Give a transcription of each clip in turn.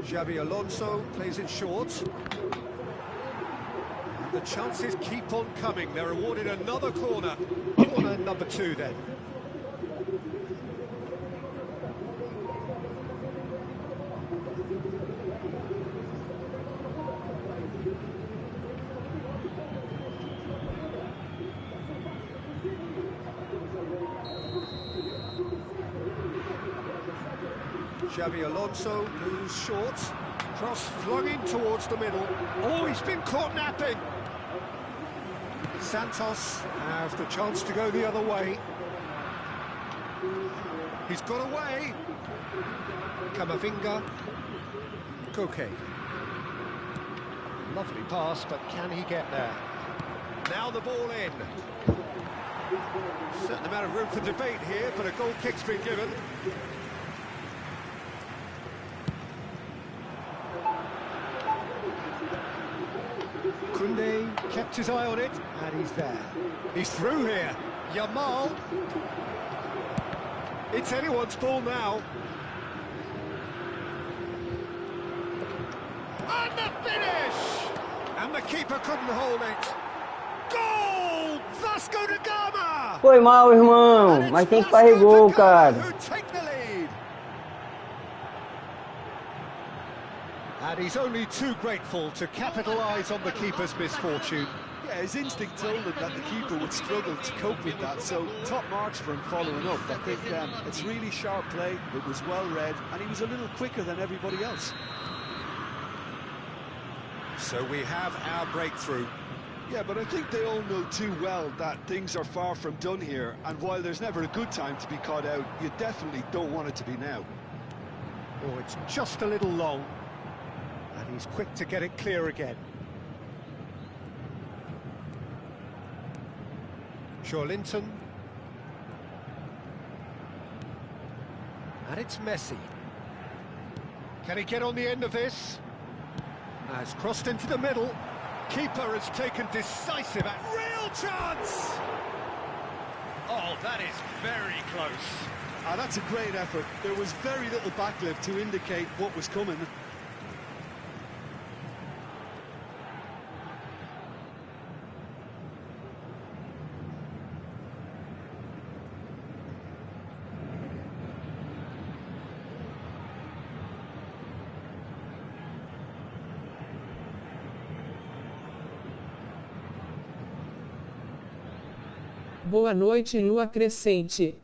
Xabi Alonso plays it short. And the chances keep on coming. They're awarded another corner. Corner number 2 then. Xabi Alonso moves short, cross flung in towards the middle. Oh, he's been caught napping. Santos have the chance to go the other way. He's got away. Camavinga. Koke. Lovely pass, but can he get there? Now the ball in. Certain amount of room for debate here, but a goal kick's been given. Koundé kept his eye on it, and he's there. He's through here. Yamal. It's anyone's ball now. And the finish! And the keeper couldn't hold it. Goal! Vasco da Gama! Foi mal, irmão, mas tem que fazer gol, cara. And he's only too grateful to capitalise on the keeper's misfortune. Yeah, his instinct told him that the keeper would struggle to cope with that, so top marks for him following up. I think it's really sharp play, it was well read, and he was a little quicker than everybody else. So we have our breakthrough. Yeah, but I think they all know too well that things are far from done here, and while there's never a good time to be caught out, you definitely don't want it to be now. Oh, it's just a little long. And he's quick to get it clear again. Linton. And it's Messi. Can he get on the end of this? Has crossed into the middle. Keeper has taken decisive action. Real chance! Oh, that is very close. Ah, that's a great effort. There was very little backlift to indicate what was coming. Boa noite, lua crescente.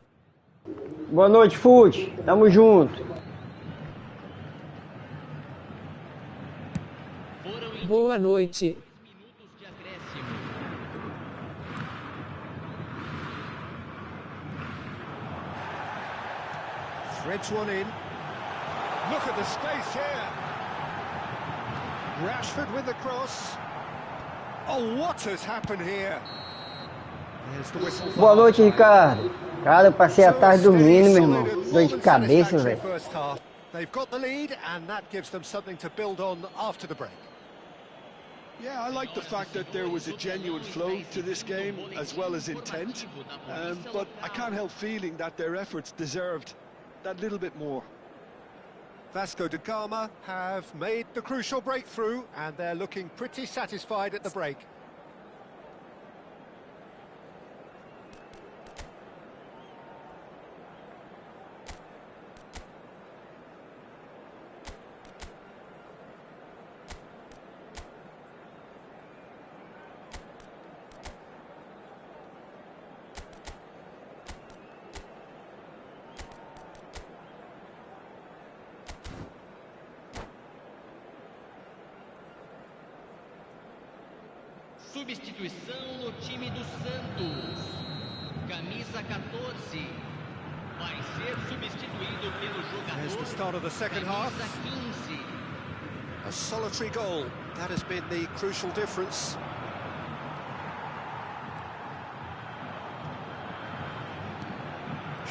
Boa noite, Fute. Tamo junto. Boa noite. Threads one in. Look at the space here. Rashford with the cross. Oh, what has happened here? Boa noite, Ricardo. Cara, eu passei a tarde dormindo, meu irmão. Dor de cabeça, velho. They've got the lead, and that gives them something to build on after the break. Yeah, I like the fact that there was a genuine flow to this game, as well as intent. But I can't help feeling that their efforts deserved that little bit more. Vasco da Gama have made the crucial breakthrough, and they're looking pretty satisfied at the break. Substituição no time do Santos. Camisa 14. Vai ser substituído pelo jogador. Here's the start of the second half. Camisa 15. A solitary goal. That has been the crucial difference.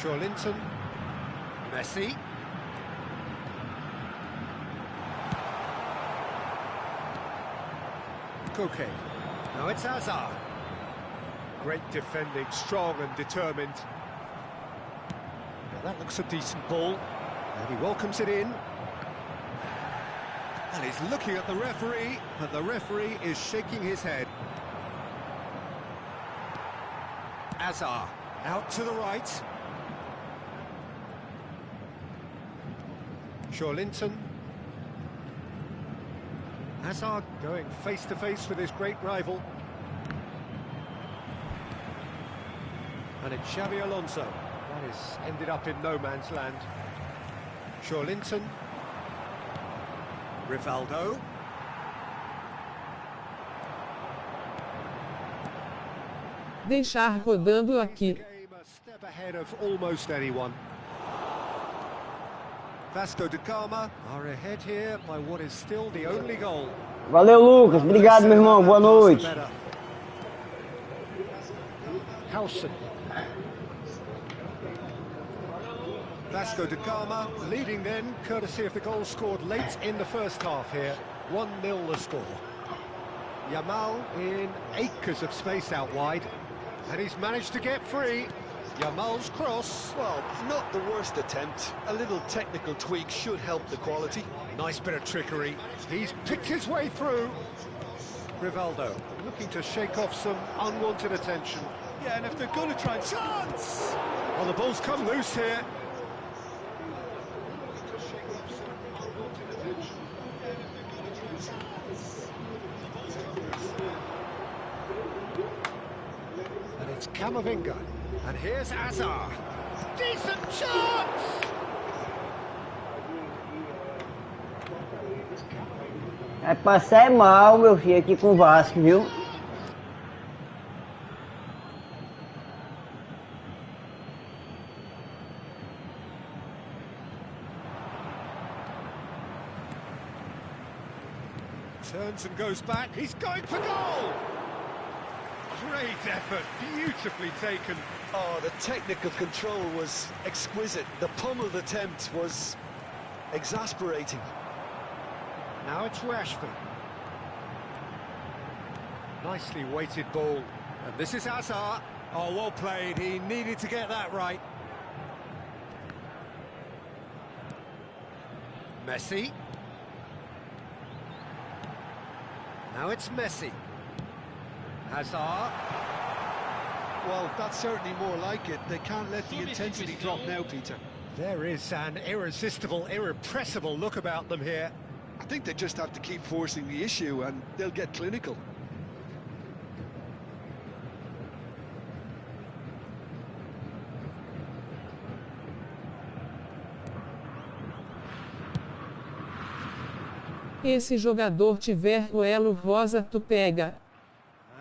Linton. Messi. Koke. Now it's Hazard. Great defending, strong and determined. Now that looks a decent ball. And he welcomes it in. And he's looking at the referee, but the referee is shaking his head. Azar, out to the right. Linton. Hazard going face-to-face with his great rival. And it's Xabi Alonso. That is ended up in no man's land. Linton. Rivaldo. Deixar rodando aqui. A step ahead of almost anyone. Vasco da Gama are ahead here by what is still the only goal. Valeu, Lucas. Obrigado, meu irmão. Boa noite. Howson. Vasco da Gama leading then, courtesy of the goal scored late in the first half here. 1-0 the score. Yamal in acres of space out wide, and he's managed to get free. Yamal's cross. Well, not the worst attempt. A little technical tweak should help the quality. Nice bit of trickery. He's picked his way through. Rivaldo looking to shake off some unwanted attention. Yeah, and if they're going to try and... Chance! Well, the ball's come loose here. And it's Camavinga. And here's Azar. Decent chance! Vai passar mal, meu filho, aqui com o Vasco, viu? Turns and goes back. He's going for goal! Great effort, beautifully taken. Oh, the technical control was exquisite. The pummeled attempt was exasperating. Now it's Rashford. Nicely weighted ball. And this is Hazard. Oh, well played. He needed to get that right. Messi. Now it's Messi. Hazard. Well, that's certainly more like it. They can't let the intensity drop now, Peter. There is an irresistible, irrepressible look about them here. I think they just have to keep forcing the issue and they'll get clinical. Esse jogador tiver o elo rosa, tu pega.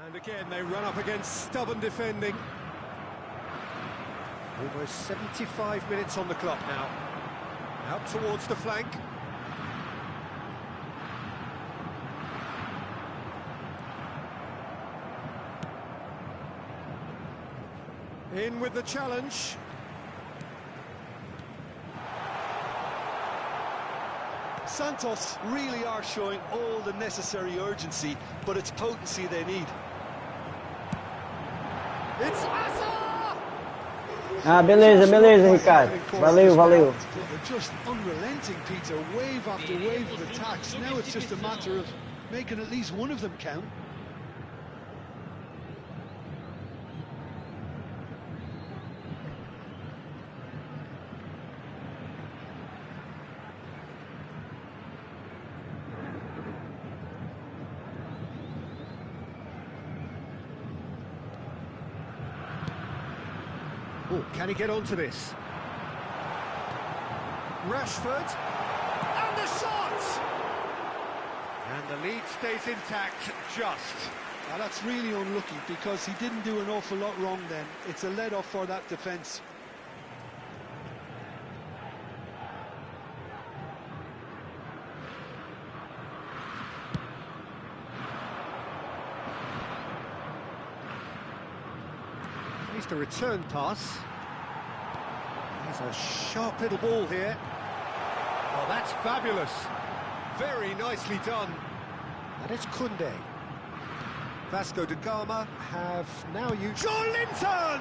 And again, they run up against stubborn defending. Almost 75 minutes on the clock now. Out towards the flank. In with the challenge. Santos really are showing all the necessary urgency, but it's potency they need. It's Azar! Ah, beleza, beleza, Ricardo. Valeu, valeu. They're just unrelenting, Peter. Wave after wave of attacks. Now it's just a matter of making at least one of them count. Oh, can he get onto this? Rashford, and the shot! And the lead stays intact, just. Now that's really unlucky because he didn't do an awful lot wrong then. It's a let-off for that defence. Here's the return pass. There's a sharp little ball here. Oh, that's fabulous. Very nicely done. And it's Koundé. Vasco da Gama have now used... Linton!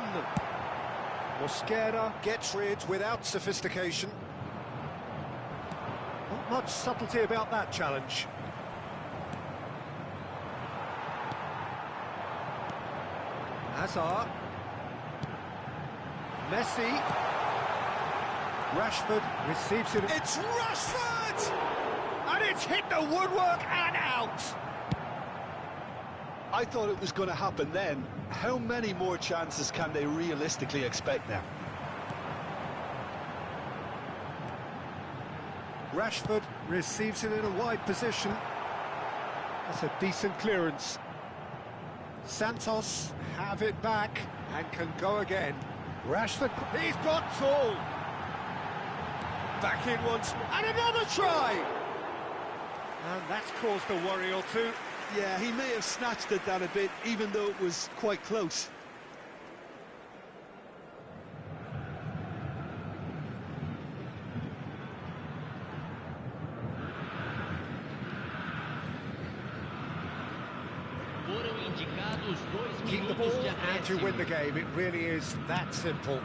Mosquera gets rid without sophistication. Not much subtlety about that challenge. Hazard. Messi. Rashford receives it. It's Rashford! And it's hit the woodwork and out! I thought it was going to happen then. How many more chances can they realistically expect now? Rashford receives it in a wide position. That's a decent clearance. Santos have it back and can go again. Rashford, he's got full. Back in once, and another try! And that's caused a worry or two. Yeah, he may have snatched at that a bit, even though it was quite close. Keep the ball and you win the game. It really is that simple.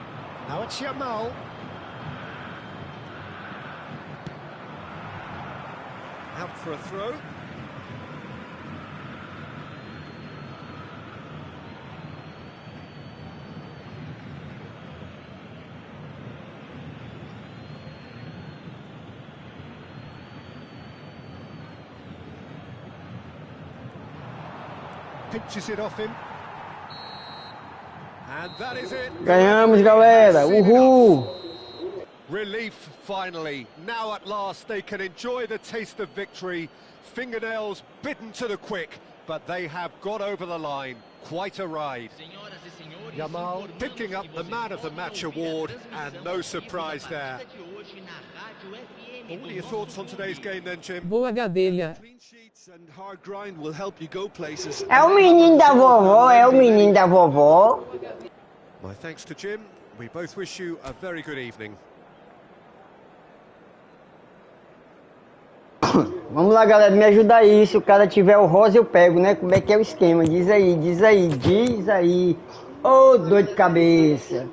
Now it's Yamal. Out for a throw. Pinches it off him. And that is it. Ganhamos, galera. Uhul! Relief, finally. Now at last they can enjoy the taste of victory. Fingernails bitten to the quick, but they have got over the line. Quite a ride. Yamal picking up the Man of the Match award, and no surprise there. Well, what are your thoughts on today's game then, Jim? Boa, Gadelha. Clean sheets and hard grind will help you go places. É o menino da vovó, é o menino da vovó. My thanks to Jim. We both wish you a very good evening. Vamos lá, galera, me ajuda aí. Se o cara tiver o rosa, eu pego, né? Como é que é o esquema? Diz aí, diz aí, diz aí. Ô, dor de cabeça.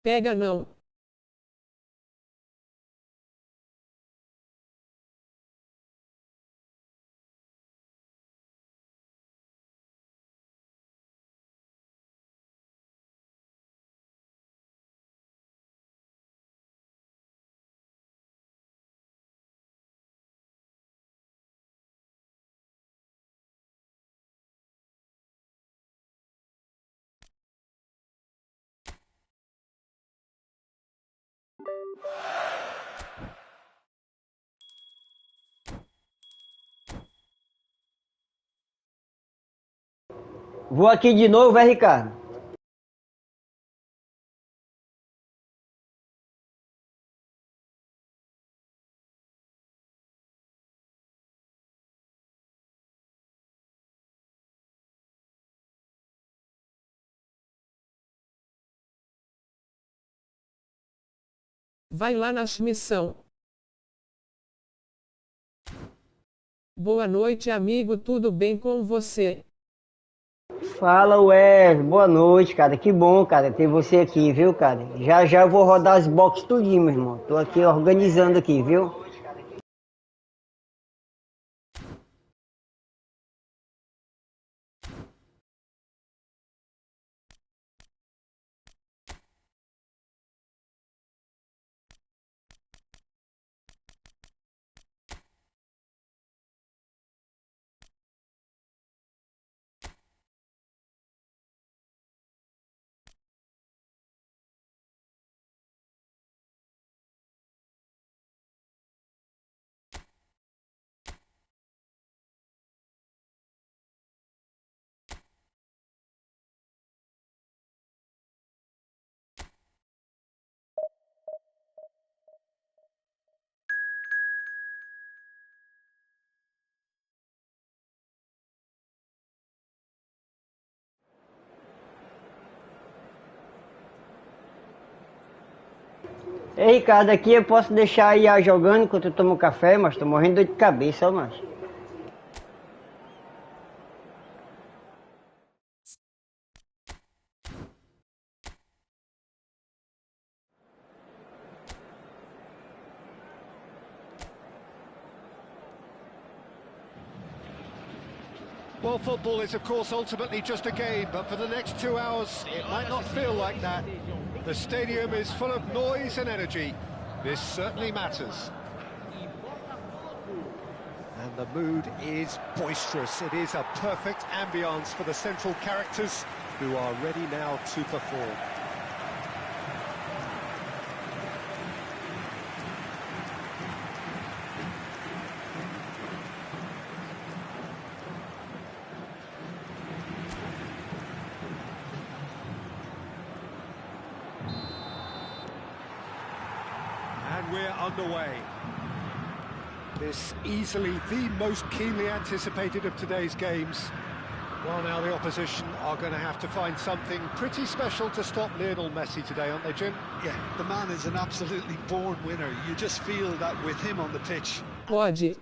Pega não. Vou aqui de novo, é, Ricardo? Vai lá na missão. Boa noite, amigo. Tudo bem com você? Fala, ué. Boa noite, cara. Que bom, cara, ter você aqui, viu, cara? Já já eu vou rodar as boxes tudinho, meu irmão. Tô aqui organizando aqui, viu? Ei, Ricardo, aqui eu posso deixar a IA jogando enquanto eu tomo café, mas tô morrendo de dor de cabeça, ó, mas. Well, football is, of course, ultimately just a game, but for the next 2 hours, it might not feel like that. The stadium is full of noise and energy. This certainly matters. And the mood is boisterous. It is a perfect ambience for the central characters who are ready now to perform. And we're underway. This easily the most keenly anticipated of today's games. Well, now the opposition are going to have to find something pretty special to stop Lionel Messi today, aren't they, Jim? Yeah, the man is an absolutely born winner. You just feel that with him on the pitch. Pode. And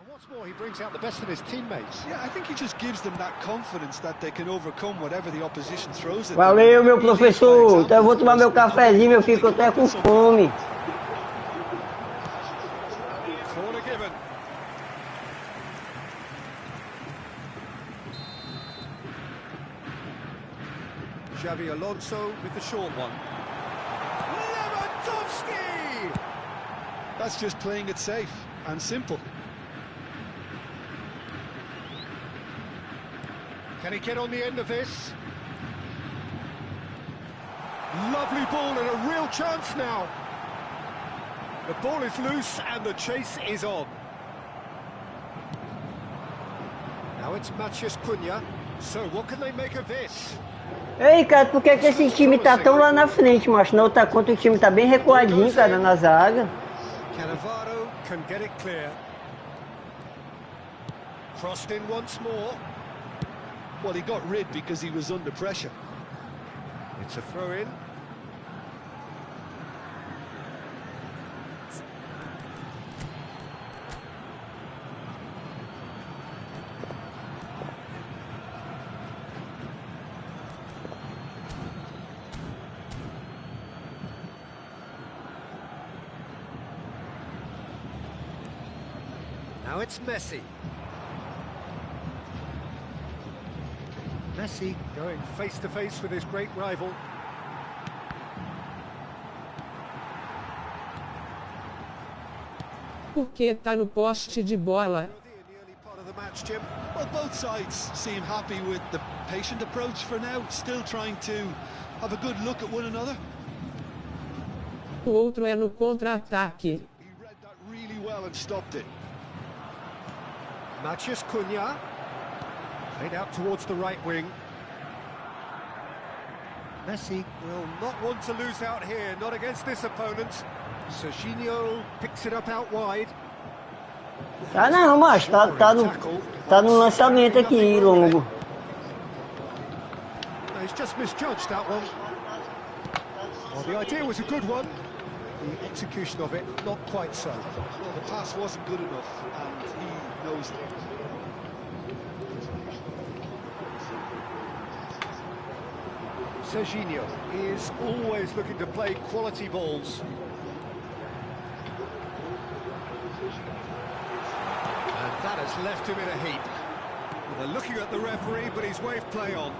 what's more, he brings out the best of his teammates. Yeah, I think he just gives them that confidence that they can overcome whatever the opposition throws at them. Valeu, meu professor. Então eu vou tomar meu cafezinho, meu filho, que eu tô até com fome. Corner given. Xabi Alonso with the short one. Lewandowski! That's just playing it safe and simple. Can he get on the end of this? Lovely ball and a real chance now. The ball is loose and the chase is on. Now it's Matheus Cunha. So what can they make of this? Ei, cara, por que esse time tá tão lá na frente, macho? Na outra conta o time tá bem recuadinho, cara, na zaga. Cannavaro can get it clear. Crossed in once more. Well, he got rid because he was under pressure. It's a throw-in. Now it's Messi. Messi going face-to-face with his great rival. Porque tá no poste de bola. The early part of the match, Jim. Well, both sides seem happy with the patient approach for now, still trying to have a good look at one another. O outro é no contra-ataque. He read that really well and stopped it. Matheus Cunha. Played out towards the right wing. Messi will not want to lose out here, not against this opponent. Serginho picks it up out wide. Tá não, macho, tá no lançamento aqui, longo. No, he's just misjudged that one. Well, the idea was a good one. The execution of it, not quite so. Well, the pass wasn't good enough, and he knows it. Serginho is always looking to play quality balls. And that has left him in a heap. Well, they're looking at the referee, but he's waved play on.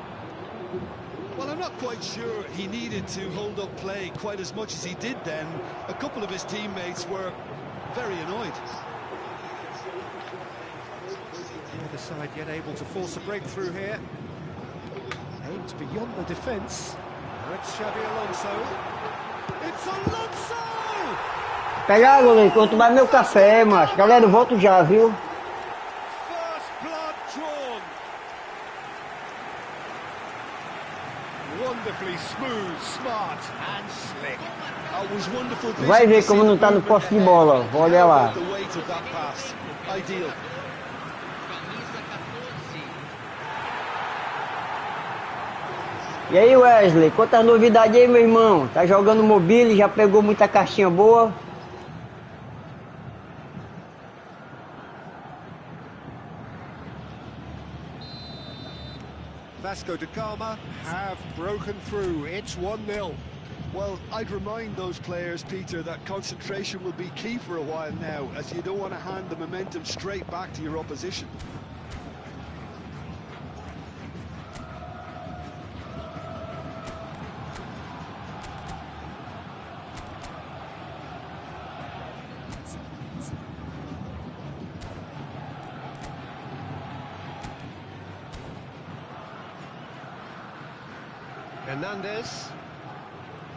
Well, I'm not quite sure he needed to hold up play quite as much as he did then. A couple of his teammates were very annoyed. Neither side yet able to force a breakthrough here. Aims beyond the defence. Now it's Xabi Alonso. It's Alonso! Pegar, goleiro, que eu vou tomar meu café, macho. Galera, eu volto já, viu? First blood drawn. Wonderfully smooth, smart and slick. It was wonderful vision Vai ver to como see não tá no the poste de movement bola, ó. ahead. Olha lá. How about the weight of that pass? Ideal. Camisa 14. E aí, Wesley, quantas novidades aí, meu irmão? Tá jogando mobile, já pegou muita caixinha boa? Vasco da Gama have broken through. It's 1-0. Well, I'd remind those players, Peter, that concentration will be key for a while now, as you don't want to hand the momentum straight back to your opposition. Hernandez.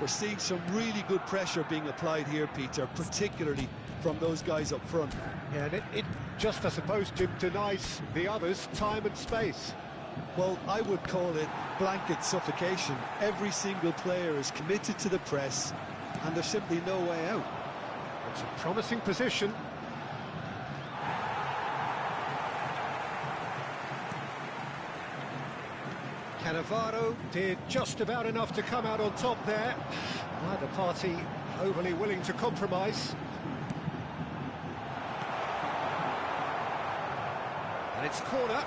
We're seeing some really good pressure being applied here, Peter, particularly from those guys up front. Yeah, and it just, I suppose, Jim, denies the others time and space. Well, I would call it blanket suffocation. Every single player is committed to the press, and there's simply no way out. It's a promising position. Cannavaro did just about enough to come out on top there. Neither party overly willing to compromise. And it's corner.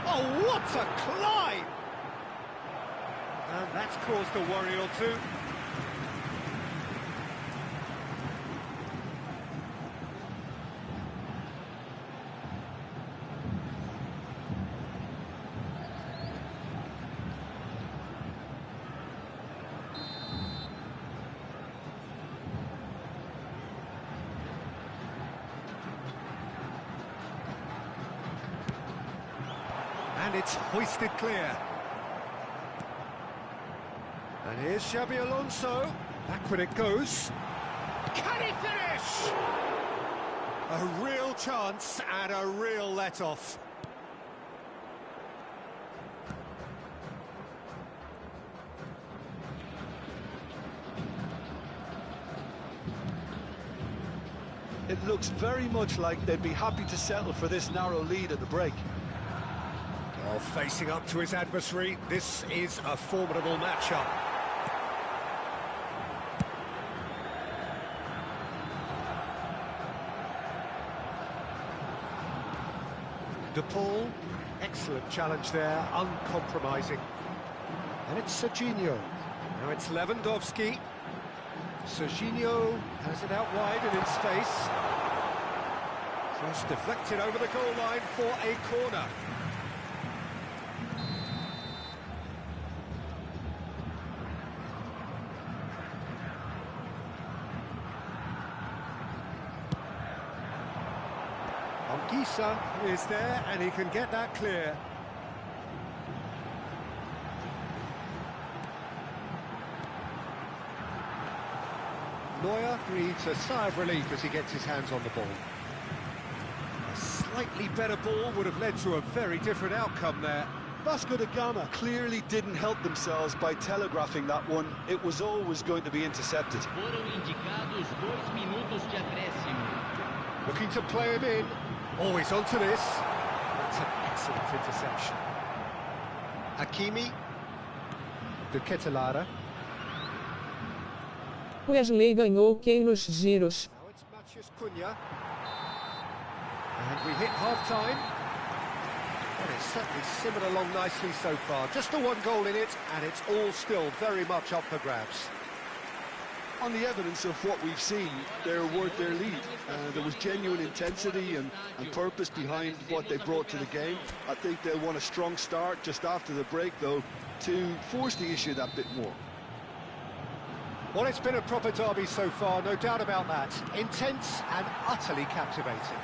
Oh, what a climb! And that's caused a worry or two. And it's hoisted clear. And here's Xabi Alonso. Backward it goes. Can he finish? A real chance and a real let-off. It looks very much like they'd be happy to settle for this narrow lead at the break. Well, facing up to his adversary, this is a formidable matchup. De Paul, excellent challenge there, uncompromising. And it's Serginho. Now it's Lewandowski. Serginho has it out wide and in space. Cross deflected over the goal line for a corner. Gisa is there, and he can get that clear. Neuer breathes a sigh of relief as he gets his hands on the ball. A slightly better ball would have led to a very different outcome there. Vasco da Gama clearly didn't help themselves by telegraphing that one. It was always going to be intercepted. Foram indicados 2 minutos de acréscimo. Looking to play him in. Always onto this. That's an excellent interception. Hakimi. De Ketelara. Wesley ganhou quem nos giros. Now it's Matheus Cunha. And we hit half-time. Well, it's certainly simmered along nicely so far. Just the one goal in it, and it's all still very much up for grabs. On the evidence of what we've seen, they're worth their lead. There was genuine intensity and purpose behind what they brought to the game. I think they'll want a strong start just after the break, though, to force the issue that bit more. Well, it's been a proper derby so far, no doubt about that. Intense and utterly captivating.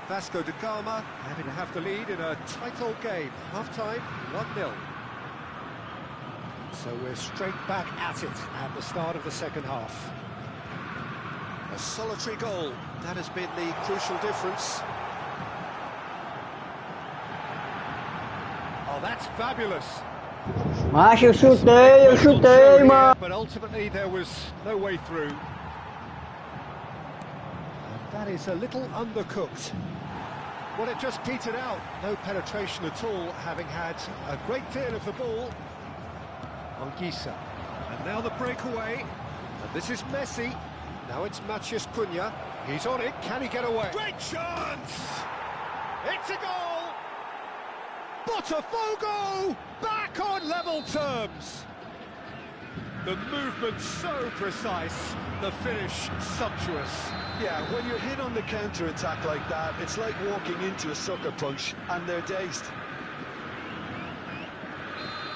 Vasco da Gama having to have the lead in a tight old game. Half-time, 1-0. So we're straight back at it at the start of the second half. A solitary goal, that has been the crucial difference. Oh, that's fabulous. Macho, eu chutei, mano. But ultimately there was no way through. That is a little undercooked. Well, it just petered out. No penetration at all, having had a great deal of the ball. Anguissa. And now the breakaway. And this is Messi. Now it's Matheus Cunha. He's on it. Can he get away? Great chance! It's a goal! Botafogo! Back on level terms! The movement so precise, the finish sumptuous. Yeah, when you're hit on the counter-attack like that, it's like walking into a sucker punch, and they're dazed.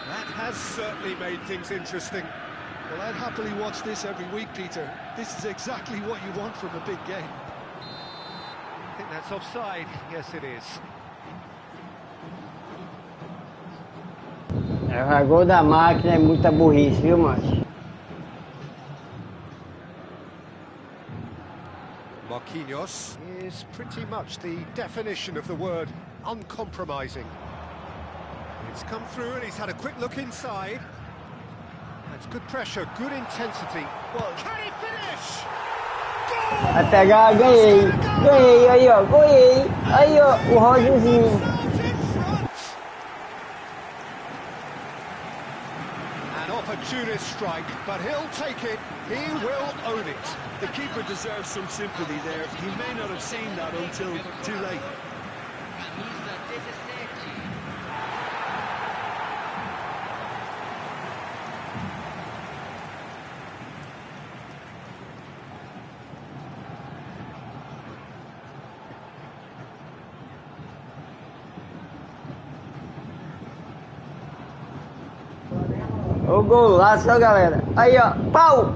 That has certainly made things interesting. Well, I'd happily watch this every week, Peter. This is exactly what you want from a big game. I think that's offside. Yes, it is. O gol da máquina é muita burrice, viu, macho? Marquinhos is pretty much the definition of the word uncompromising. It's come through and he's had a quick look inside. That's good pressure, good intensity. Well, can he finish? Goal! Vai pegar, ganhei. Ganhei, aí ó, ganhei. Aí ó, o Rogerzinho. An opportunist strike, but he'll take it. He will own it. The keeper deserves some sympathy there. He may not have seen that until too late. Camisa 17. O golaço, ó, galera. Aí ó, pau!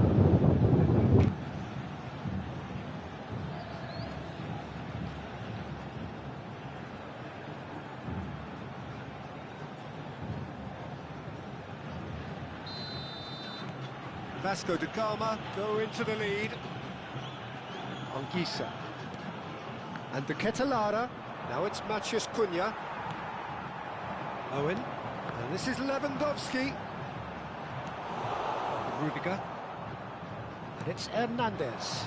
Vasco da Gama go into the lead. Anguissa. And the Ketelara. Now it's Matheus Cunha. Owen. And this is Lewandowski. Rudiger. And it's Hernandez.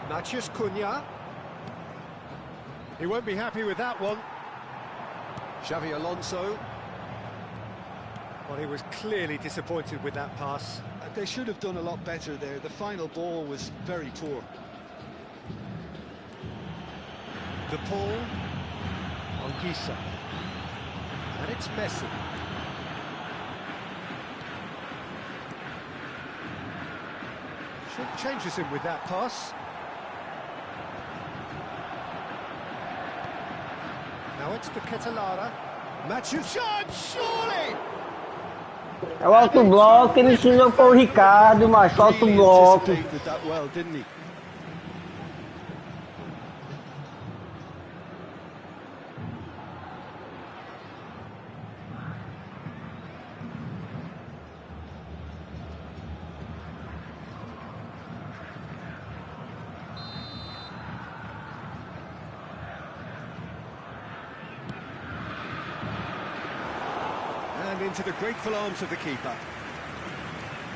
Matheus Cunha. He won't be happy with that one. Xavi Alonso. Well, he was clearly disappointed with that pass. They should have done a lot better there. The final ball was very poor. De Paul. Anguissa. And it's Messi. Changes him with that pass. Now it's the Ketelara. Matheus, surely! É o alto bloco, ele ensinou para o Ricardo, macho, alto Really bloco. anticipated that well, didn't he? And into the grateful arms of the keeper.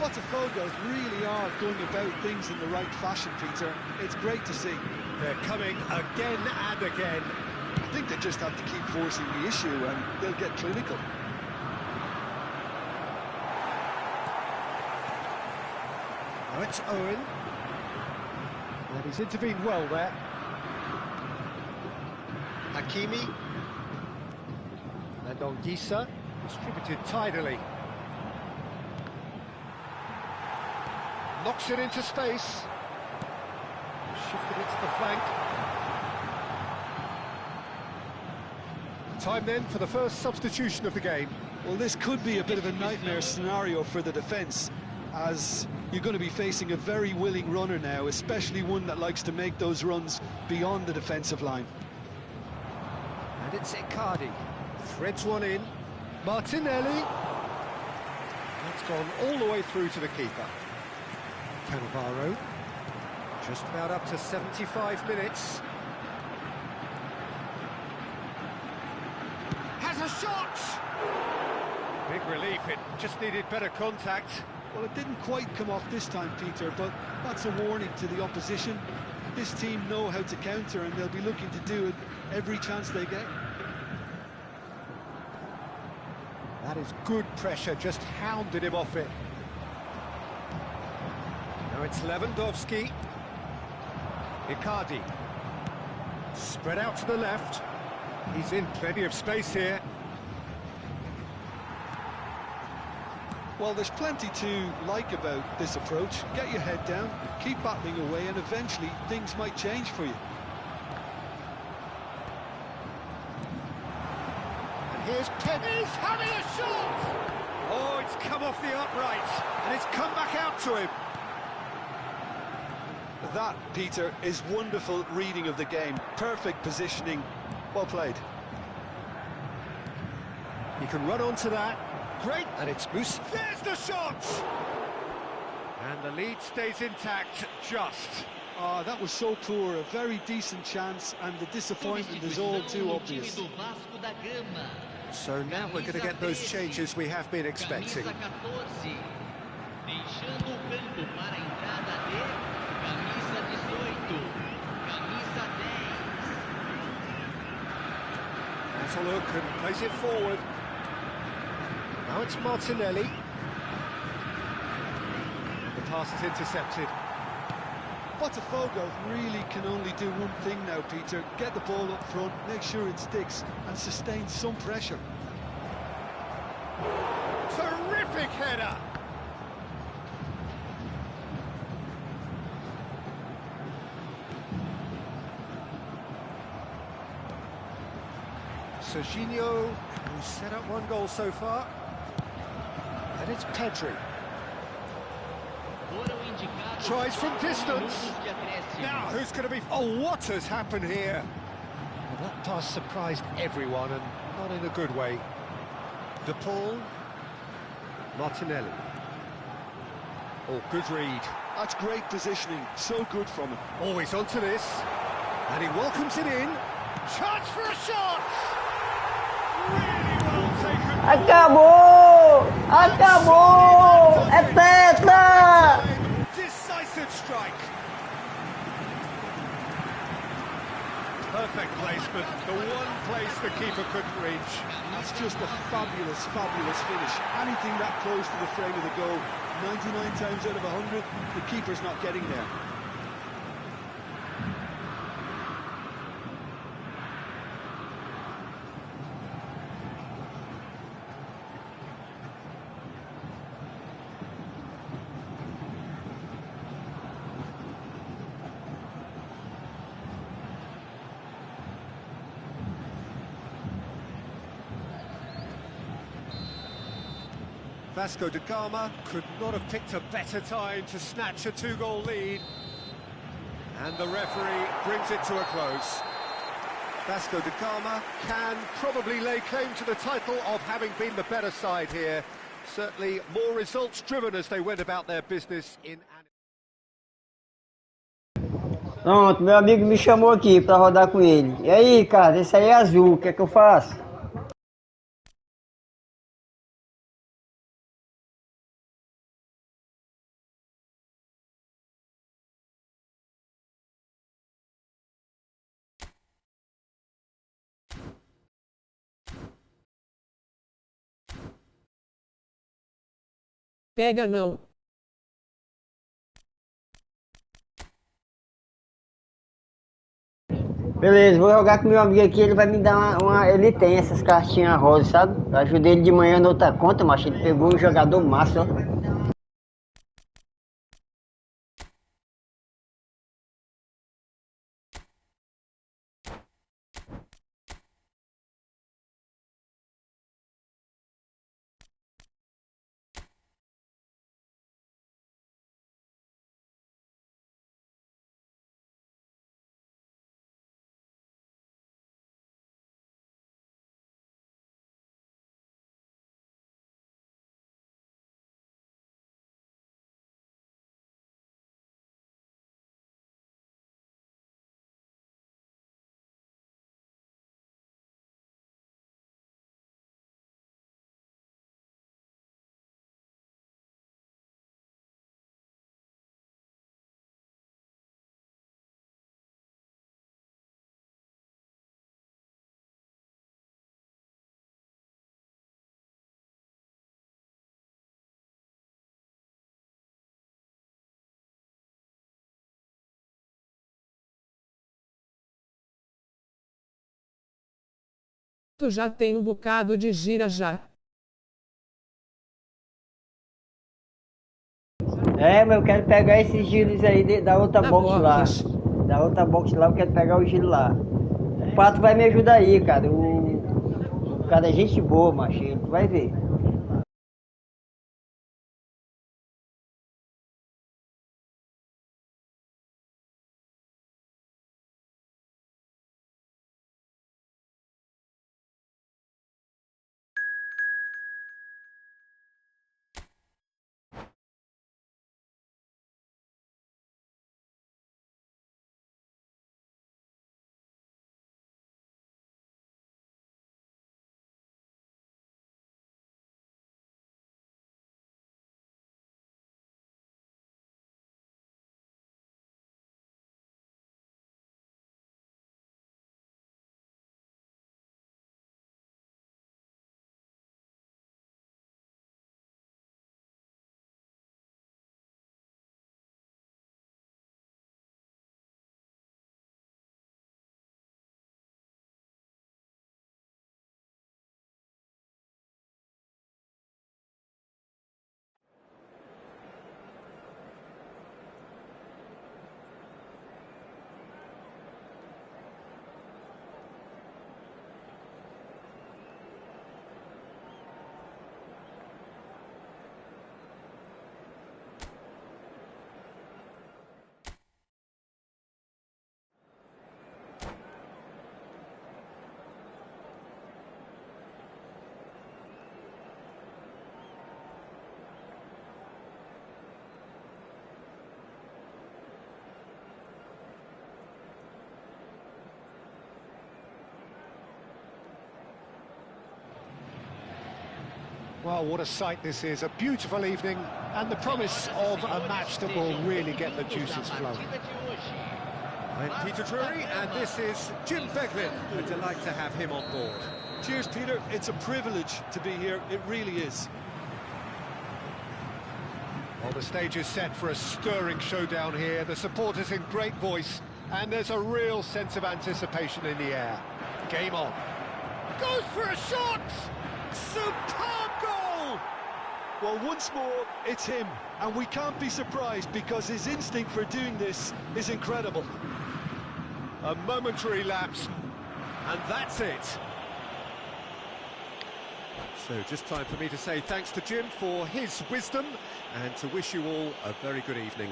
Botafogo really are going about things in the right fashion, Peter. It's great to see. They're coming again and again. I think they just have to keep forcing the issue and they'll get clinical. Now it's Owen. And he's intervened well there. Hakimi. And Anguissa, distributed tidily. Knocks it into space. Shifted it to the flank. Time then for the first substitution of the game. Well, this could be a bit of a nightmare scenario for the defence, as you're going to be facing a very willing runner now, especially one that likes to make those runs beyond the defensive line. And it's Icardi. Threads one in. Martinelli. That's gone all the way through to the keeper. Cannavaro. Just about up to 75 minutes. Has a shot! Big relief, it just needed better contact. Well, it didn't quite come off this time, Peter, but that's a warning to the opposition. This team know how to counter, and they'll be looking to do it every chance they get. That is good pressure, just hounded him off it. Now it's Lewandowski. Icardi. Spread out to the left. He's in plenty of space here. Well, there's plenty to like about this approach. Get your head down, keep battling away, and eventually things might change for you. And here's He's having a shot! Oh, it's come off the upright, and it's come back out to him. That, Peter, is wonderful reading of the game. Perfect positioning. Well played. He can run onto that. Great, and it's Moose. There's the shot! And the lead stays intact, just. Ah, that was so poor. A very decent chance, and the disappointment is all too obvious. So now we're going to get those changes we have been expecting. That's a look and plays it forward. Now it's Martinelli. The pass is intercepted. Botafogo really can only do one thing now, Peter. Get the ball up front, make sure it sticks, and sustain some pressure. Terrific header! Serginho, who's set up one goal so far. And it's Pedri. Tries from distance. Now, who's going to be... Oh, what has happened here? Well, that pass surprised everyone, and not in a good way. De Paul. Martinelli. Oh, good read. That's great positioning. So good from him. Always onto this. And he welcomes it in. Chance for a shot! Really well taken. Acabou! Acabou! É tetra! Decisive strike. Perfect placement. The one place the keeper couldn't reach. That's just a fabulous, fabulous finish. Anything that close to the frame of the goal, 99 times out of 100, the keeper's not getting there. Vasco da Gama could not have picked a better time to snatch a two-goal lead. And the referee brings it to a close. Vasco da Gama can probably lay claim to the title of having been the better side here. Certainly more results-driven as they went about their business in... Pronto, meu amigo me chamou aqui pra rodar com ele. E aí, cara, esse aí é azul, o que é que eu faço? Pega não. Beleza, vou jogar com meu amigo aqui, ele vai me dar ele tem essas cartinhas rosa, sabe? Eu ajudei ele de manhã na outra conta, mas ele pegou um jogador massa, ó. Tu já tem um bocado de gira já. É, mas eu quero pegar esses giros aí da outra Da box lá. box. Da outra box lá, eu quero pegar o giro lá. O Pato vai me ajudar aí, cara. O cara é gente boa, macho. Tu vai ver. Well, what a sight this is. A beautiful evening and the promise of a match that will really get the juices flowing. I'm Peter Drury and this is Jim Beglin. A delight to have him on board. Cheers, Peter. It's a privilege to be here. It really is. Well, the stage is set for a stirring showdown here. The supporters in great voice and there's a real sense of anticipation in the air. Game on. Goes for a shot! Superb goal! Well, once more, it's him. And we can't be surprised because his instinct for doing this is incredible. A momentary lapse, and that's it. So just time for me to say thanks to Jim for his wisdom and to wish you all a very good evening.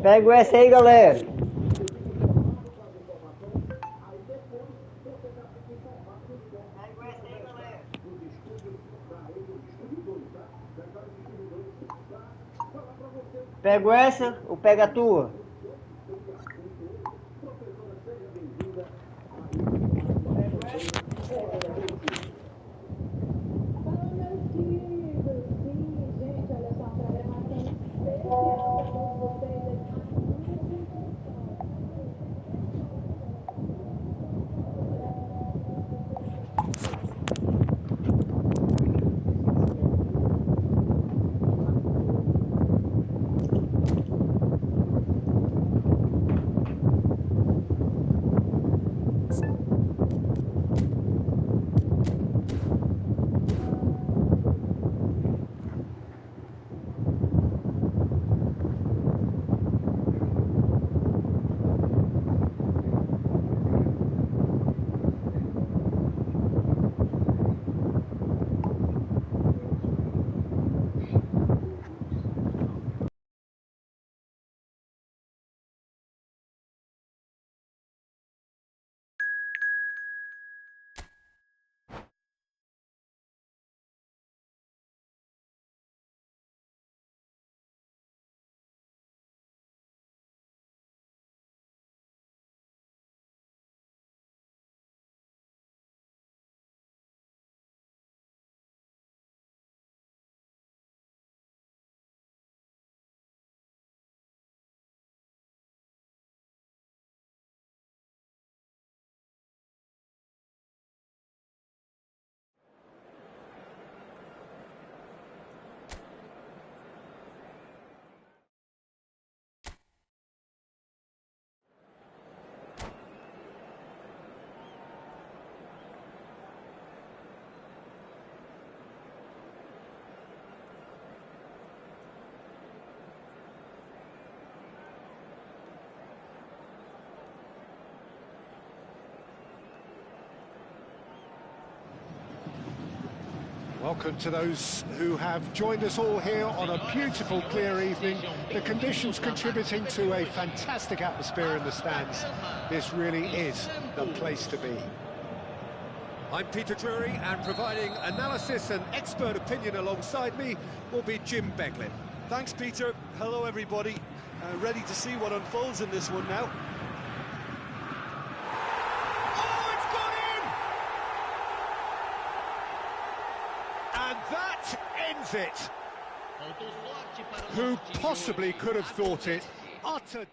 Pega essa aí, galera. Pego essa ou pega a tua? Welcome to those who have joined us all here on a beautiful, clear evening. The conditions contributing to a fantastic atmosphere in the stands. This really is the place to be. I'm Peter Drury, and providing analysis and expert opinion alongside me will be Jim Beglin. Thanks, Peter. Hello, everybody. Ready to see what unfolds in this one now. Oh, it's gone in! And that ends it. Who possibly could have thought it? Utter...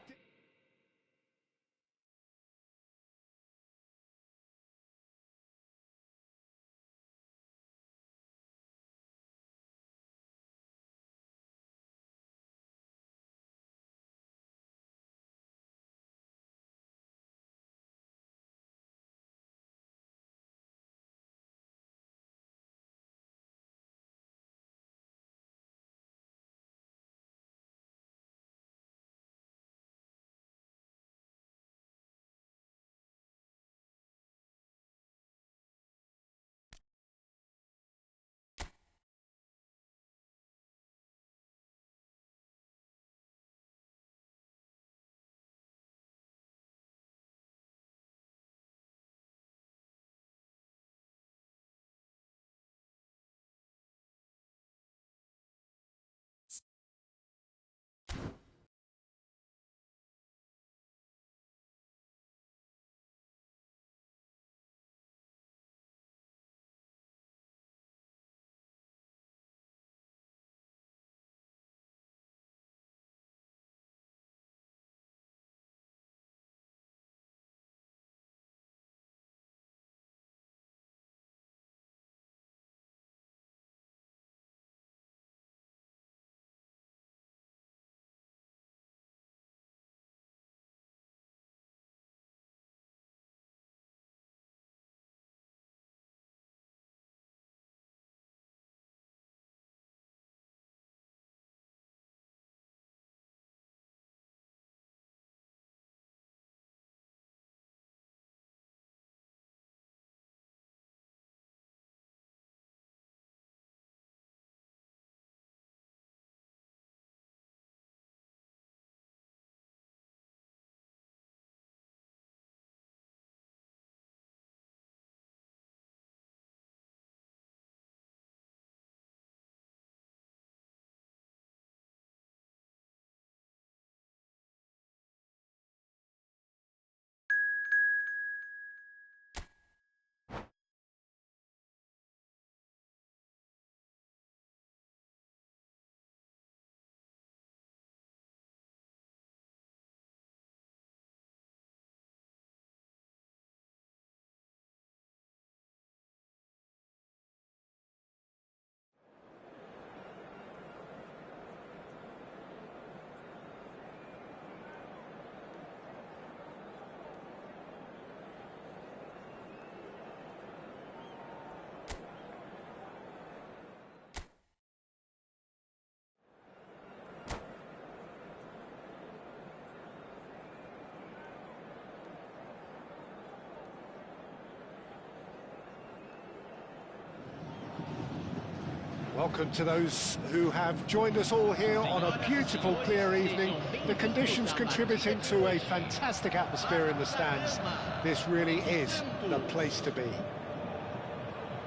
Welcome to those who have joined us all here on a beautiful, clear evening. The conditions contributing to a fantastic atmosphere in the stands. This really is the place to be.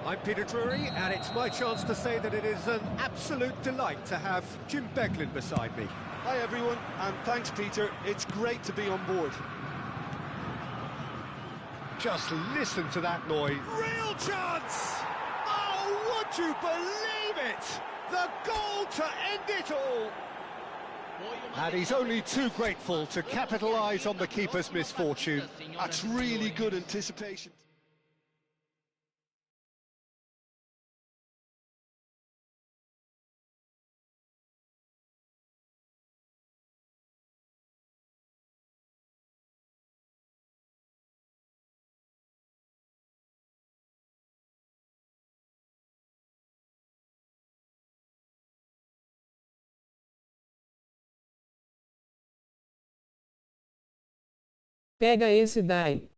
I'm Peter Drury, and it's my chance to say that it is an absolute delight to have Jim Beglin beside me. Hi, everyone, and thanks, Peter. It's great to be on board. Just listen to that noise. Real chance! Oh, would you believe it? The goal to end it all! And he's only too grateful to capitalise on the keeper's misfortune. That's really good anticipation. Pega esse daí.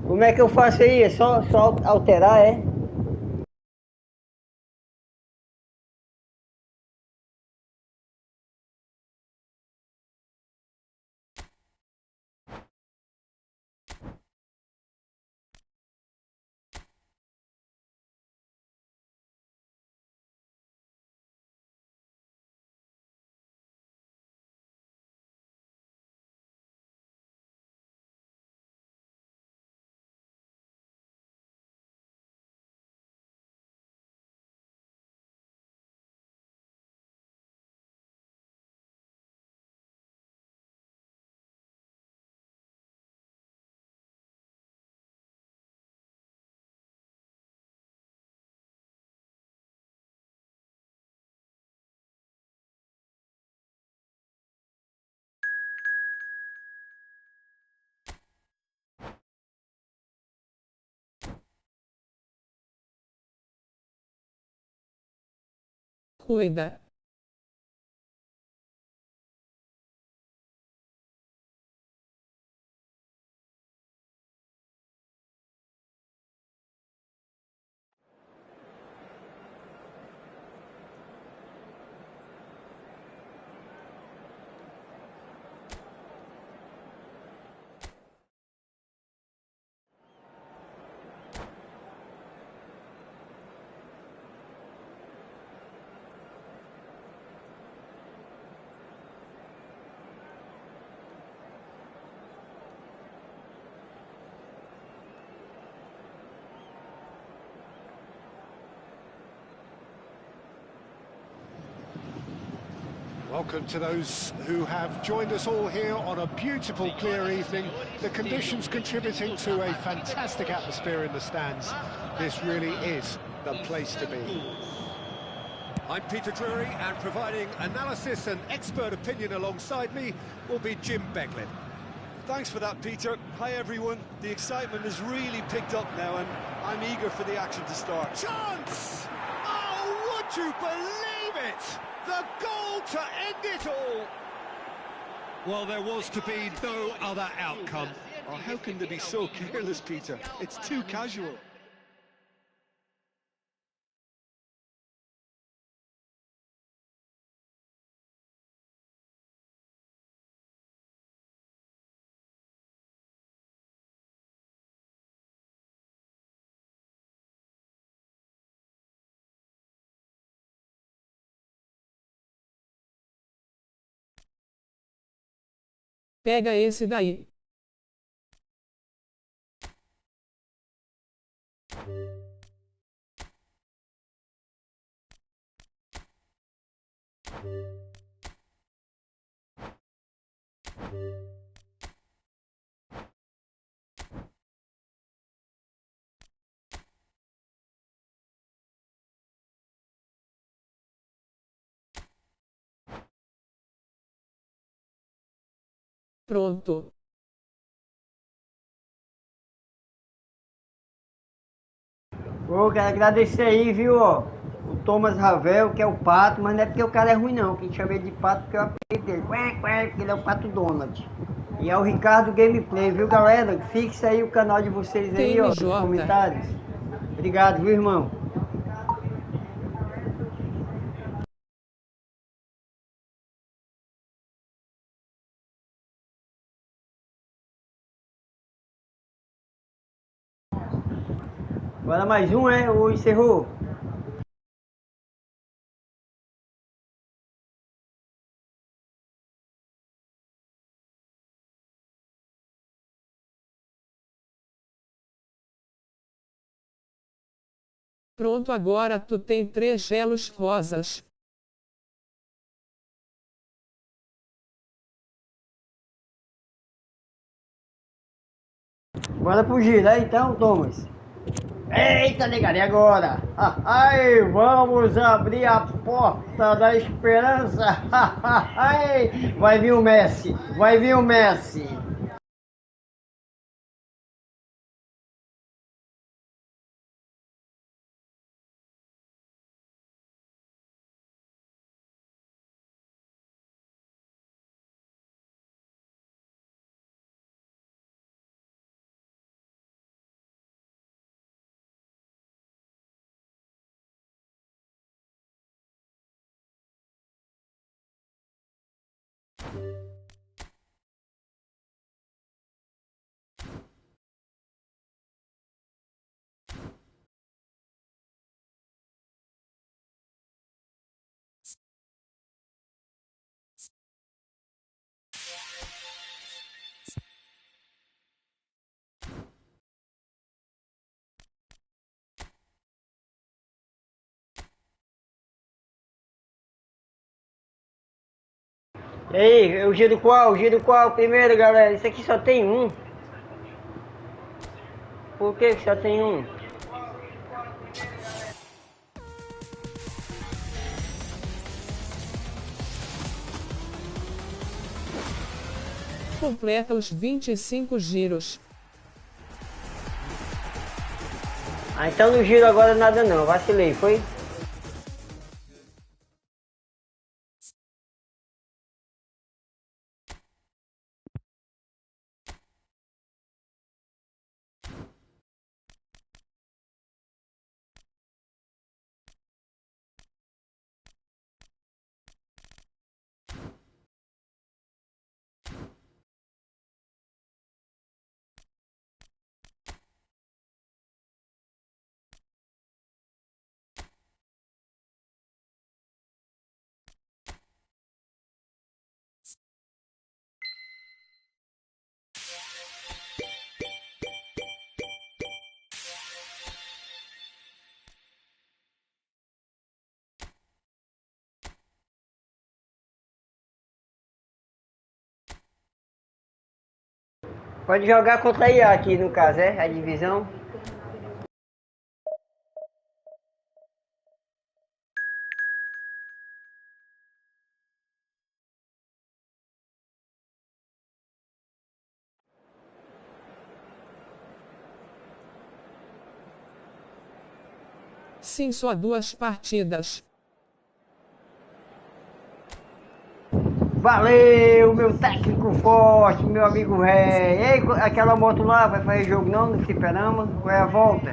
Como é que eu faço aí? É só alterar, é? Cuida. Welcome to those who have joined us all here on a beautiful, clear evening. The conditions contributing to a fantastic atmosphere in the stands. This really is the place to be. I'm Peter Drury, and providing analysis and expert opinion alongside me will be Jim Beglin. Thanks for that, Peter. Hi, everyone. The excitement has really picked up now, and I'm eager for the action to start. Chance! Oh, would you believe it? The goal to end it all! Well, there was to be no other outcome. Oh, how can they be so careless, Peter? It's too casual. Pega esse daí. Pronto. Ô, quero agradecer aí, viu, ó. O Thomas Ravel, que é o pato, mas não é porque o cara é ruim não, que chama ele de pato porque eu apelido dele. Porque ele é o Pato Donald. E é o Ricardo Gameplay, viu, galera? Fixe aí o canal de vocês aí, ó, nos TMJ. comentários. Obrigado, viu, irmão? Agora mais um, é? Ou encerrou? Pronto, agora tu tem 3 gelos rosas. Bora pro giro, né? Então, Thomas. Eita, negado, e agora? Ai, vamos abrir a porta da esperança. Ai, vai vir o Messi, vai vir o Messi. E aí, o giro qual? O giro qual primeiro, galera? Isso aqui só tem um. Por que só tem um? Completa os 25 giros. Ah, então no giro agora nada não, vacilei, foi? Pode jogar contra a IA aqui no caso, é? A divisão. Sim, só 2 partidas. Valeu, meu técnico forte, meu amigo ré. Ei, aquela moto lá vai fazer jogo não no fliperama? Qual é a volta?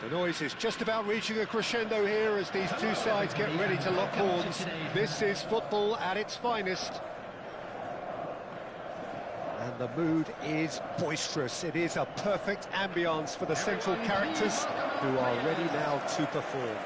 The noise is just about reaching a crescendo here as these two sides get ready to lock horns. This is football at its finest. And the mood is boisterous. It is a perfect ambience for the central characters who are ready now to perform.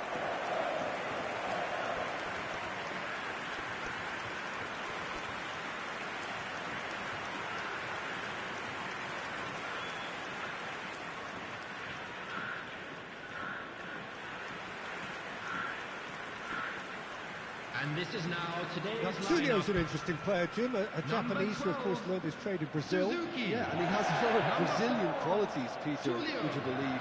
And this is now today's Tulio's an interesting player, Jim, a Japanese who of course learned his trade in Brazil. Yeah, and he has a lot of Brazilian qualities, Peter, would you believe?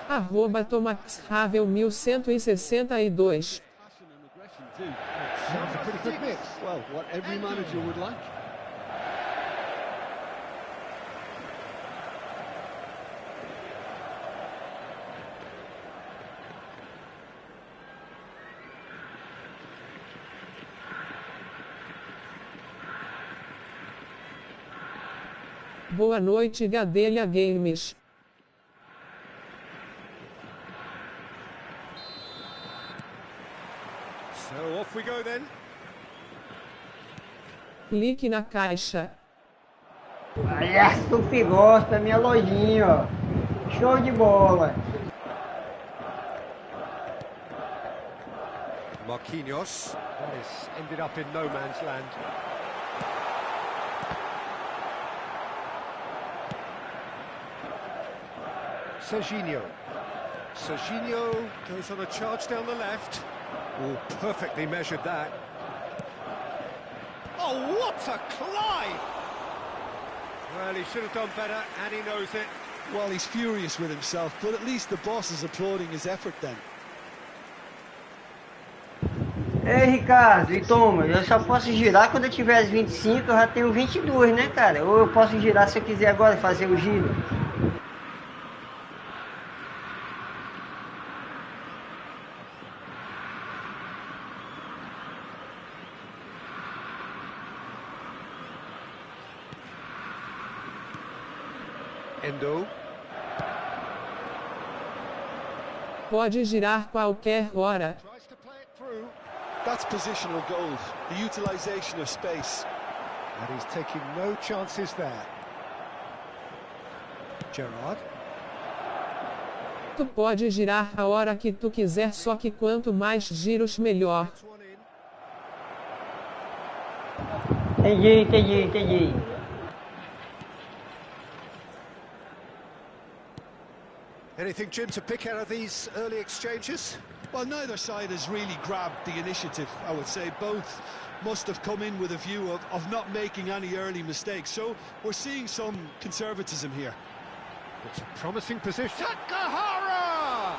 @TomaxRavel1162. Passion and aggression too. Sounds a pretty good mix. Well, what every manager would like. Boa noite, Gadelha Games. So off we go then. Clique na caixa. Palhaço Figosta, minha lojinha, ó. Show de bola. Marquinhos. That has ended up in no man's land. Serginho. Serginho goes on a charge down the left. Oh, perfectly measured that. Oh, what a climb! Well, he should have done better, and he knows it. Well, he's furious with himself, but at least the boss is applauding his effort then. Ei, Ricardo e Thomas, eu só posso girar quando eu tiver as 25, eu já tenho 22, né, cara? Ou eu posso girar se eu quiser agora fazer o giro. Endo. Pode girar qualquer hora. Tries to play it through. That's positional gold, the utilisation of space. And he's taking no chances there. Gerrard. Tu pode girar a hora que tu quiser, só que quanto mais giros melhor. Gets one in. Entendi. Anything, Jim, to pick out of these early exchanges? Well, neither side has really grabbed the initiative, I would say. Both must have come in with a view of not making any early mistakes. So we're seeing some conservatism here. It's a promising position. Takahara!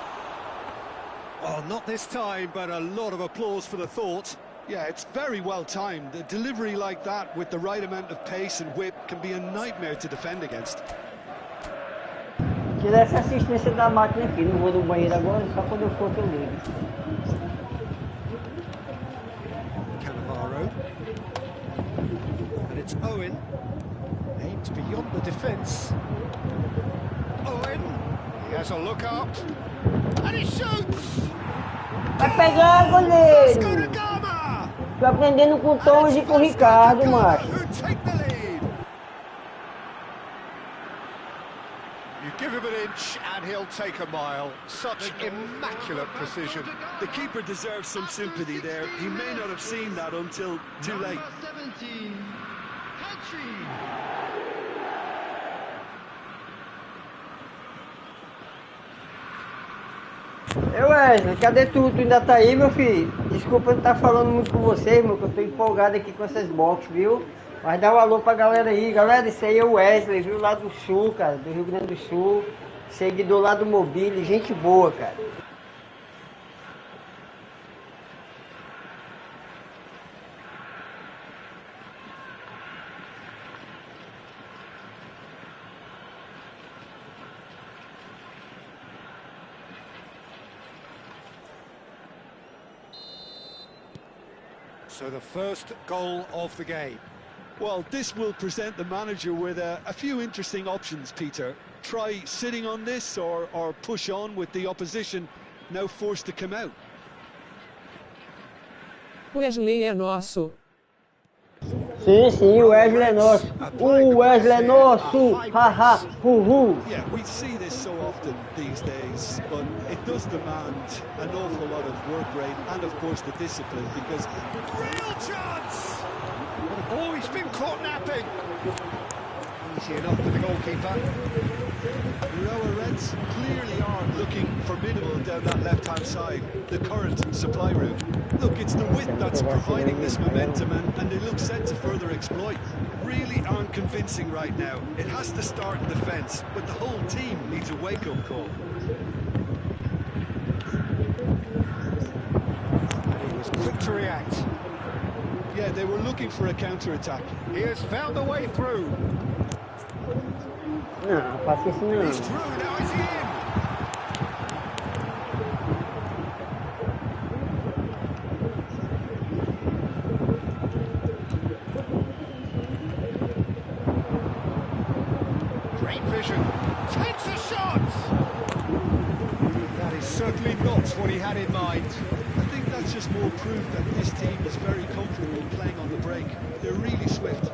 Oh, not this time, but a lot of applause for the thought. Yeah, it's very well timed. A delivery like that with the right amount of pace and whip can be a nightmare to defend against. Tirar essa assistência da máquina aqui, não vou no banheiro agora, só quando eu for que eu ligo. Cannavaro. And it's Owen. Aimed beyond the defence. Owen. He has a look up. And he shoots! Vai pegar, Vasco goleiro! da Gama! Tô aprendendo com o Thomas e com o Ricardo, macho. Who take the lead? You give him an inch and he'll take a mile. Such immaculate precision. The keeper deserves some sympathy there. He may not have seen that until too late. 17, hat-trick. Wesley, cadê tu? Tu ainda tá aí, meu filho? Desculpa não estar falando muito com vocês, meu, que eu tô empolgado aqui com essas boxes, viu? Mas dá um alô pra galera aí. Galera, esse aí é o Wesley, viu? Lá do Sul, cara, do Rio Grande do Sul. Seguidor lá do Mobile, gente boa, cara. So the first goal of the game. Well, this will present the manager with a few interesting options, Peter. Try sitting on this or push on with the opposition now forced to come out. Wesley é nosso. Sim, sim, o Wesley é nosso. O Wesley é nosso. Haha, huhu. Yeah, we see this so often these days, but it does demand an awful lot of work rate and, of course, the discipline, because Real chance! Oh, he's been caught napping. Easy enough for the goalkeeper. our Reds clearly are looking formidable down that left-hand side, the current supply route. Look, it's the width that's providing this momentum, and they look set to further exploit. Really aren't convincing right now. It has to start in defence, but the whole team needs a wake-up call. He was quick to react. Yeah, they were looking for a counter-attack. He has found a way through. Não, faça isso não. He's through, now is he in? Great vision, takes a shot! That is certainly not what he had in mind. I think that's just more proof that this team is very comfortable playing on the break. They're really swift.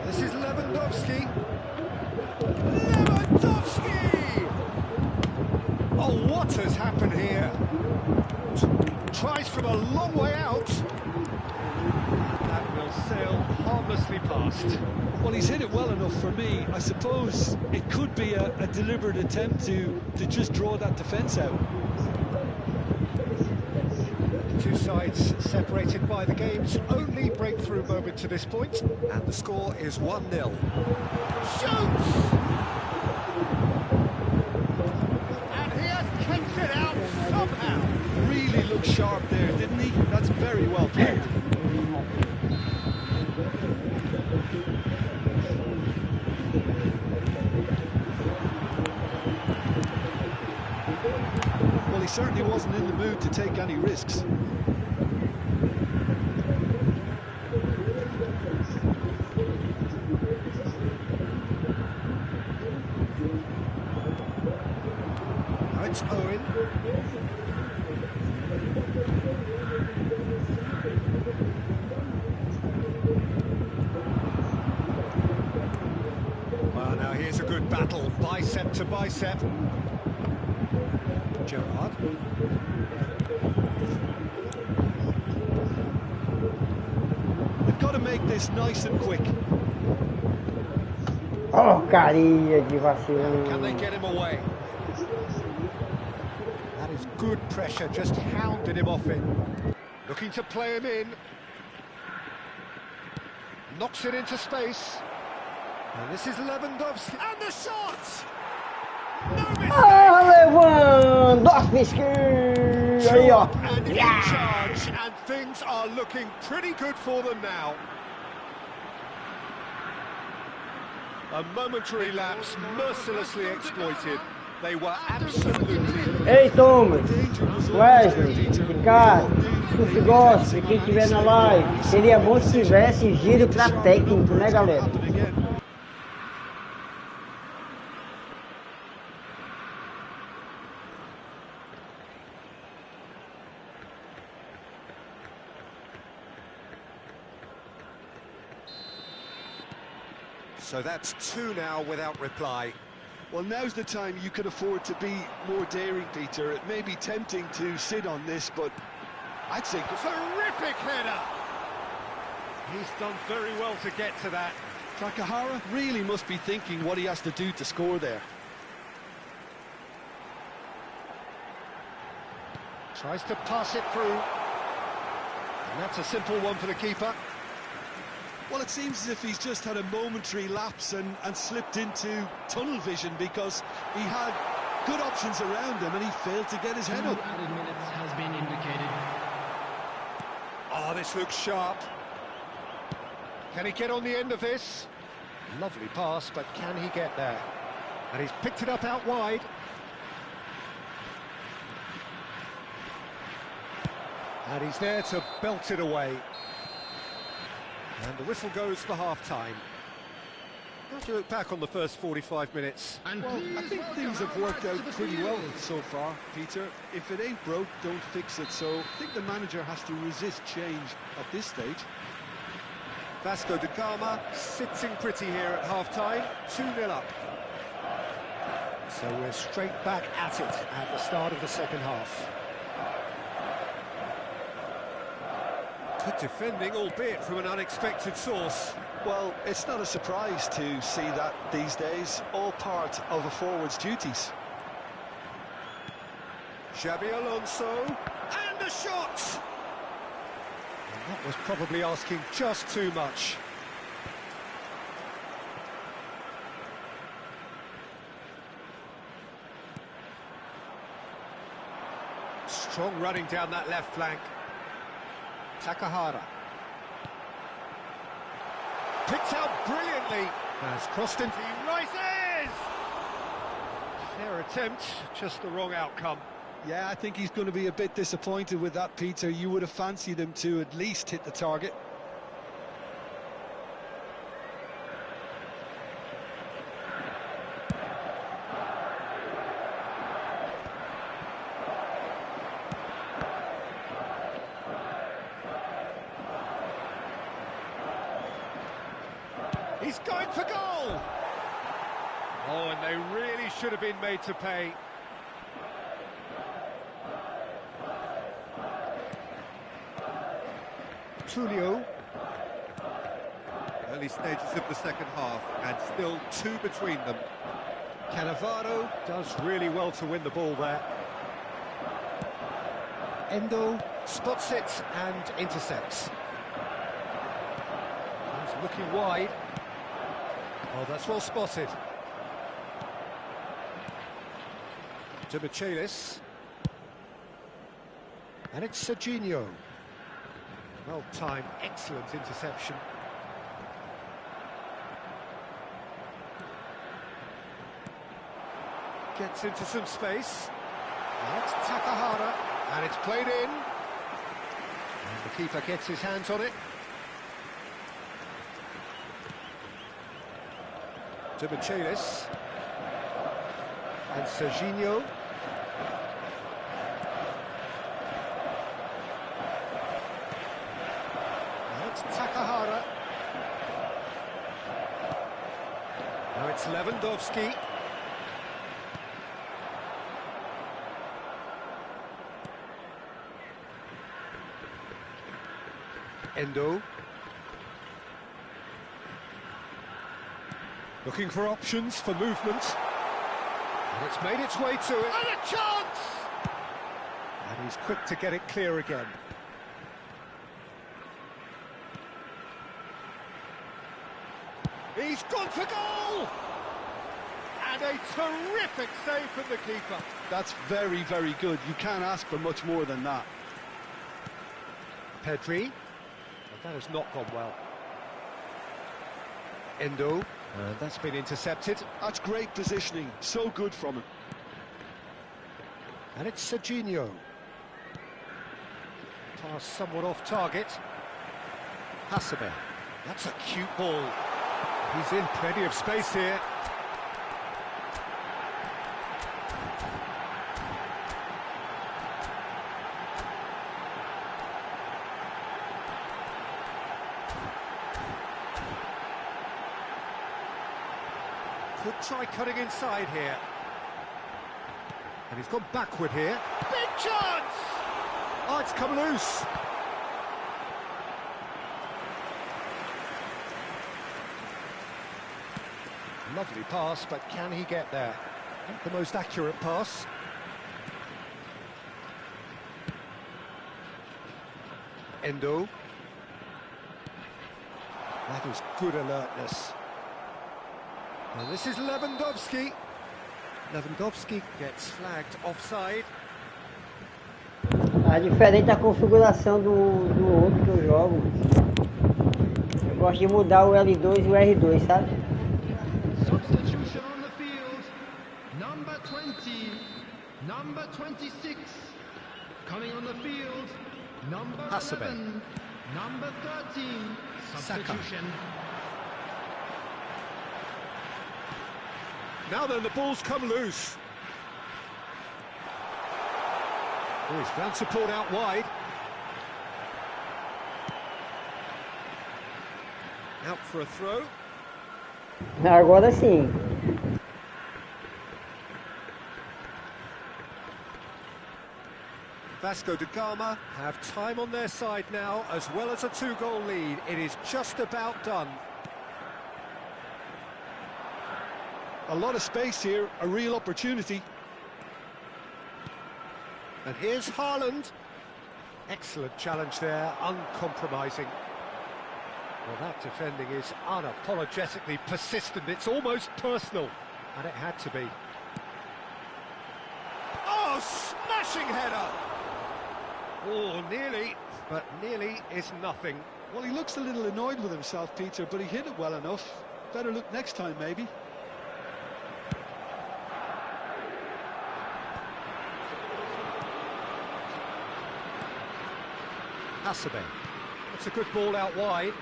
This is Lewandowski. Lewandowski! Oh, what has happened here? Tries from a long way out. That will sail harmlessly past. Well, he's hit it well enough for me. I suppose it could be a deliberate attempt to just draw that defence out. Two sides separated by the game's only breakthrough moment to this point, and the score is 1-0. Shoots! And he has kicked it out somehow. Really looked sharp there, didn't he? That's very well played. Well, he certainly wasn't in the mood to take any risks. Now it's Owen. Well, now here's a good battle, bicep to bicep. Gerrard. They've got to make this nice and quick. Porcaria de Can they vacilão. get him away? That is good pressure, just hounded him off it. Looking to play him in. Knocks it into space. And this is Lewandowski. And the shot! No mistake! Ah, Lewandowski! Aí, ó. And in charge, and things are looking pretty good for them now. A momentary lapse mercilessly exploited. They were absolutely... Ei, Thomas, Wesley, Ricardo, se gosta, quem estiver na live, seria bom se tivesse giro pra técnico, né, galera? So that's two now without reply. Well, now's the time you could afford to be more daring, Peter. It may be tempting to sit on this, but I'd say... Terrific header! He's done very well to get to that. Takahara really must be thinking what he has to do to score there. Tries to pass it through. And that's a simple one for the keeper. Well, it seems as if he's just had a momentary lapse and slipped into tunnel vision, because he had good options around him and he failed to get his head up. Added minutes has been indicated. Oh, this looks sharp. Can he get on the end of this? Lovely pass, but can he get there? And he's picked it up out wide. And he's there to belt it away. And the whistle goes for half-time. How do you look back on the first 45 minutes? Well, I think things have worked out pretty well so far, Peter. If it ain't broke, don't fix it. So I think the manager has to resist change at this stage. Vasco da Gama sitting pretty here at half-time, 2-0 up. So we're straight back at it at the start of the second half. Good defending, albeit from an unexpected source. Well, it's not a surprise to see that these days, all part of a forward's duties. Xabi Alonso, and a shot! And that was probably asking just too much. Strong running down that left flank. Takahara. Picked out brilliantly. Has crossed into, he rises! Fair attempt, just the wrong outcome. Yeah, I think he's going to be a bit disappointed with that, Peter. You would have fancied him to at least hit the target. He's going for goal! Oh, and they really should have been made to pay. Tulio. Early stages of the second half, and still 2 between them. Cannavaro does really well to win the ball there. Endo spots it and intercepts. He's looking wide. Oh, that's well spotted. To Michelis. And it's Serginho. Well-timed, excellent interception. Gets into some space. That's Takahara, and it's played in. And the keeper gets his hands on it. To Michelis. And Serginho. That's Takahara. Now it's Lewandowski. Endo. Looking for options for movement. And it's made its way to it. And a chance! And he's quick to get it clear again. He's gone for goal! And a terrific save from the keeper. That's very, very good. You can't ask for much more than that. Pedri. But that has not gone well. Endo. That's been intercepted. That's great positioning. So good from him. And it's Serginho. Pass somewhat off target. Hasebe. That's a cute ball. He's in plenty of space here. Could try cutting inside here. And he's gone backward here. Big chance! Oh, it's come loose. Lovely pass, but can he get there? Not the most accurate pass. Endo. That is good alertness. And this is Lewandowski. Lewandowski gets flagged offside. É diferente a configuração do outro que eu jogo. Eu gosto de mudar o L2 e o R2, sabe? Substitution on the field. Number 20, number 26. Coming on the field, number Hasebe. 11, number 13. Substitution. Now then, the ball's come loose. Oh, he's found support out wide. Out for a throw. Agora sim. Vasco da Gama have time on their side now, as well as a 2-goal lead. It is just about done. A lot of space here, a real opportunity. And here's Haaland. Excellent challenge there, uncompromising. Well, that defending is unapologetically persistent. It's almost personal, and it had to be. Oh, smashing header! Oh, nearly, but nearly is nothing. Well, he looks a little annoyed with himself, Peter, but he hit it well enough. Better look next time, maybe. Hasebe. That's a good ball out wide.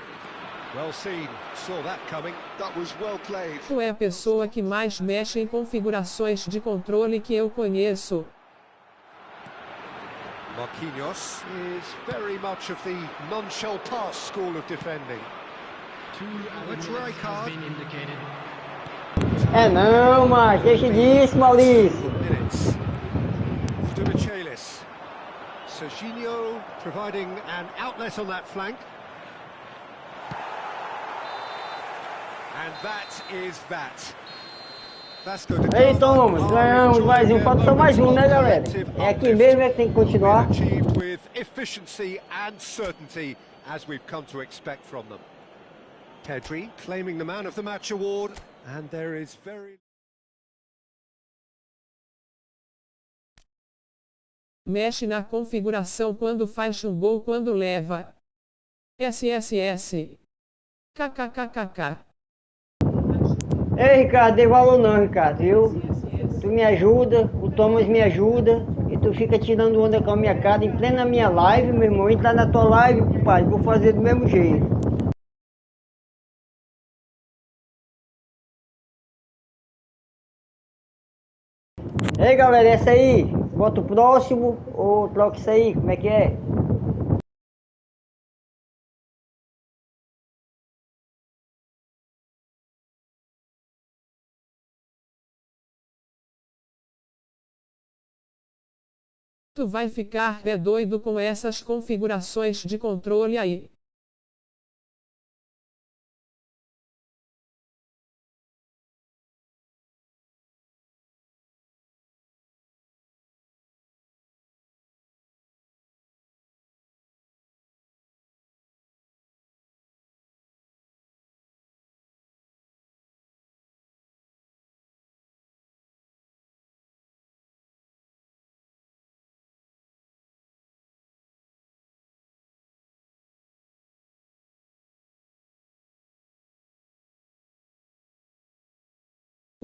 Well seen. Saw that coming. That was well played. Tu é a pessoa que mais mexe em configurações de controle que eu conheço. Marquinhos is very much of the non-shell pass school of defending. It's Rijkaard. É não, mas deixa disso, Maurício. Minutes. Dumichelis. Serginho providing an outlet on that flank. And that is that. Vasco da Ei, Gama Thomas, ganhamos mais um, falta só mais um, né, galera? É aqui mesmo que tem que continuar. Achieved with efficiency and certainty, as we've come to expect from them. Pedri claiming the Man of the Match award, and there is very... Mexe na configuração quando faz um gol, quando leva. SSS. KKKKK. Ei, Ricardo, dei valor não, Ricardo, viu? Tu me ajuda, o Thomas me ajuda, e tu fica tirando onda com a minha cara em plena minha live, meu irmão. Entra na tua live, compadre, vou fazer do mesmo jeito. Ei, galera, essa aí, bota o próximo ou troca isso aí, como é que é? Tu vai ficar doido com essas configurações de controle aí.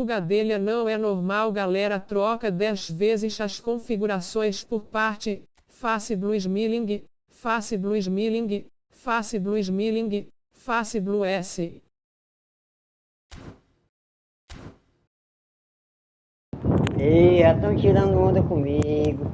O Gadelha não é normal, galera. Troca 10 vezes as configurações por parte. Face Blue Smiling, Face Blue Smiling, Face Blue Smiling, Face Blue S. Ei, já estão tirando onda comigo.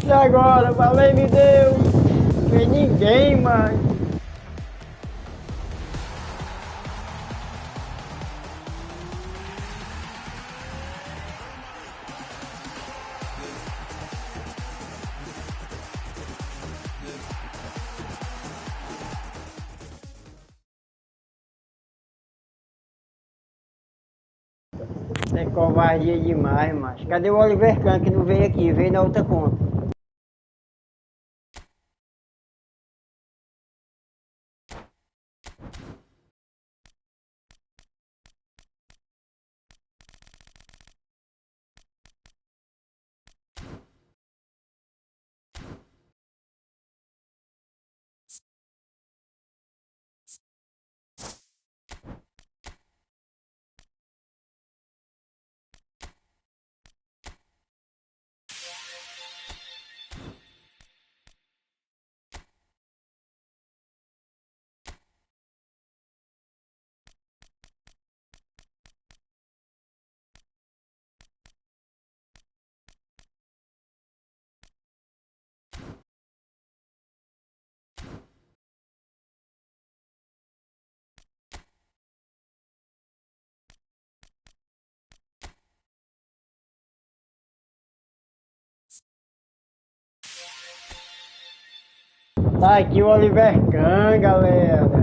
E agora, valeu, me deu. Não tem ninguém mais. É covardia demais, macho. Cadê o Oliver Kahn que não veio aqui? Veio na outra conta. Tá aqui o Oliver Kahn, galera.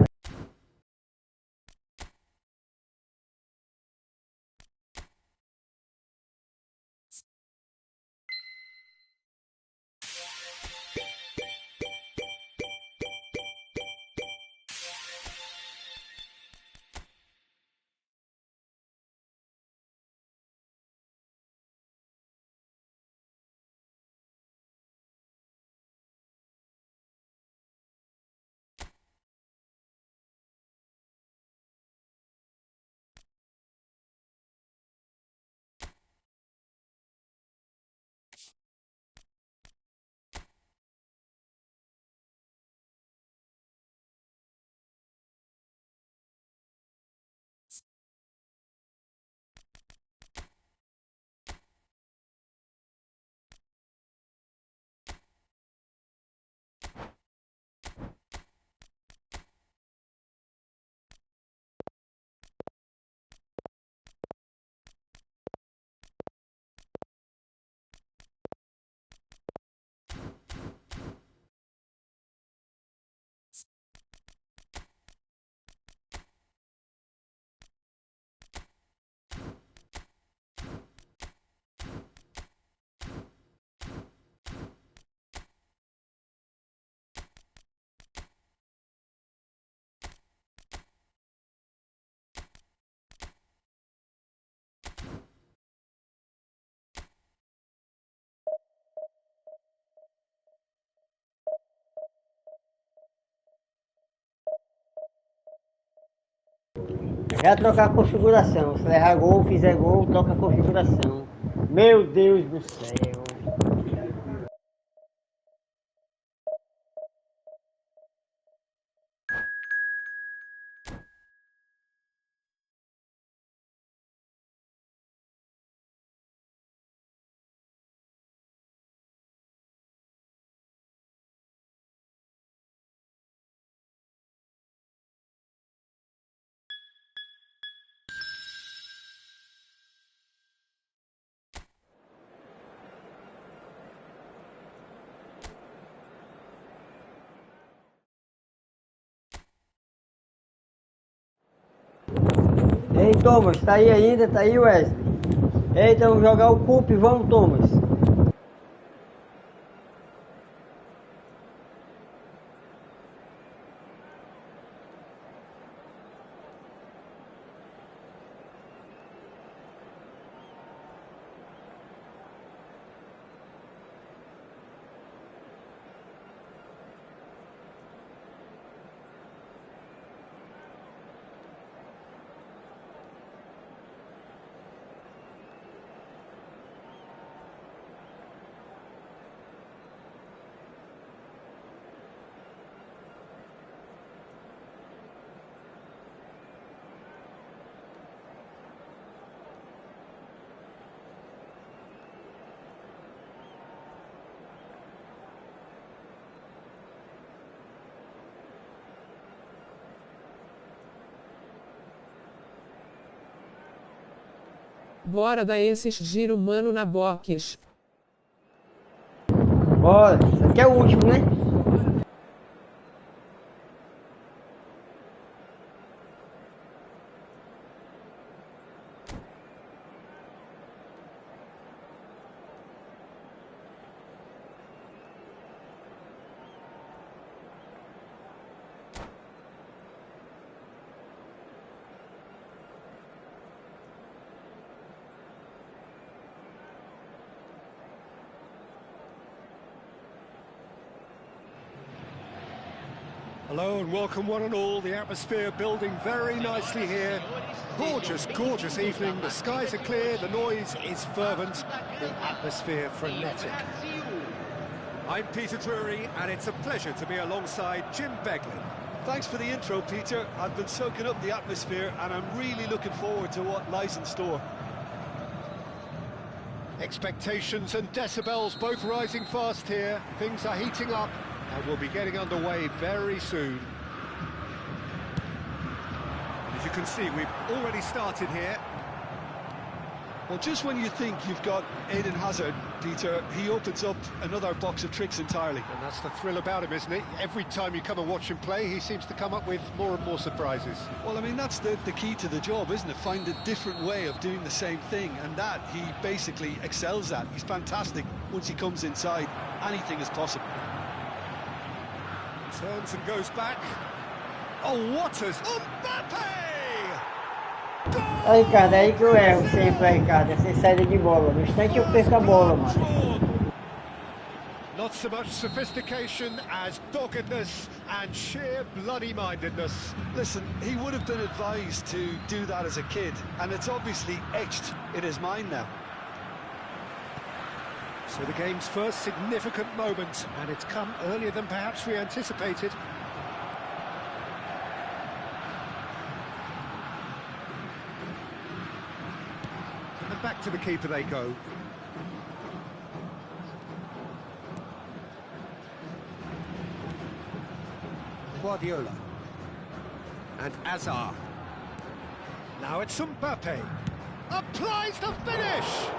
Já trocar a configuração. Se errar gol, fizer gol, troca a configuração. Meu Deus do céu. Ei, Thomas, tá aí ainda? Tá aí, Wesley? Ei, então vamos jogar o cup, vamos, Thomas. Bora dar esses giro mano na box. Bora, esse aqui é o último, né? Hello and welcome one and all. The atmosphere building very nicely here. Gorgeous, gorgeous evening. The skies are clear, the noise is fervent, the atmosphere frenetic. I'm Peter Drury and it's a pleasure to be alongside Jim Beglin. Thanks for the intro, Peter. I've been soaking up the atmosphere and I'm really looking forward to what lies in store. Expectations and decibels both rising fast here. Things are heating up and we'll be getting underway very soon. As you can see, we've already started here. Well, just when you think you've got Eden Hazard, Peter, he opens up another box of tricks entirely. And that's the thrill about him, isn't it? Every time you come and watch him play, he seems to come up with more and more surprises. Well, I mean, that's the key to the job, isn't it? Find a different way of doing the same thing, and that he basically excels at. He's fantastic. Once he comes inside, anything is possible. Turns and goes back. Oh, what a... Mbappe! Aí, Ricardo, é aí que eu erro sempre, Ricardo, essa saída de bola. No instante eu perco a bola, mano. Not so much sophistication as doggedness and sheer bloody-mindedness. Listen, he would have been advised to do that as a kid, and it's obviously etched in his mind now. So the game's first significant moment, and it's come earlier than perhaps we anticipated. And back to the keeper they go. Guardiola. And Azar. Now it's Mbappe. Applies the finish!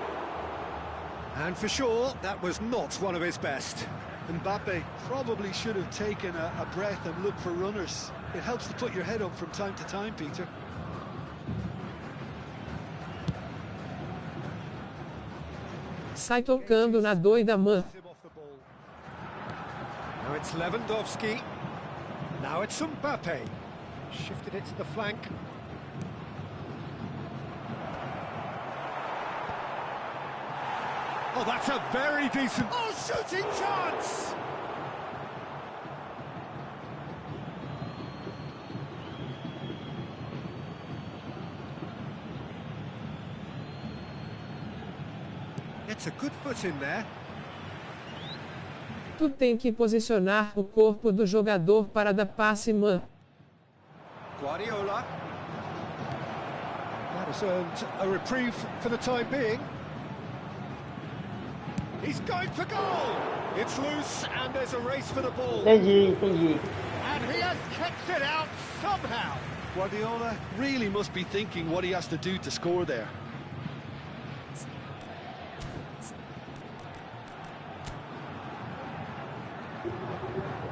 And for sure, that was not one of his best. Mbappe probably should have taken a breath and looked for runners. It helps to put your head up from time to time, Peter. Sai tocando na doida, man. Now it's Lewandowski. Now it's Mbappe. Shifted it to the flank. Oh, that's a very decent... Oh, shooting chance! It's a good foot in there. Tu tem que posicionar o corpo do jogador para dar passe, man. Guardiola. That has earned a reprieve for the time being. He's going for goal! It's loose and there's a race for the ball. Entendi. And he has kept it out somehow. Guardiola really must be thinking what he has to do to score there.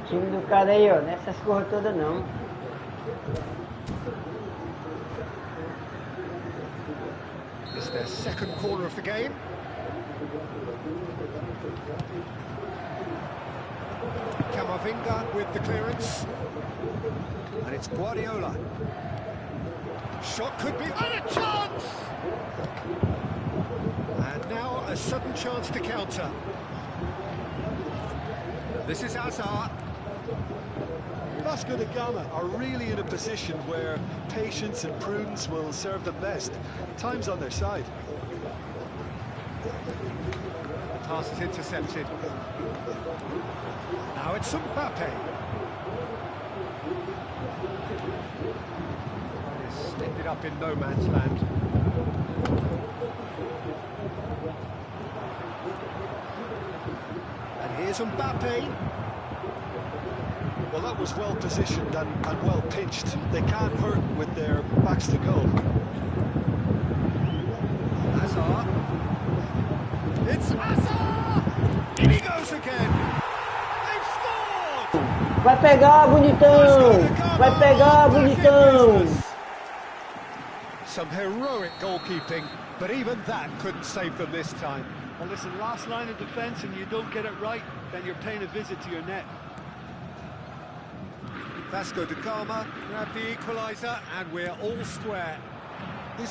O time do cara aí, ó, nessas coisas todas não. It's their second corner of the game. Camavinga with the clearance. And it's Guardiola. Shot could be... And a chance! And now a sudden chance to counter. This is Azar. Vasco da Gama are really in a position where patience and prudence will serve them best. Time's on their side. Pass is intercepted. Now it's Mbappe. It's ended up in no man's land. And here's Mbappe. Well, that was well positioned and well pitched. They can't hurt with their backs to goal. Hazard. It's Hazard! In he goes again. They've scored! Vai pegar, bonitão! Vai pegar, bonitão! Some heroic goalkeeping, but even that couldn't save them this time. Well, listen, last line of defence and you don't get it right, then you're paying a visit to your net. Vasco da Gama grabbed the equaliser and we're all square. He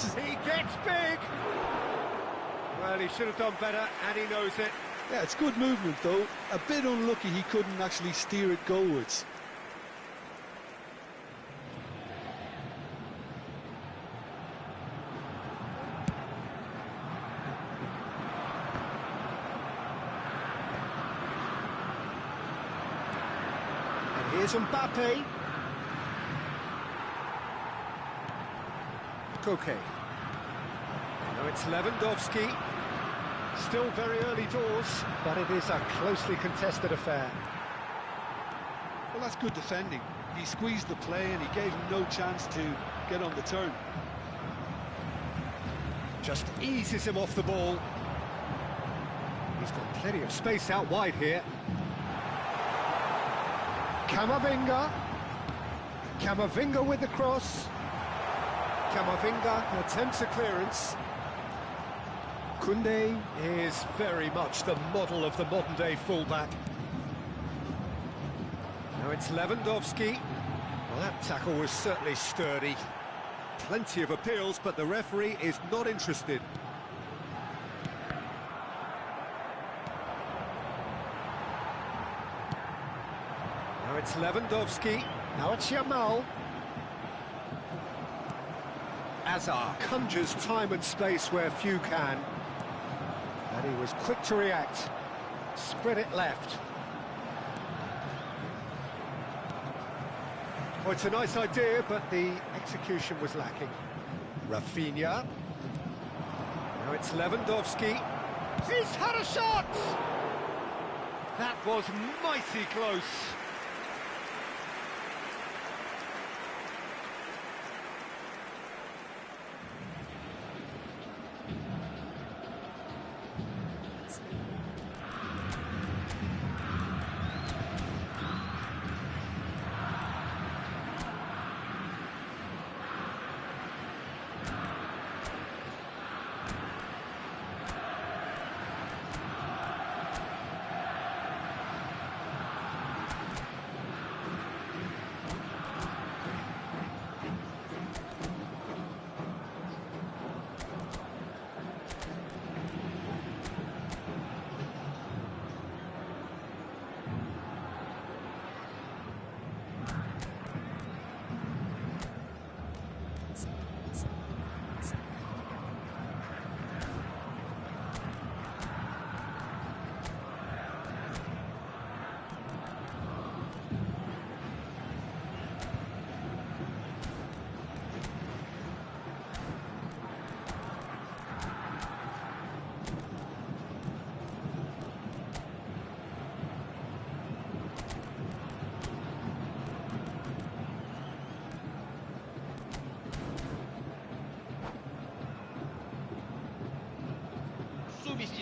gets big! Well, he should have done better and he knows it. Yeah, it's good movement though. A bit unlucky he couldn't actually steer it goalwards. Here's Mbappe. Koke. Now it's Lewandowski. Still very early doors, but it is a closely contested affair. Well, that's good defending. He squeezed the play and he gave him no chance to get on the turn. Just eases him off the ball. He's got plenty of space out wide here. Camavinga. Camavinga with the cross. Camavinga attempts a clearance. Koundé is very much the model of the modern-day fullback. Now it's Lewandowski. Well, that tackle was certainly sturdy. Plenty of appeals, but the referee is not interested. Now it's Lewandowski. Now it's Yamal. Azar conjures time and space where few can. And he was quick to react. Spread it left. Well, it's a nice idea, but the execution was lacking. Rafinha. Now it's Lewandowski. He's had a shot! That was mighty close.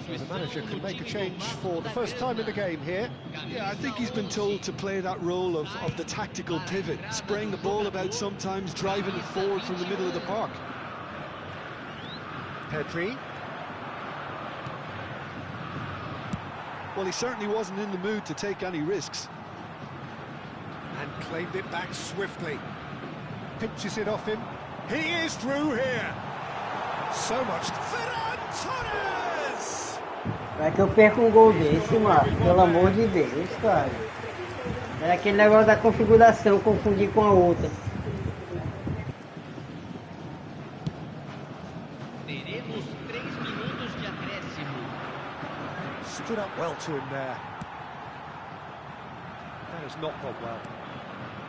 The manager can make a change for the first time in the game here. Yeah, I think he's been told to play that role of the tactical pivot, spraying the ball about sometimes, driving it forward from the middle of the park. Pedri. Well, he certainly wasn't in the mood to take any risks. And claimed it back swiftly. Pinches it off him. He is through here. So much. Ferran Torres! Vai que eu perco um gol desse, mano. Pelo amor de Deus, cara. Era aquele negócio da configuração, confundir com a outra. Teremos 3 minutos de acréscimo. Stood up well to him there. That has not gone well.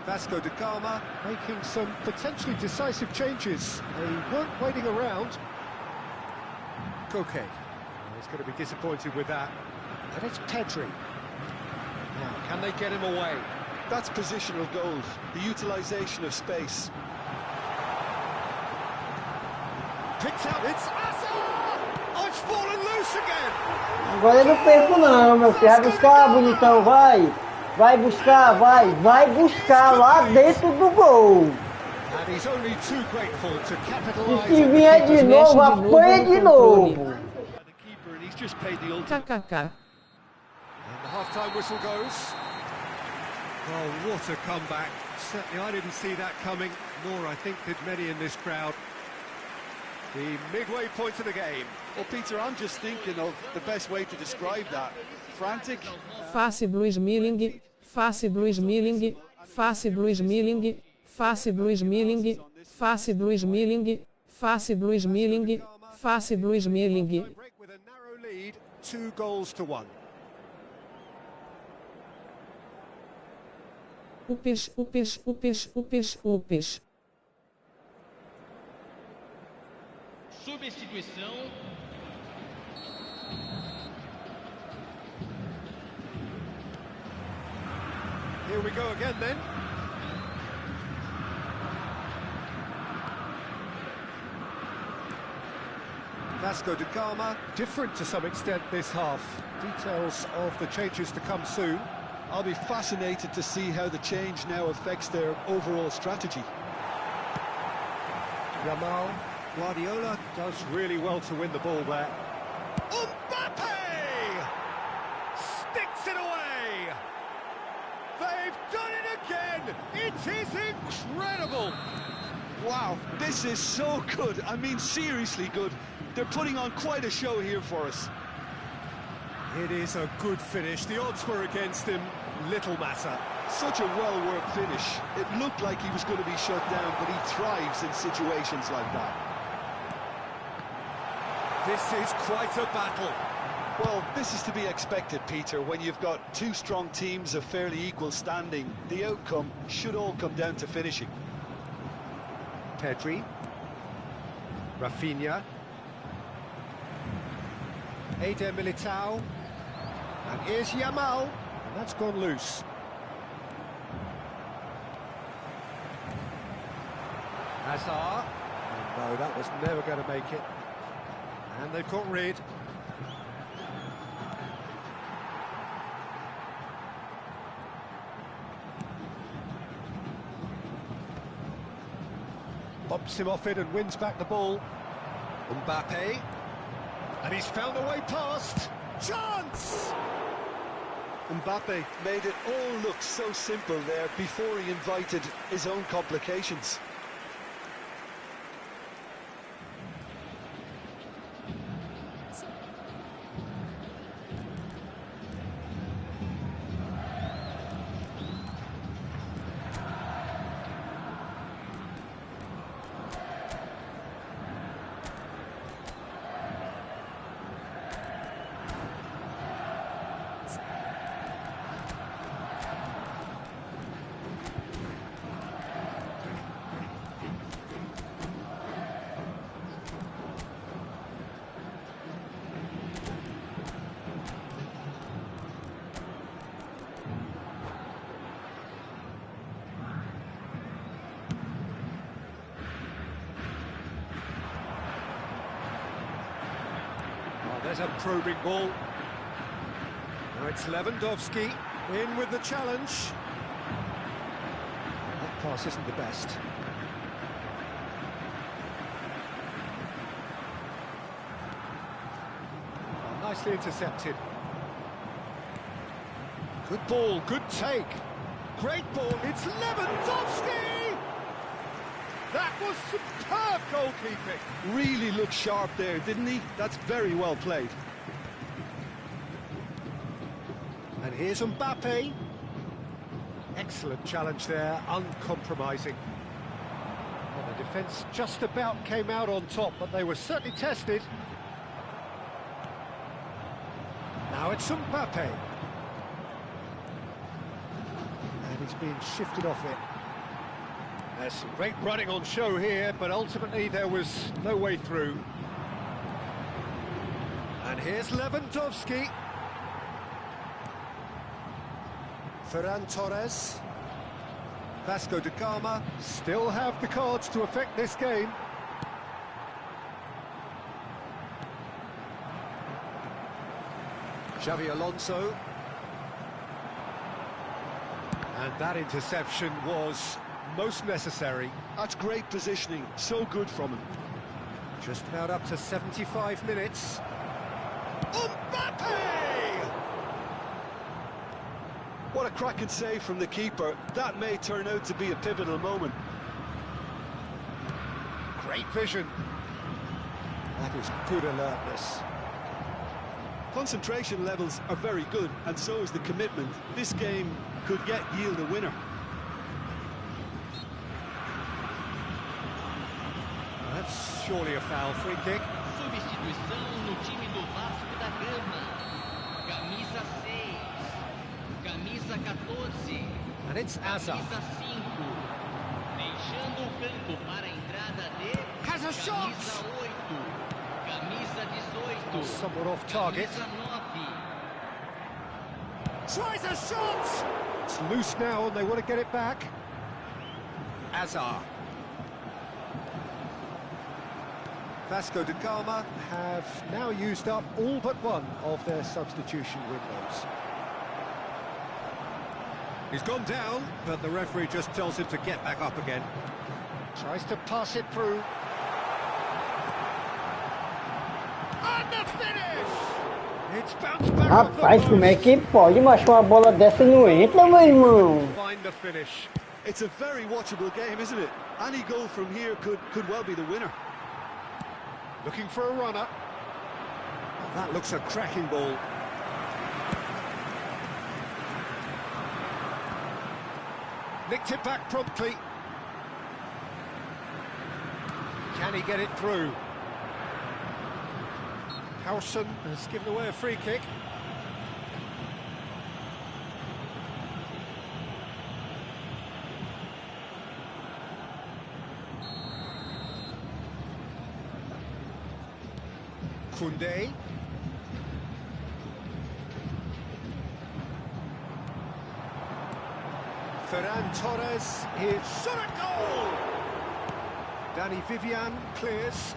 Vasco da Gama making some potentially decisive changes. They weren't waiting around. Koke. He's going to be disappointed with that. And it's Pedri. Now, can they get him away? That's positional goals, the utilisation of space. Picked out, it's Azar! Oh, it's fallen loose again! Agora eu não perco não, meu filho. Vai buscar, bonitão, vai! Vai buscar, vai! Vai buscar lá dentro do gol! And he's only too grateful to E capitalize. se vier de novo, apanha de novo! KKK. And the half-time whistle goes. Oh, what a comeback. Certainly I didn't see that coming, nor I think did many in this crowd. The midway point of the game. Well, Peter, I'm just thinking of the best way to describe that. Frantic. Face Blues Milling, face Blues Milling, face Blues Milling, face Blues Milling, face Blues Milling, face Blues Milling, face Blues Milling. With a narrow lead, 2-1. Upes. Substituição. Here we go again then. Vasco da Gama, different to some extent this half. Details of the changes to come soon. I'll be fascinated to see how the change now affects their overall strategy. Yamal, Guardiola does really well to win the ball there. Mbappe! Sticks it away! They've done it again! It is incredible! Wow, this is so good. I mean, seriously good. They're putting on quite a show here for us. It is a good finish. The odds were against him. Little matter. Such a well-worked finish. It looked like he was going to be shut down, but he thrives in situations like that. This is quite a battle. Well, this is to be expected, Peter. When you've got two strong teams of fairly equal standing, the outcome should all come down to finishing. Pedri. Rafinha. Eder Militao. And here's Yamal. And that's gone loose. Hazard. And no, that was never going to make it. And they've got rid. Bumps him off it and wins back the ball. Mbappe. And he's found a way past. Chance! Mbappe made it all look so simple there before he invited his own complications. There's a probing ball. Now it's Lewandowski in with the challenge. That pass isn't the best. Oh, nicely intercepted. Good ball, good take. Great ball, it's Lewandowski! That was superb goalkeeping. Really looked sharp there, didn't he? That's very well played. And here's Mbappe. Excellent challenge there, uncompromising. Well, the defence just about came out on top, but they were certainly tested. Now it's Mbappe. And he's being shifted off it. There's some great running on show here, but ultimately there was no way through. And here's Lewandowski. Ferran Torres. Vasco da Gama still have the cards to affect this game. Xavi Alonso. And that interception was most necessary. That's great positioning, so good from him. Just about up to 75 minutes. Mbappe! What a cracking save from the keeper. That may turn out to be a pivotal moment. Great vision. That is good alertness. Concentration levels are very good, and so is the commitment. This game could yet yield a winner. That's surely a foul. Free kick. Substituição no time do Vasco da Gama. Camisa 6. Camisa 14. And it's Azar. Camisa 5. Deixando o campo para a entrada de Has a shot! camisa 8. Camisa 18. Somewhat off target. Camisa 9. Tries a shot! It's loose now and they want to get it back. Azar. Vasco da Gama have now used up all but one of their substitution windows. He's gone down, but the referee just tells him to get back up again. Tries to pass it through. And the finish! It's bounced back off the Rapaz, como é post. que pode achar uma bola dessa e não entra, meu irmão? Find the finish. It's a very watchable game, isn't it? Any goal from here could well be the winner. Looking for a runner. Oh, that looks a cracking ball. Nicked it back promptly. Can he get it through? Howson has given away a free kick. Koundé. Ferran Torres, his shot at goal! Danny Vivian clears.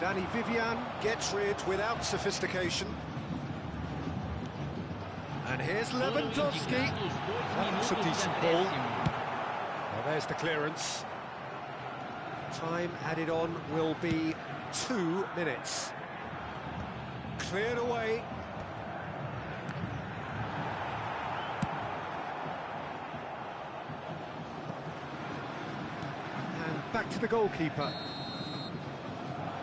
Danny Vivian gets rid without sophistication. And here's Lewandowski. That looks a decent ball. Well, there's the clearance. Time added on will be 2 minutes. Cleared away. And back to the goalkeeper.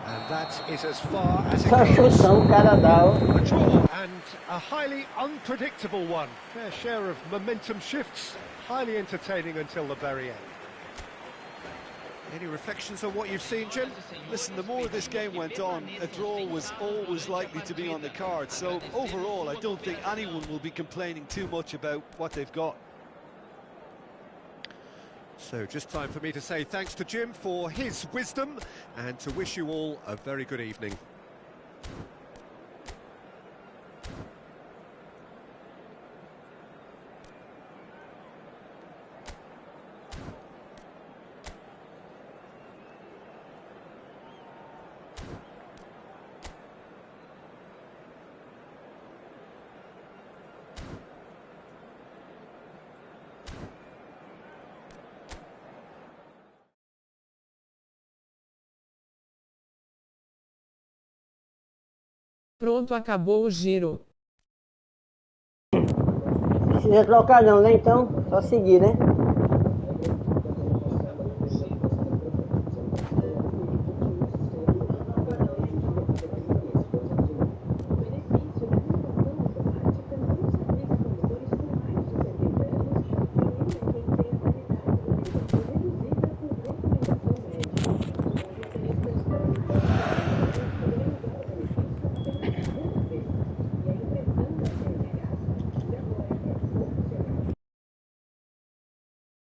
And that is as far as it Só goes. chutão o cara dá, ó. A draw, and a highly unpredictable one. Fair share of momentum shifts, highly entertaining until the very end. Any reflections on what you've seen, Jim? Listen, the more this game went on, a draw was always likely to be on the card. So overall, I don't think anyone will be complaining too much about what they've got. So just time for me to say thanks to Jim for his wisdom and to wish you all a very good evening. Pronto, acabou o giro. Não precisa trocar não, né? Então, só seguir, né?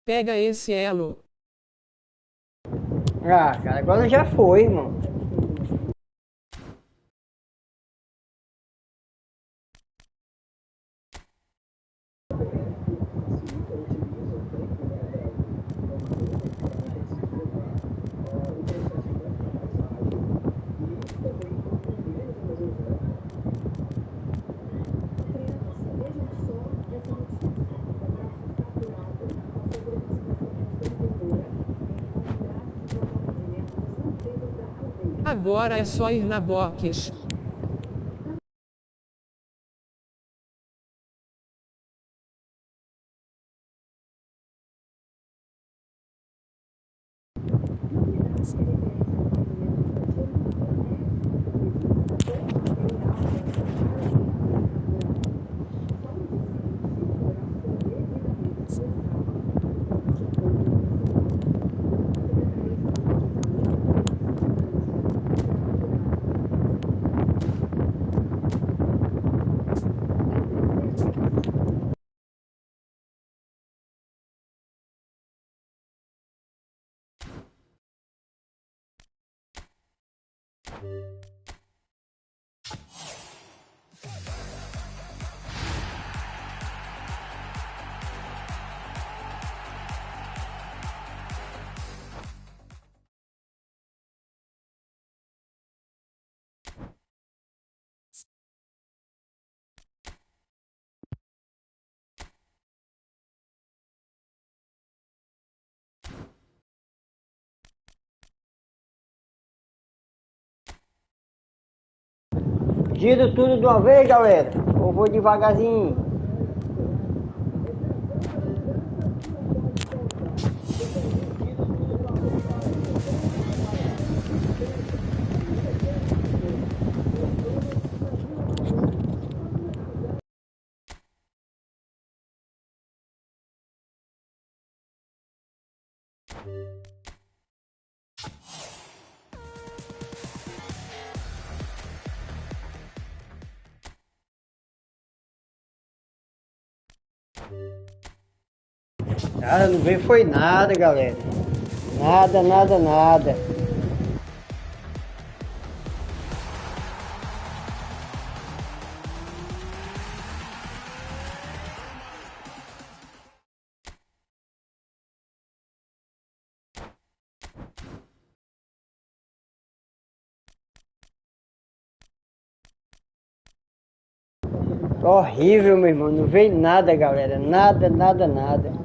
Pega esse elo. Ah, cara, agora já foi, irmão. Agora é só ir na box. Giro tudo de uma vez, galera. Ou vou devagarzinho? Cara, não veio foi nada, galera. Nada, nada, nada. Horrível, meu irmão. Não veio nada, galera. Nada, nada, nada.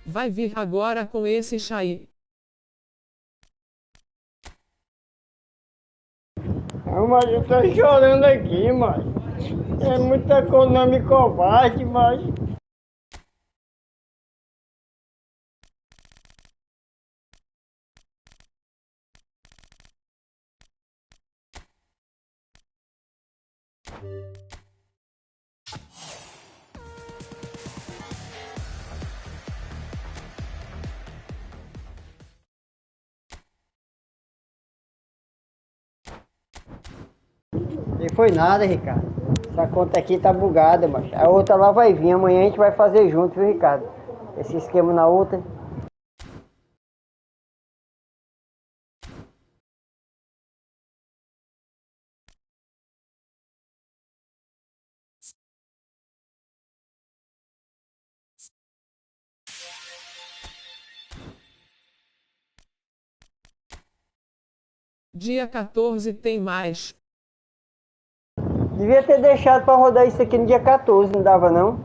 Vai vir agora com esse chai. Mas eu tô chorando aqui, mas é muita econômica covarde, mas não foi nada, Ricardo. Essa conta aqui tá bugada, mas a outra lá vai vir. Amanhã a gente vai fazer junto, viu, Ricardo? Esse esquema na outra. Dia 14 tem mais. Devia ter deixado pra rodar isso aqui no dia 14, não dava não?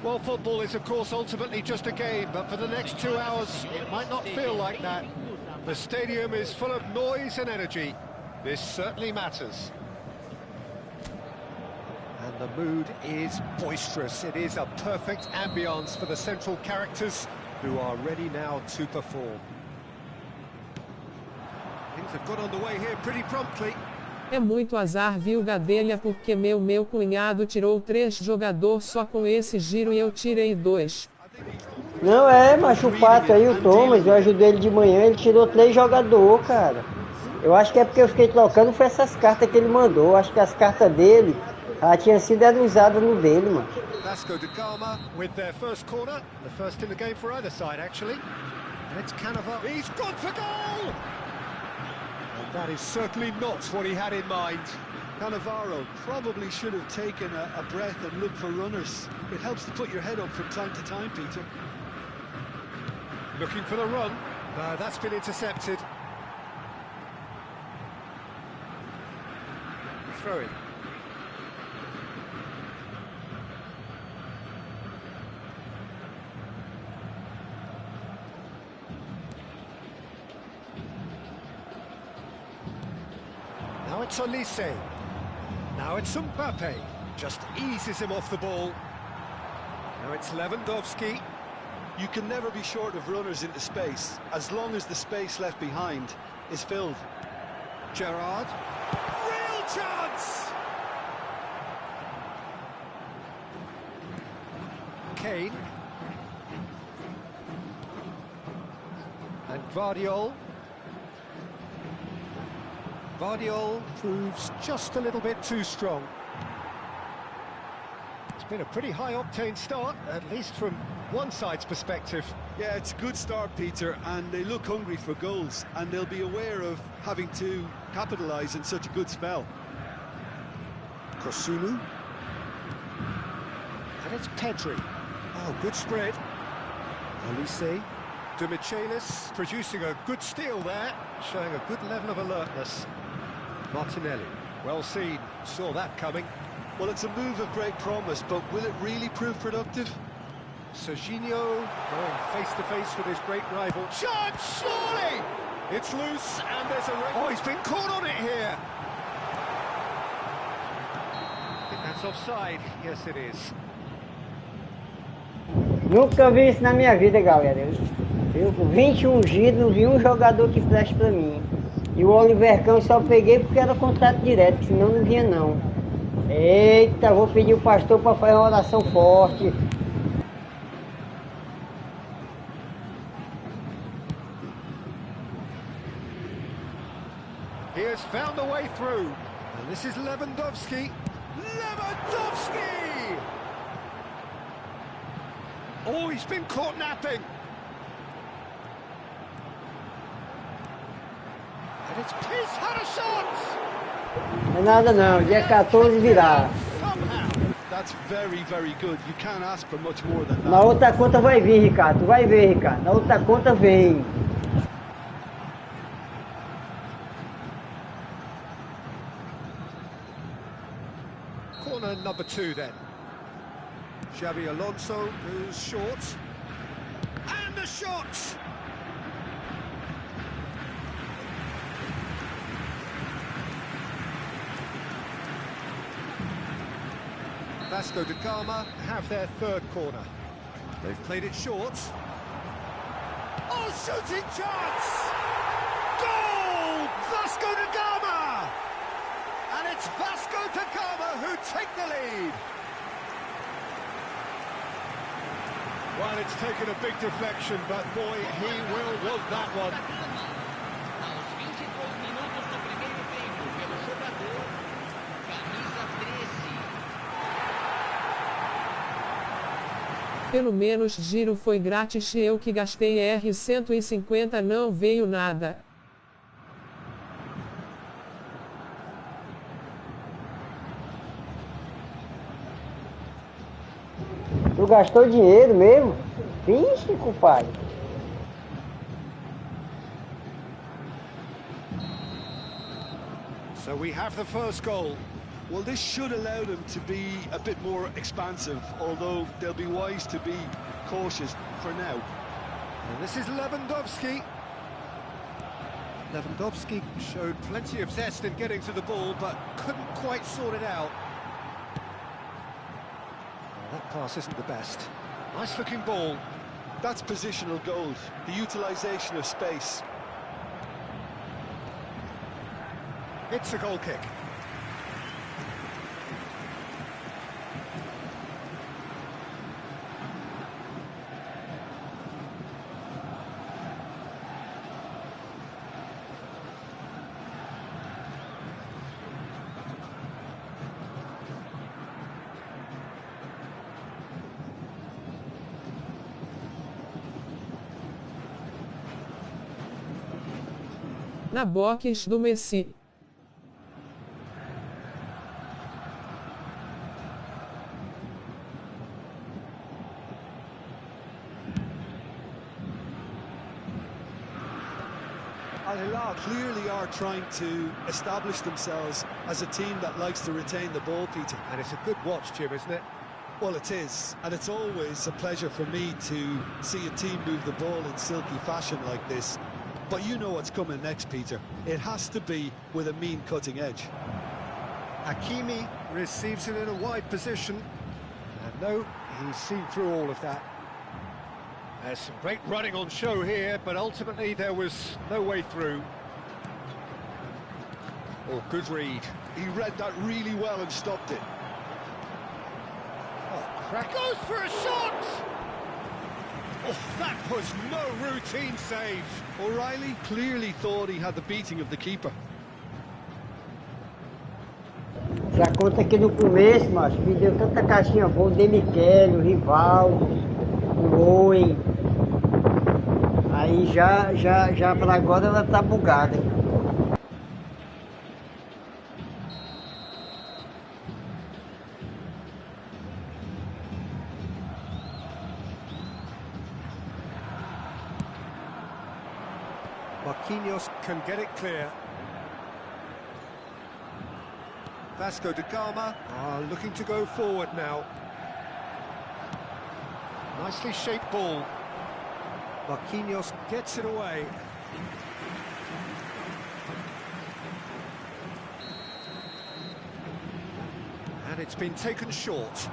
Well, football is, of course, ultimately just a game, but for the next 2 hours, it might not feel like that. The stadium is full of noise and energy. This certainly matters. And the mood is boisterous. It is a perfect ambience for the central characters who are ready now to perform. Things have got underway here pretty promptly. É muito azar, viu, Gadelha, porque meu cunhado tirou 3 jogadores só com esse giro e eu tirei 2. Não macho, o Pato aí, o Thomas, eu ajudei ele de manhã, ele tirou 3 jogadores, cara. Eu acho que é porque eu fiquei trocando foi essas cartas que ele mandou. Acho que as cartas dele tinham sido usadas no dele, mano. Vasco da Gama with their first corner, the first in the game for either side actually. And it's Cannavaro. He's gone for goal! And that is certainly not what he had in mind. Cannavaro probably should have taken a breath and looked for runners. It helps to put your head up from time to time, Peter. Looking for the run. That's been intercepted. Throw it. Now it's Olise. Now it's Mbappe. Just eases him off the ball. Now it's Lewandowski. You can never be short of runners into space, as long as the space left behind is filled. Gerrard. Real chance! Kane. And Vardiol. Vardiol proves just a little bit too strong. It's been a pretty high-octane start, at least from one side's perspective. Yeah, it's a good start, Peter, and they look hungry for goals, and they'll be aware of having to capitalise in such a good spell. Kosunu. And it's Pedri. Oh, good spread. Olise. De Michelis producing a good steal there, showing a good level of alertness. Martinelli, well seen, saw that coming. Well, it's a move of great promise, but will it really prove productive? Serginho going face-to-face with his great rival. Chance, surely! It's loose, and there's a... Oh, he's been caught on it here! I think that's offside. Yes, it is. Nunca vi isso na minha vida, galera. Eu com 21 giros, não vi um jogador que preste pra mim. E o Olivercão só peguei porque era contrato direto, senão não vinha não. Eita, vou pedir o pastor para fazer uma oração forte. He has found a way through. And this is Lewandowski. Lewandowski! Oh, he's been caught napping. And it's Piss had a shot! Não é nada não, dia 14 virá. That's very, very good. You can't ask for much more than that. Na outra conta vai vir, Ricardo. Vai ver, Ricardo. Na outra conta vem. Corner number 2 then. Xabi Alonso goes short. And the shot! Vasco da Gama have their third corner. They've played it short. Oh, shooting chance! Goal! Vasco da Gama! And it's Vasco da Gama who take the lead. Well, it's taken a big deflection, but boy, he will want that one. Aos 22 minutos do primeiro tempo, pelo jogador, camisa 13. Pelo menos giro foi grátis e eu que gastei R$150 não veio nada. Tu gastou dinheiro mesmo? Vixe, compadre. So we have the first goal. Well, this should allow them to be a bit more expansive, although they'll be wise to be cautious for now. And this is Lewandowski. Lewandowski showed plenty of zest in getting to the ball, but couldn't quite sort it out. Well, that pass isn't the best. Nice-looking ball. That's positional gold, the utilisation of space. It's a goal kick. Na box do Messi. Al Hilal clearly are trying to establish themselves as a team that likes to retain the ball, Peter. And it's a good watch, Jim, isn't it? Well, it is, and it's always a pleasure for me to see a team move the ball in silky fashion like this. But you know what's coming next, Peter. It has to be with a mean cutting edge. Hakimi receives it in a wide position. And no, he's seen through all of that. There's some great running on show here, but ultimately there was no way through. Oh, good read. He read that really well and stopped it. Oh, crack goes for a shot! Oh, that was no routine save. O'Reilly clearly thought he had the beating of the keeper. Já conta que no começo, macho, me deu tanta caixinha boa, o Demichele, o Rivaldo, o Owen. Aí já para agora ela tá bugada. Marquinhos can get it clear. Vasco da Gama are looking to go forward now. Nicely shaped ball. Marquinhos gets it away. And it's been taken short.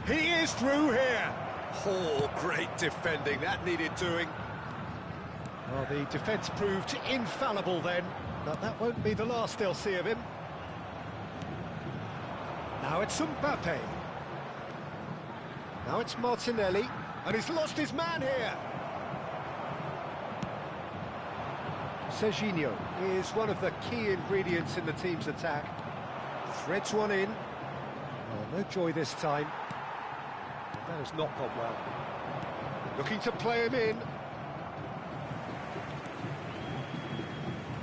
He is through here. Oh, great defending. That needed doing. Well, the defence proved infallible then, but that won't be the last they'll see of him. Now it's Mbappe. Now it's Martinelli, and he's lost his man here. Serginho is one of the key ingredients in the team's attack. Threads one in. Oh, no joy this time. That has not gone well. Looking to play him in.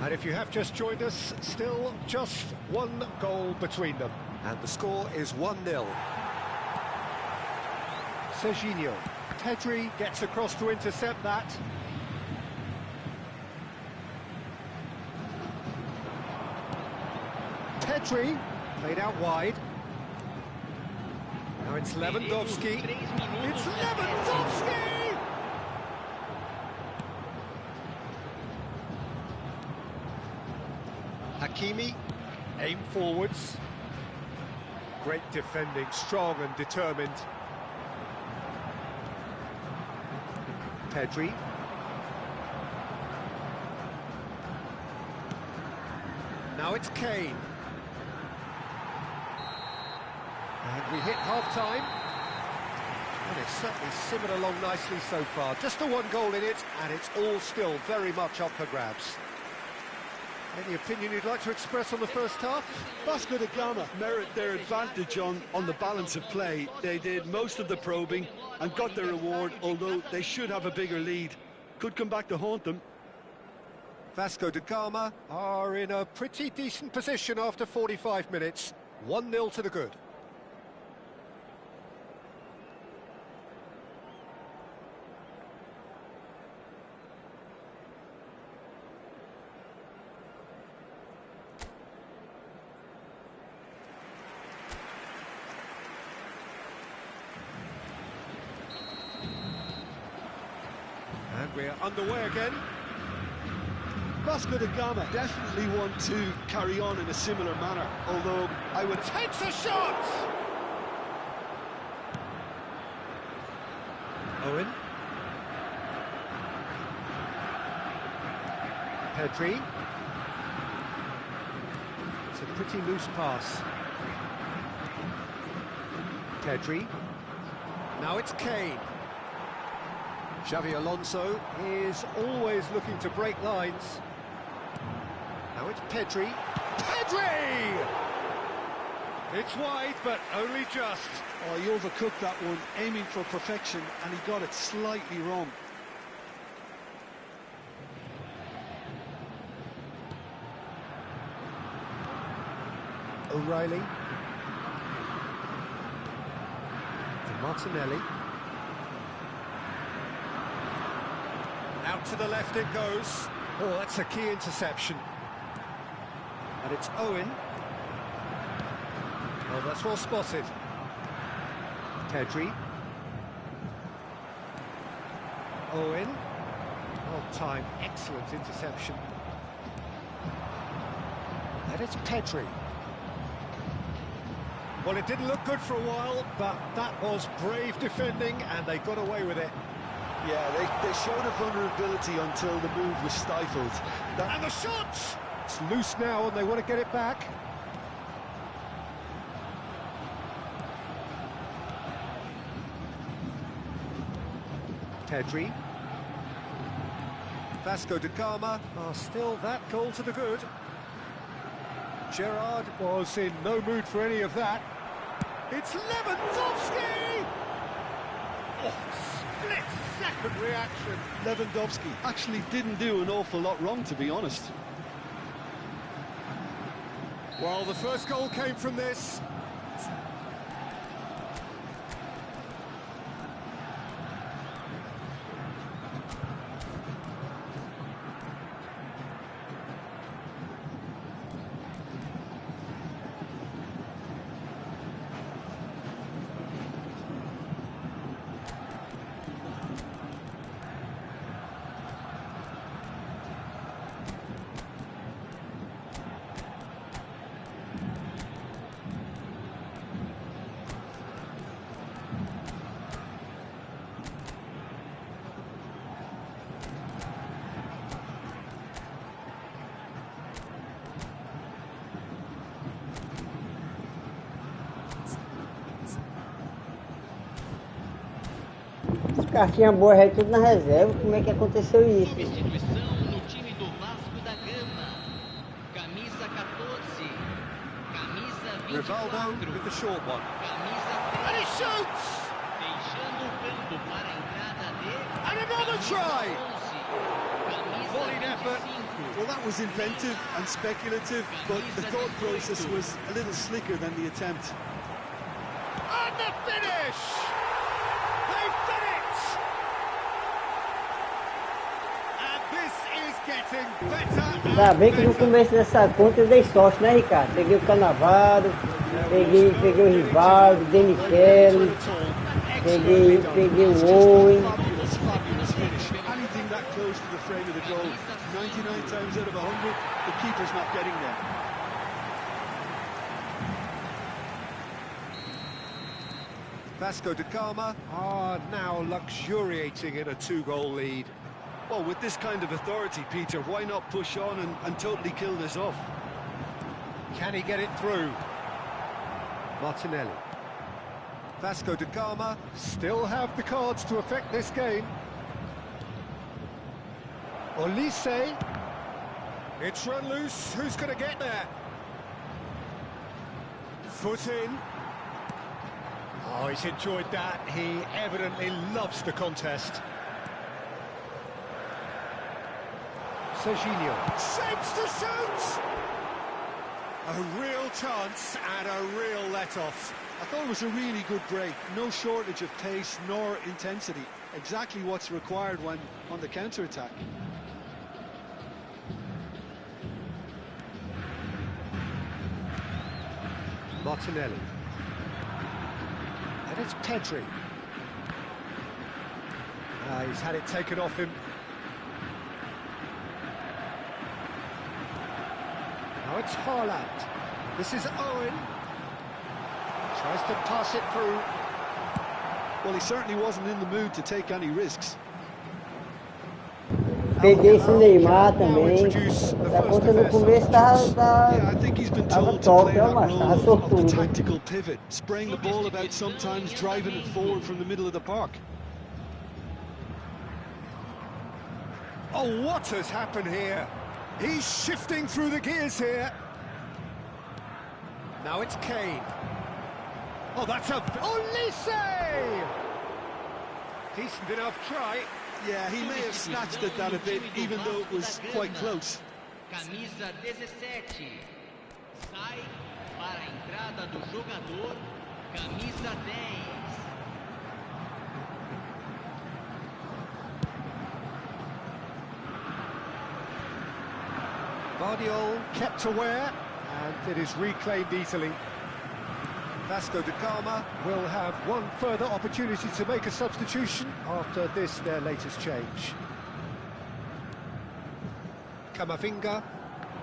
And if you have just joined us, still just one goal between them. And the score is 1-0. Serginho. Pedri gets across to intercept that. Pedri, played out wide. Now it's Lewandowski. It's Lewandowski! Hakimi, aim forwards. Great defending, strong and determined. Pedri. Now it's Kane. And we hit half-time. And it's certainly simmered along nicely so far. Just the one goal in it, and it's all still very much up for grabs. Any opinion you'd like to express on the first half? Vasco da Gama merit their advantage on the balance of play. They did most of the probing and got their reward, although they should have a bigger lead. Could come back to haunt them. Vasco da Gama are in a pretty decent position after 45 minutes. 1-0 to the good. And we're underway again. Vasco da Gama definitely want to carry on in a similar manner, although I would... Takes a shot! Owen. Pedri. It's a pretty loose pass. Pedri. Now it's Kane. Xavi Alonso is always looking to break lines. Now it's Pedri. Pedri! It's wide, but only just. Oh, he overcooked that one, aiming for perfection, and he got it slightly wrong. O'Reilly. To Martinelli. Out to the left it goes. Oh, that's a key interception. And it's Owen. Oh, that's well spotted. Pedri. Owen. Well timed, excellent interception. And it's Pedri. Well, it didn't look good for a while, but that was brave defending, and they got away with it. Yeah, they showed a vulnerability until the move was stifled. And the shot! It's loose now, and they want to get it back. Pedri. Vasco da Gama are still that goal to the good. Gerrard was in no mood for any of that. It's Lewandowski! Oh, split-second reaction. Lewandowski actually didn't do an awful lot wrong, to be honest. Well, the first goal came from this. Cartinha boa aí, tudo na reserva. Como é que aconteceu isso? Substituição no time do Vasco da Gama. Camisa 14. Camisa 24. Rivaldo with the short one. Camisa 13. And he shoots! Deixando o campo para a entrada de... And another try! 11. Camisa Volleyd effort. 25. Well, that was inventive and speculative, but the thought process was a little slicker than the attempt. And the finish! They've done it! And this is getting better and Tá bem que no better. começo dessa conta eu dei sorte, né, Ricardo? Peguei o Canavaro, peguei o Rivaldo, Denicelli, peguei o Owen. Fabulous, fabulous finish. Anything that close to the frame of the goal, 99 times out of 100, the keeper's not getting there. Vasco da Gama are now luxuriating in a two-goal lead. Well, with this kind of authority, Peter, why not push on and totally kill this off? Can he get it through? Martinelli. Vasco da Gama still have the cards to affect this game. Olise. It's run loose. Who's going to get there? Foot in. Oh, he's enjoyed that. He evidently loves the contest. Serginho. Shapes to shoot! A real chance and a real let-off. I thought it was a really good break. No shortage of pace nor intensity. Exactly what's required when on the counter-attack. Martinelli. And it's Pedri. He's had it taken off him. Now it's Haaland. This is Owen. Tries to pass it through. Well, he certainly wasn't in the mood to take any risks. Peguei esse Neymar Now também. introduce the Da first conta of no their começo Yeah, I think he's been tava told to top, play that mas role tava of the sortudo. tactical pivot, spraying the ball about sometimes, driving it forward from the middle of the park. Oh, what has happened here? He's shifting through the gears here. Now it's Kane. Oh, that's a... Olise! Decent enough try. Yeah, he may have snatched at that a bit, even though it was quite close. Camisa 17. Sai para a entrada do jogador. Camisa 10. Guardiola kept aware, and it is reclaimed easily. Vasco da Gama will have one further opportunity to make a substitution after this, their latest change. Camavinga,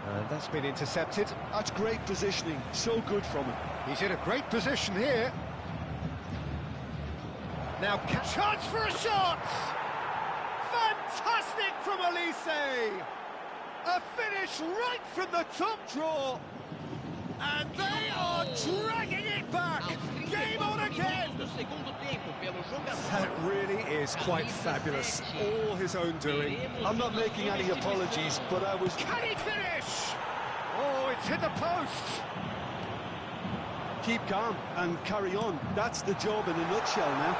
and that's been intercepted. That's great positioning, so good from him. He's in a great position here. Now, chance for a shot! Fantastic from Olise! A finish right from the top draw! And they are dragging it back! Game on again! That really is quite fabulous. All his own doing. I'm not making any apologies, but I was... Can he finish? Oh, it's hit the post! Keep calm and carry on. That's the job in a nutshell now.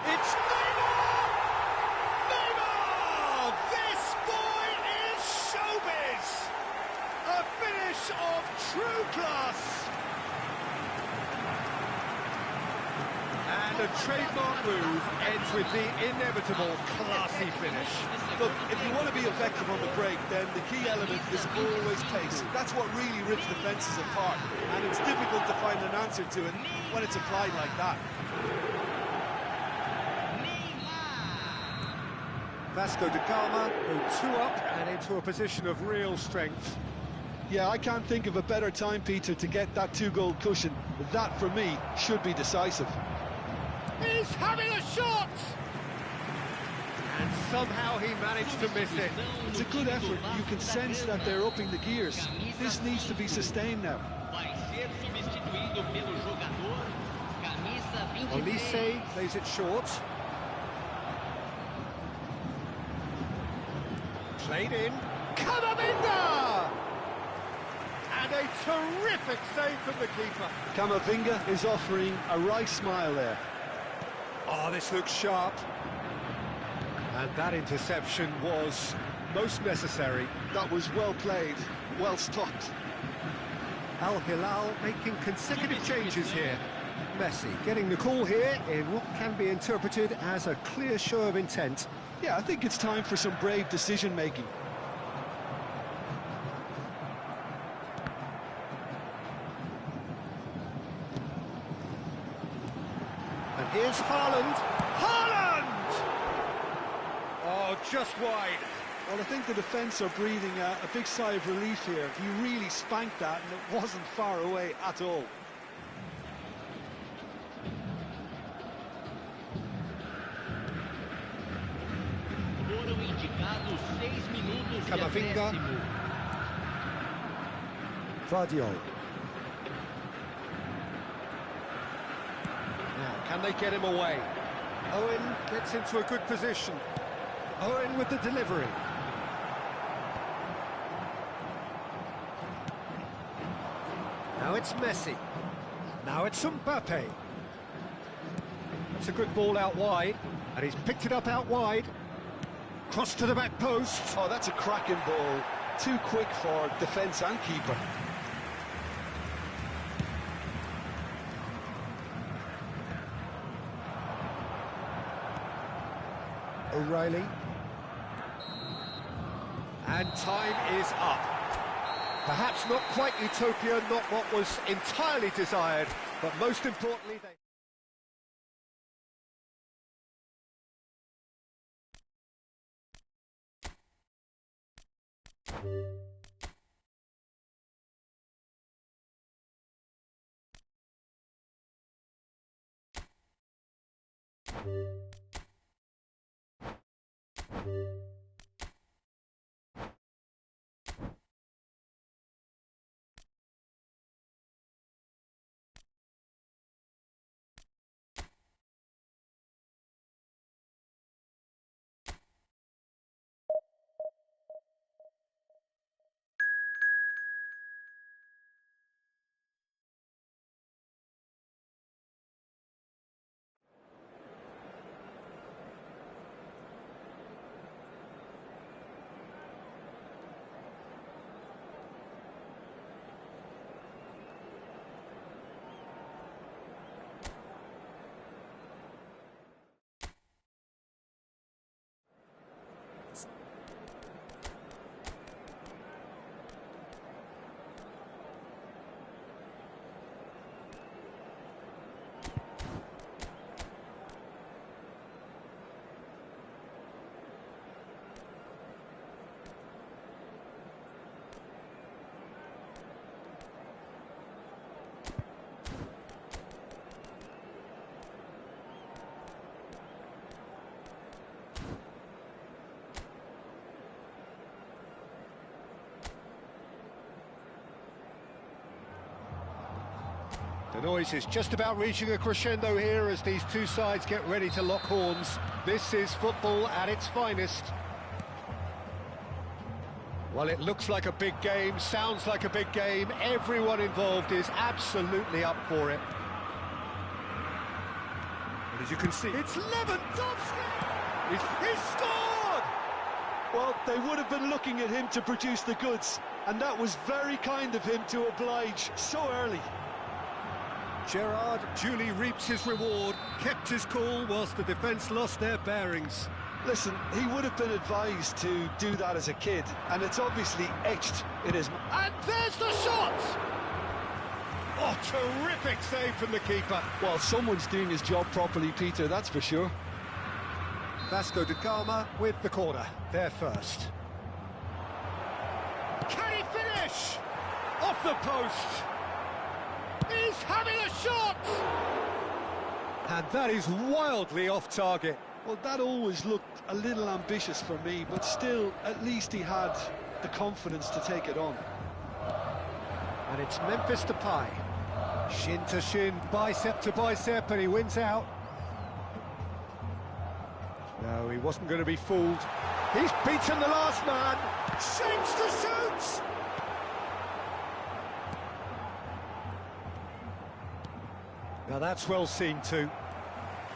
It's Neymar! Neymar! This boy is showbiz! A finish of true class! And a trademark move ends with the inevitable classy finish. Look, if you want to be effective on the break, then the key element is always pace. That's what really rips defences apart, and it's difficult to find an answer to it when it's applied like that. Vasco da Gama go 2 up and into a position of real strength. Yeah, I can't think of a better time, Peter, to get that 2-goal cushion. That, for me, should be decisive. He's having a shot! And somehow he managed to miss it. It's a good effort. You can sense that they're upping the gears. This needs to be sustained now. Olise plays it short. Played in. Camavinga! And a terrific save from the keeper. Camavinga is offering a right smile there. Oh, this looks sharp. And that interception was most necessary. That was well played, well stopped. Al Hilal making consecutive changes here. Messi getting the call here in what can be interpreted as a clear show of intent. Yeah, I think it's time for some brave decision-making. And here's Haaland. Haaland! Oh, just wide. Well, I think the defence are breathing a big sigh of relief here. He really spanked that, and it wasn't far away at all. Camavinga. Guardiola. Now, can they get him away? Owen gets into a good position. Owen with the delivery. Now it's Messi. Now it's Mbappe. That's a good ball out wide, and he's picked it up out wide. Cross to the back post. Oh, that's a cracking ball. Too quick for defence and keeper. O'Reilly. And time is up. Perhaps not quite utopia, not what was entirely desired, but most importantly... The noise is just about reaching a crescendo here as these two sides get ready to lock horns. This is football at its finest. Well, it looks like a big game, sounds like a big game. Everyone involved is absolutely up for it. And as you can see, it's Lewandowski! He's scored! Well, they would have been looking at him to produce the goods, and that was very kind of him to oblige so early. Gerrard duly reaps his reward, kept his cool whilst the defence lost their bearings. Listen, he would have been advised to do that as a kid, and it's obviously etched in his... And there's the shot! Oh, terrific save from the keeper. Well, someone's doing his job properly, Peter, that's for sure. Vasco da Gama with the corner, there first. Can he finish? Off the post! He's having a shot! And that is wildly off target. Well, that always looked a little ambitious for me, but still, at least he had the confidence to take it on. And it's Memphis Depay. Shin to shin, bicep to bicep, and he wins out. No, he wasn't going to be fooled. He's beaten the last man. Shapes to shoot! Now that's well seen too.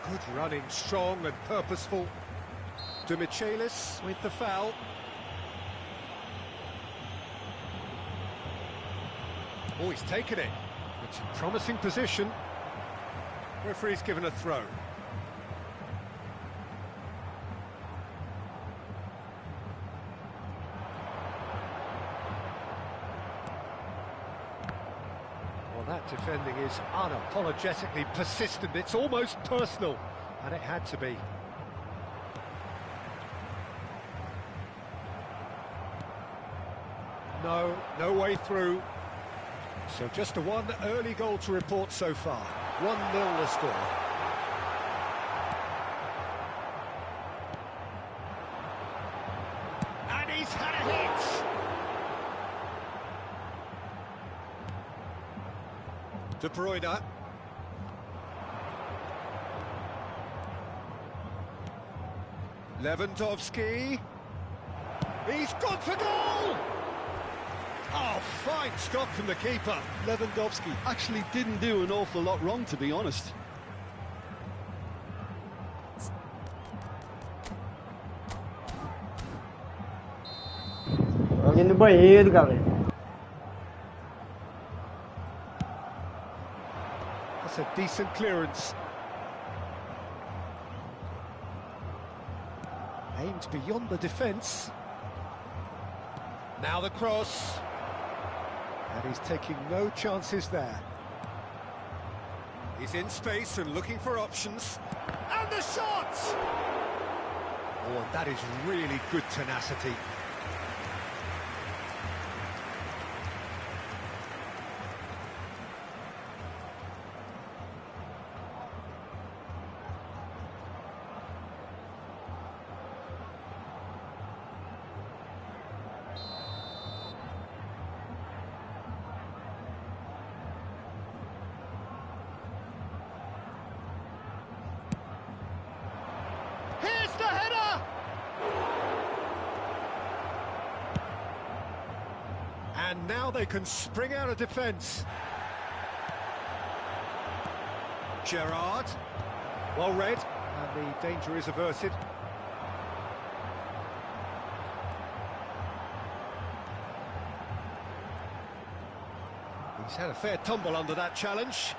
Good running, strong and purposeful. De Michelis with the foul. Oh, he's taken it. It's a promising position. Referee's given a throw. Well, that defending is unapologetically persistent. It's almost personal, and it had to be. No way through. So just a one early goal to report so far. 1-0 the score. And he's had a hit! De Bruyne. Lewandowski. He's gone for goal! Oh, fine stop from the keeper. Lewandowski actually didn't do an awful lot wrong, to be honest. Ali no banheiro, galera. That's a decent clearance. Aimed beyond the defence. Now the cross. And he's taking no chances there. He's in space and looking for options. And the shot! Oh, and that is really good tenacity. now they can spring out of defence. Gerrard, well read, and the danger is averted. He's had a fair tumble under that challenge.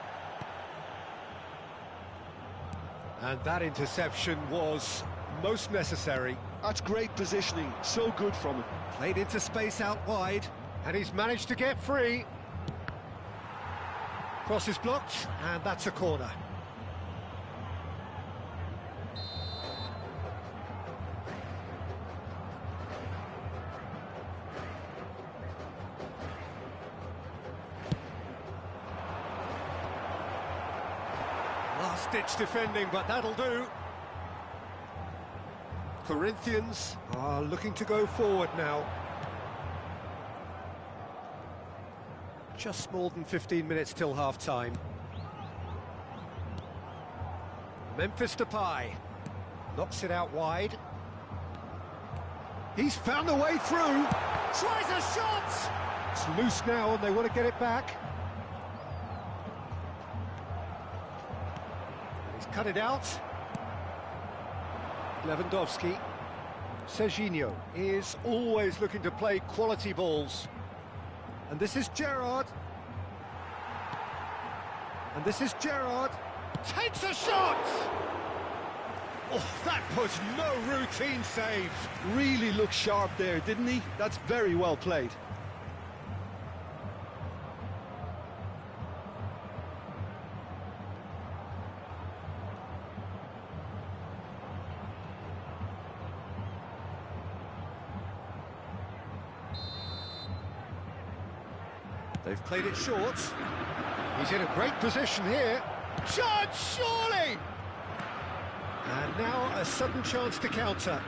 And that interception was most necessary. That's great positioning, so good from him. Played into space out wide, and he's managed to get free. Cross is blocked, and that's a corner. Last-ditch defending, but that'll do. Corinthians are looking to go forward now. Just more than 15 minutes till half-time. Memphis Depay knocks it out wide. He's found a way through. Tries a shot! It's loose now and they want to get it back. And he's cut it out. Lewandowski. Serginho is always looking to play quality balls. And this is Gerrard. And this is Gerrard. Takes a shot! Oh, that was no routine save. Really looked sharp there, didn't he? That's very well played. They've played it short. He's in a great position here. Shot, surely! And now a sudden chance to counter.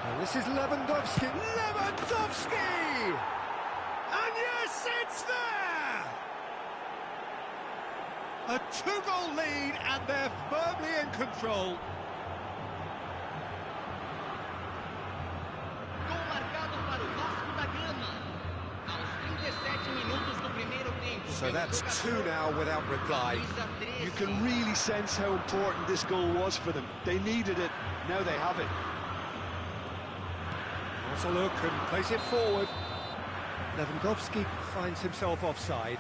And this is Lewandowski. Lewandowski! And yes, it's there! A two-goal lead, and they're firmly in control. Gol marcado para o Vasco da Gama. Aos 37 minutos do primeiro tempo. So that's two now without reply. You can really sense how important this goal was for them. They needed it, now they have it. Has a look and plays it forward. Lewandowski finds himself offside.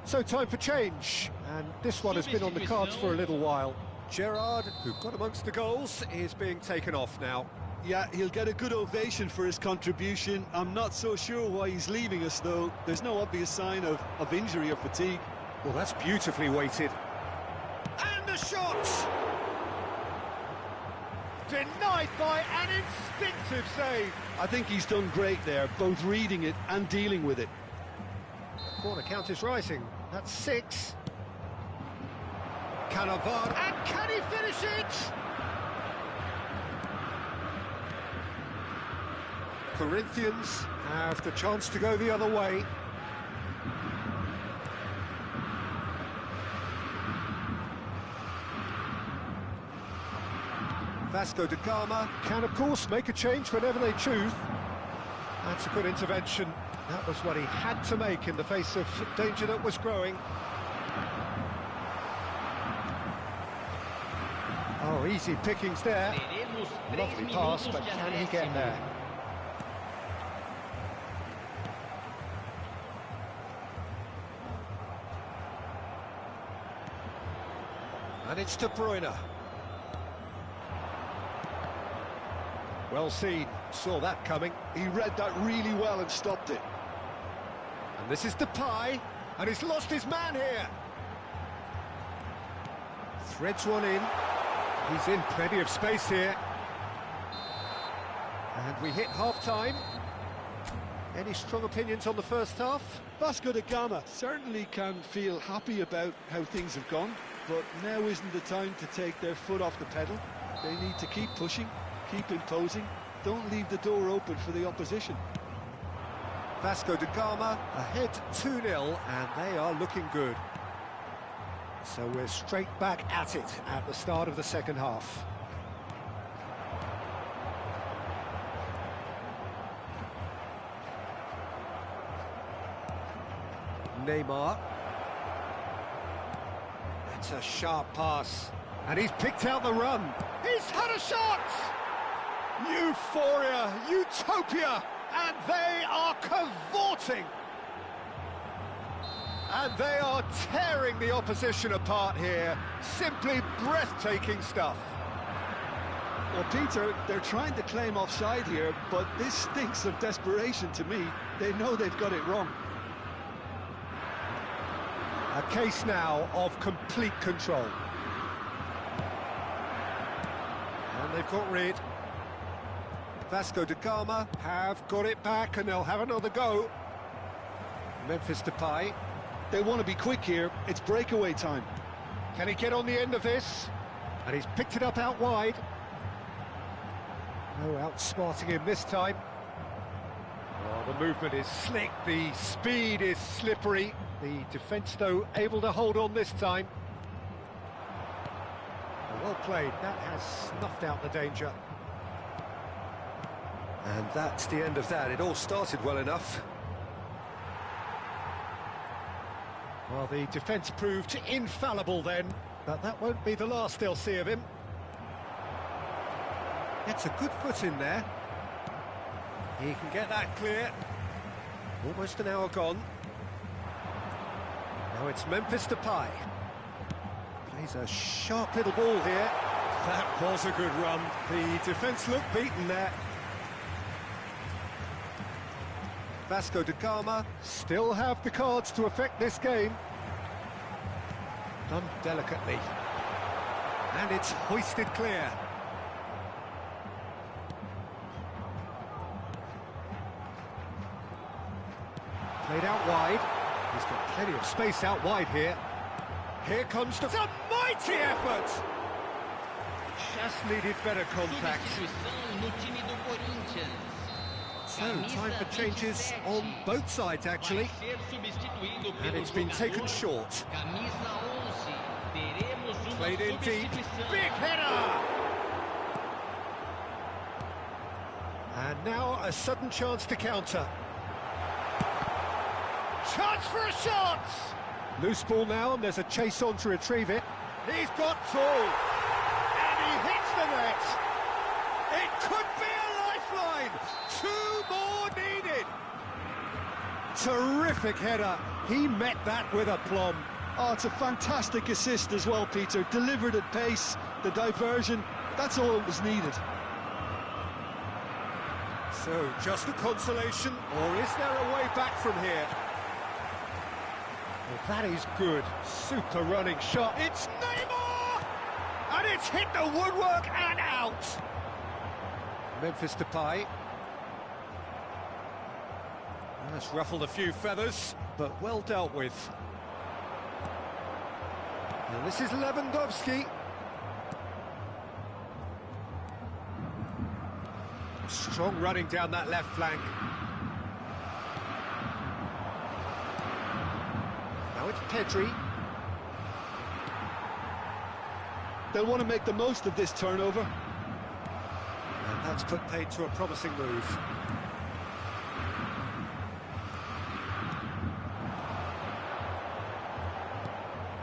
So time for change, and this one has been on the cards for a little while. Gerrard, who got amongst the goals, is being taken off now. Yeah, he'll get a good ovation for his contribution. I'm not so sure why he's leaving us, though. There's no obvious sign of injury or fatigue. Well, that's beautifully weighted. And the shot! Denied by an instinctive save. I think he's done great there, both reading it and dealing with it. Corner count is rising. That's 6. Cannavaro, and can he finish it? Corinthians have the chance to go the other way. Vasco da Gama can, of course, make a change whenever they choose. That's a good intervention. That was what he had to make in the face of danger that was growing. Oh, easy pickings there. Lovely pass, but can he get there? And it's De Bruyne. Well seen, saw that coming. He read that really well and stopped it. And this is Depay, and he's lost his man here. Threads one in. He's in plenty of space here. And we hit half-time. Any strong opinions on the first half? Vasco da Gama certainly can feel happy about how things have gone, but now isn't the time to take their foot off the pedal. They need to keep pushing, keep imposing, don't leave the door open for the opposition. Vasco da Gama ahead 2-0, and they are looking good. So we're straight back at it at the start of the second half. Neymar. That's a sharp pass. And he's picked out the run. He's had a shot! Euphoria, utopia, and they are cavorting. And they are tearing the opposition apart here. Simply breathtaking stuff. Well, Peter, they're trying to claim offside here, but this stinks of desperation to me. They know they've got it wrong. A case now of complete control. And they've got rid. Vasco da Gama have got it back, and they'll have another go. Memphis Depay. They want to be quick here. It's breakaway time. Can he get on the end of this? And he's picked it up out wide. No outsmarting him this time. Oh, the movement is slick, the speed is slippery. The defence, though, able to hold on this time. Well played. That has snuffed out the danger. And that's the end of that. It all started well enough. Well, the defence proved infallible then, but that won't be the last they'll see of him. Gets a good foot in there. He can get that clear. Almost an hour gone. Now it's Memphis Depay. Plays a sharp little ball here. That was a good run. The defence looked beaten there. Vasco da Gama still have the cards to affect this game. Done delicately. And it's hoisted clear. Played out wide. He's got plenty of space out wide here. Here comes the... It's a mighty effort! Just needed better contact. So, time for changes on both sides, actually. And it's been taken short. Played in deep. Big header! And now a sudden chance to counter. Chance for a shot! Loose ball now, and there's a chase on to retrieve it. He's got two! And he hits the net! It could be a lifeline! 2 more needed! Terrific header. He met that with aplomb. Oh, it's a fantastic assist as well, Peter. Delivered at pace, the diversion, that's all that was needed. So, just a consolation, or is there a way back from here? Well, that is good. Super running shot. It's Neymar! And it's hit the woodwork and out! Memphis Depay. That's ruffled a few feathers, but well dealt with. And this is Lewandowski. Strong running down that left flank. Now it's Pedri. They'll want to make the most of this turnover. That's put paid to a promising move.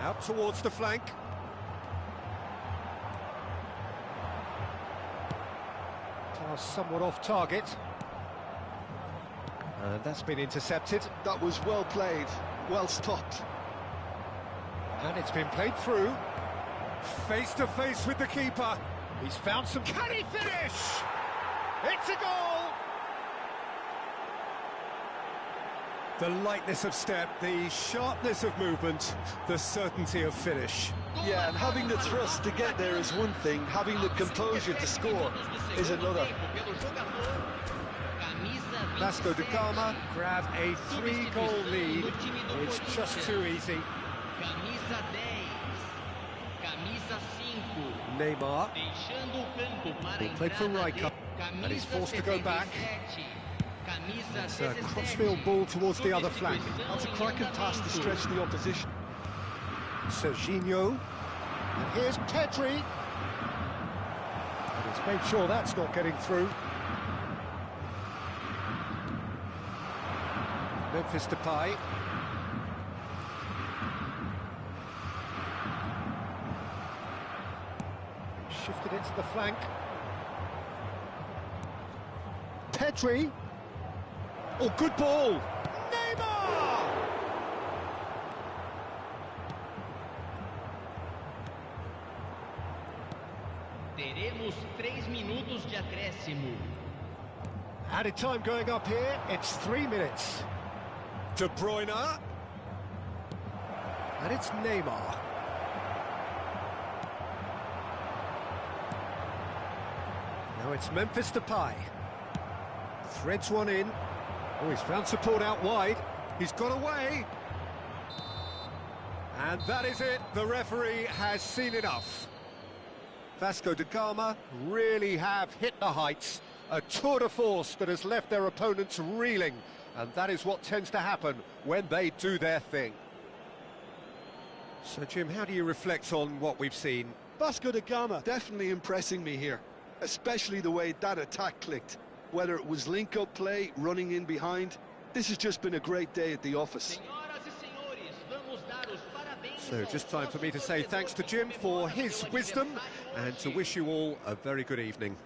Out towards the flank. Pass somewhat off target. And that's been intercepted. That was well played, well stopped. And it's been played through. Face to face with the keeper. He's found some... Can he finish? It's a goal! The lightness of step, the sharpness of movement, the certainty of finish. Yeah, and having the thrust to get there is one thing, having the composure to score is another. Vasco da Gama grab a 3-goal lead. It's just too easy. Neymar. He played for Rijkaard, and he's forced to go back. It's a crossfield ball towards the other flank. That's a cracking pass to stretch the opposition. Serginho. And here's Pedri. And he's made sure that's not getting through. Memphis Depay. Shifted it to the flank. Pedri. Oh, good ball. Neymar! Teremos 3 minutos de acréscimo. Added time going up here, it's 3 minutes. De Bruyne. And it's Neymar. Now it's Memphis Depay. Threads one in. Oh, he's found support out wide. He's got away. And that is it. The referee has seen enough. Vasco da Gama really have hit the heights. A tour de force that has left their opponents reeling. And that is what tends to happen when they do their thing. So, Jim, how do you reflect on what we've seen? Vasco da Gama definitely impressing me here, especially the way that attack clicked. Whether it was link-up play, running in behind, this has just been a great day at the office. So just time for me to say thanks to Jim for his wisdom and to wish you all a very good evening.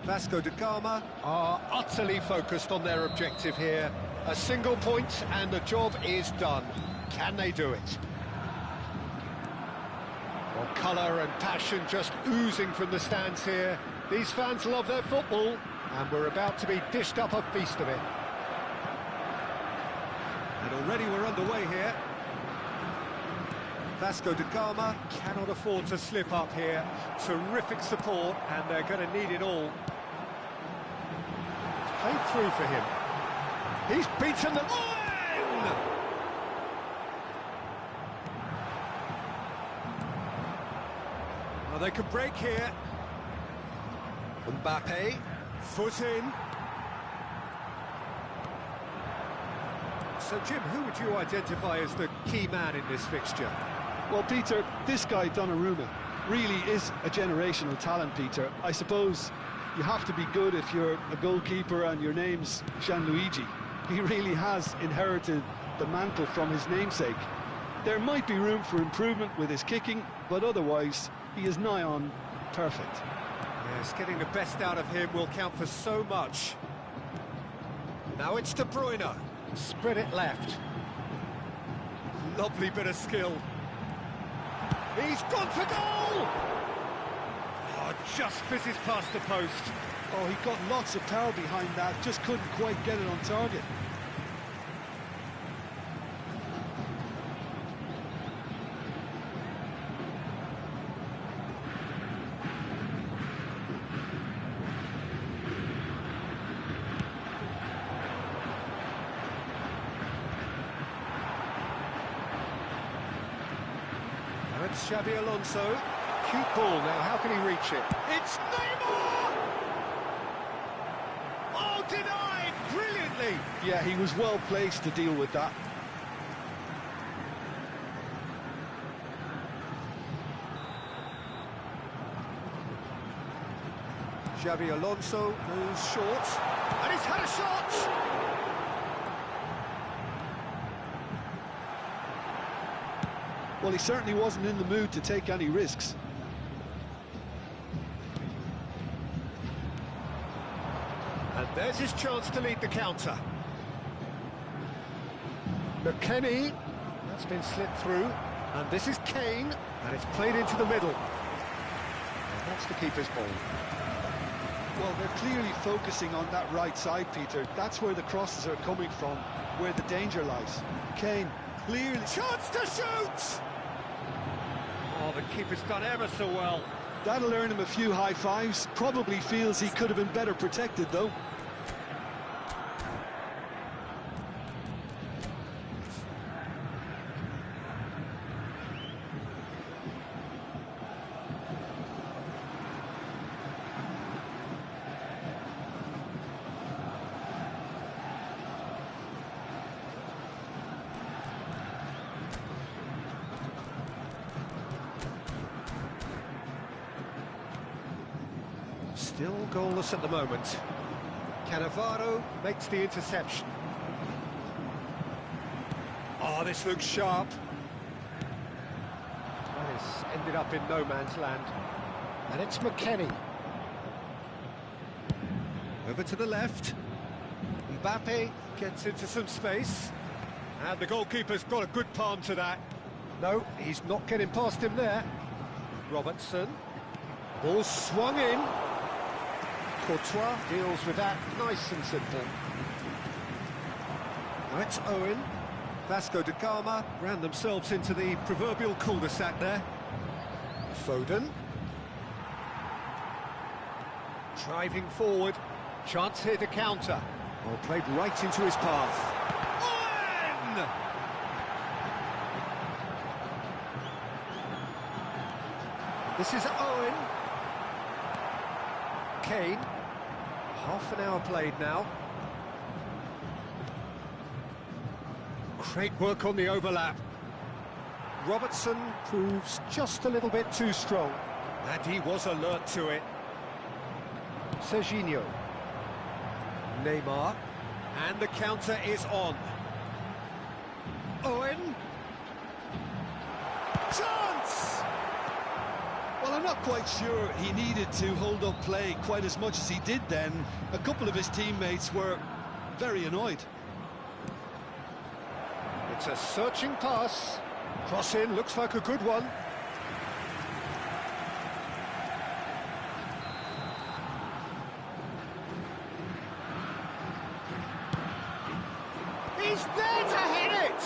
Vasco da Gama are utterly focused on their objective here. A single point and the job is done. Can they do it? Well, colour and passion just oozing from the stands here. These fans love their football, and we're about to be dished up a feast of it. And already we're underway here. Vasco da Gama cannot afford to slip up here. Terrific support, and they're going to need it all. It's played through for him. He's beaten the line! Well, they can break here. Mbappe, foot in. So, Jim, who would you identify as the key man in this fixture? Well, Peter, this guy, Donnarumma, really is a generational talent, Peter. I suppose you have to be good if you're a goalkeeper and your name's Gianluigi. He really has inherited the mantle from his namesake. There might be room for improvement with his kicking, but otherwise, he is nigh on perfect. Yes, getting the best out of him will count for so much. Now it's De Bruyne. Spread it left. Lovely bit of skill. He's gone for goal! Oh, just fizzes past the post. Oh, he got lots of power behind that, just couldn't quite get it on target. It's Xabi Alonso. Cute ball now, how can he reach it? It's Neymar! Oh, denied! Brilliantly! Yeah, he was well placed to deal with that. Xabi Alonso goes short. And he's had a shot! Well, he certainly wasn't in the mood to take any risks. And there's his chance to lead the counter. McKennie, that's been slipped through. And this is Kane, and it's played into the middle. And that's the keeper's ball. Well, they're clearly focusing on that right side, Peter. That's where the crosses are coming from, where the danger lies. Kane, clearly... Chance to shoot! Oh, the keeper's done ever so well. That'll earn him a few high fives. Probably feels he could have been better protected, though. Still goalless at the moment. Cannavaro makes the interception. Oh, this looks sharp. That has ended up in no man's land. And it's McKennie. Over to the left. Mbappe gets into some space. And the goalkeeper's got a good palm to that. No, he's not getting past him there. Robertson. Ball swung in. Courtois deals with that nice and simple. Now it's Owen. Vasco da Gama ran themselves into the proverbial cul-de-sac there. Foden. Driving forward. Chance here to counter. Well, played right into his path. Owen! This is Owen. Kane. Half an hour played now. Great work on the overlap. Robertson proves just a little bit too strong. And he was alert to it. Serginho. Neymar. And the counter is on. Owen. Chance! Well, I'm not quite sure he needed to hold up play quite as much as he did then. A couple of his teammates were very annoyed. It's a searching pass. Cross in, looks like a good one. He's there to hit it!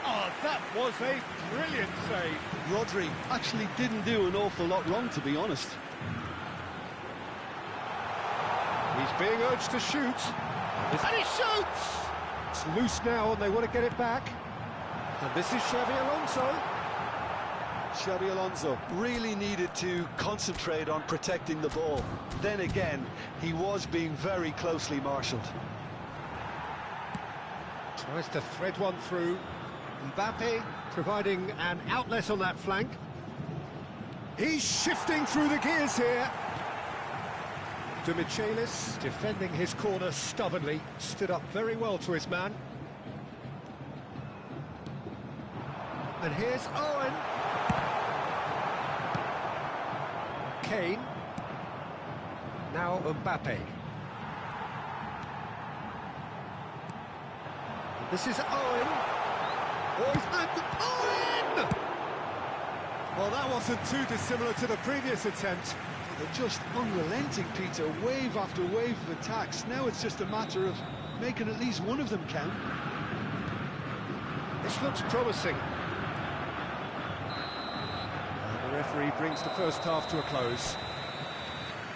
Oh, that was a brilliant save. Rodri actually didn't do an awful lot wrong, to be honest. He's being urged to shoot. And he shoots! It's loose now and they want to get it back. And this is Xabi Alonso. Xabi Alonso really needed to concentrate on protecting the ball. Then again, he was being very closely marshalled. Tries to thread one through. Mbappe providing an outlet on that flank. He's shifting through the gears here. De Michelis defending his corner stubbornly, stood up very well to his man. And here's Owen. Kane. Now Mbappe. This is Owen. And Owen! Well, that wasn't too dissimilar to the previous attempt. They're just unrelenting, Peter, wave after wave of attacks. Now it's just a matter of making at least one of them count. This looks promising. And the referee brings the first half to a close.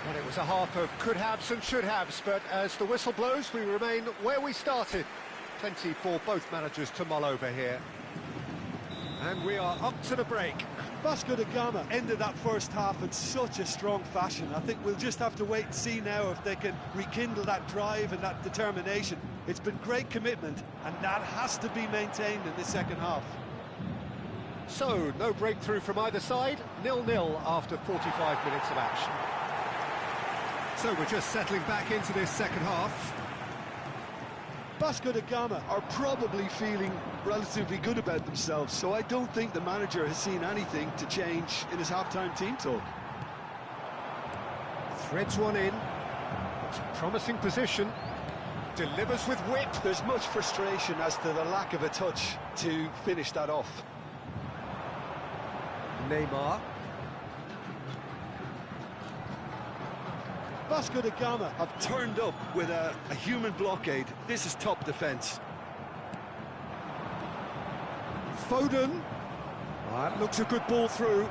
And it was a half of could-haves and should-haves, but as the whistle blows, we remain where we started. Plenty for both managers to mull over here. And we are up to the break. Vasco da Gama ended that first half in such a strong fashion. I think we'll just have to wait and see now if they can rekindle that drive and that determination. It's been great commitment, and that has to be maintained in the second half. So, no breakthrough from either side, 0-0 after 45 minutes of action. So we're just settling back into this second half. Vasco da Gama are probably feeling relatively good about themselves, so I don't think the manager has seen anything to change in his half-time team talk. Threads one in. It's a promising position. Delivers with whip. There's much frustration as to the lack of a touch to finish that off. Neymar. Vasco da Gama have turned up with a human blockade. This is top defence. Foden. That looks a good ball through.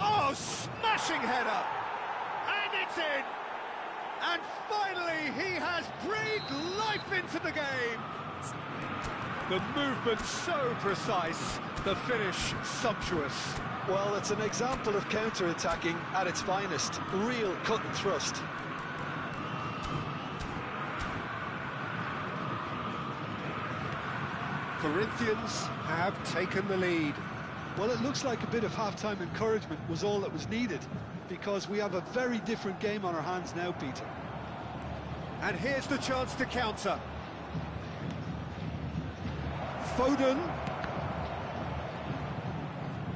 Oh, smashing header! And it's in! And finally, he has breathed life into the game! The movement so precise, the finish sumptuous. Well, it's an example of counter-attacking at its finest. Real cut and thrust. Corinthians have taken the lead. Well, it looks like a bit of half-time encouragement was all that was needed, because we have a very different game on our hands now, Peter. And here's the chance to counter. Foden.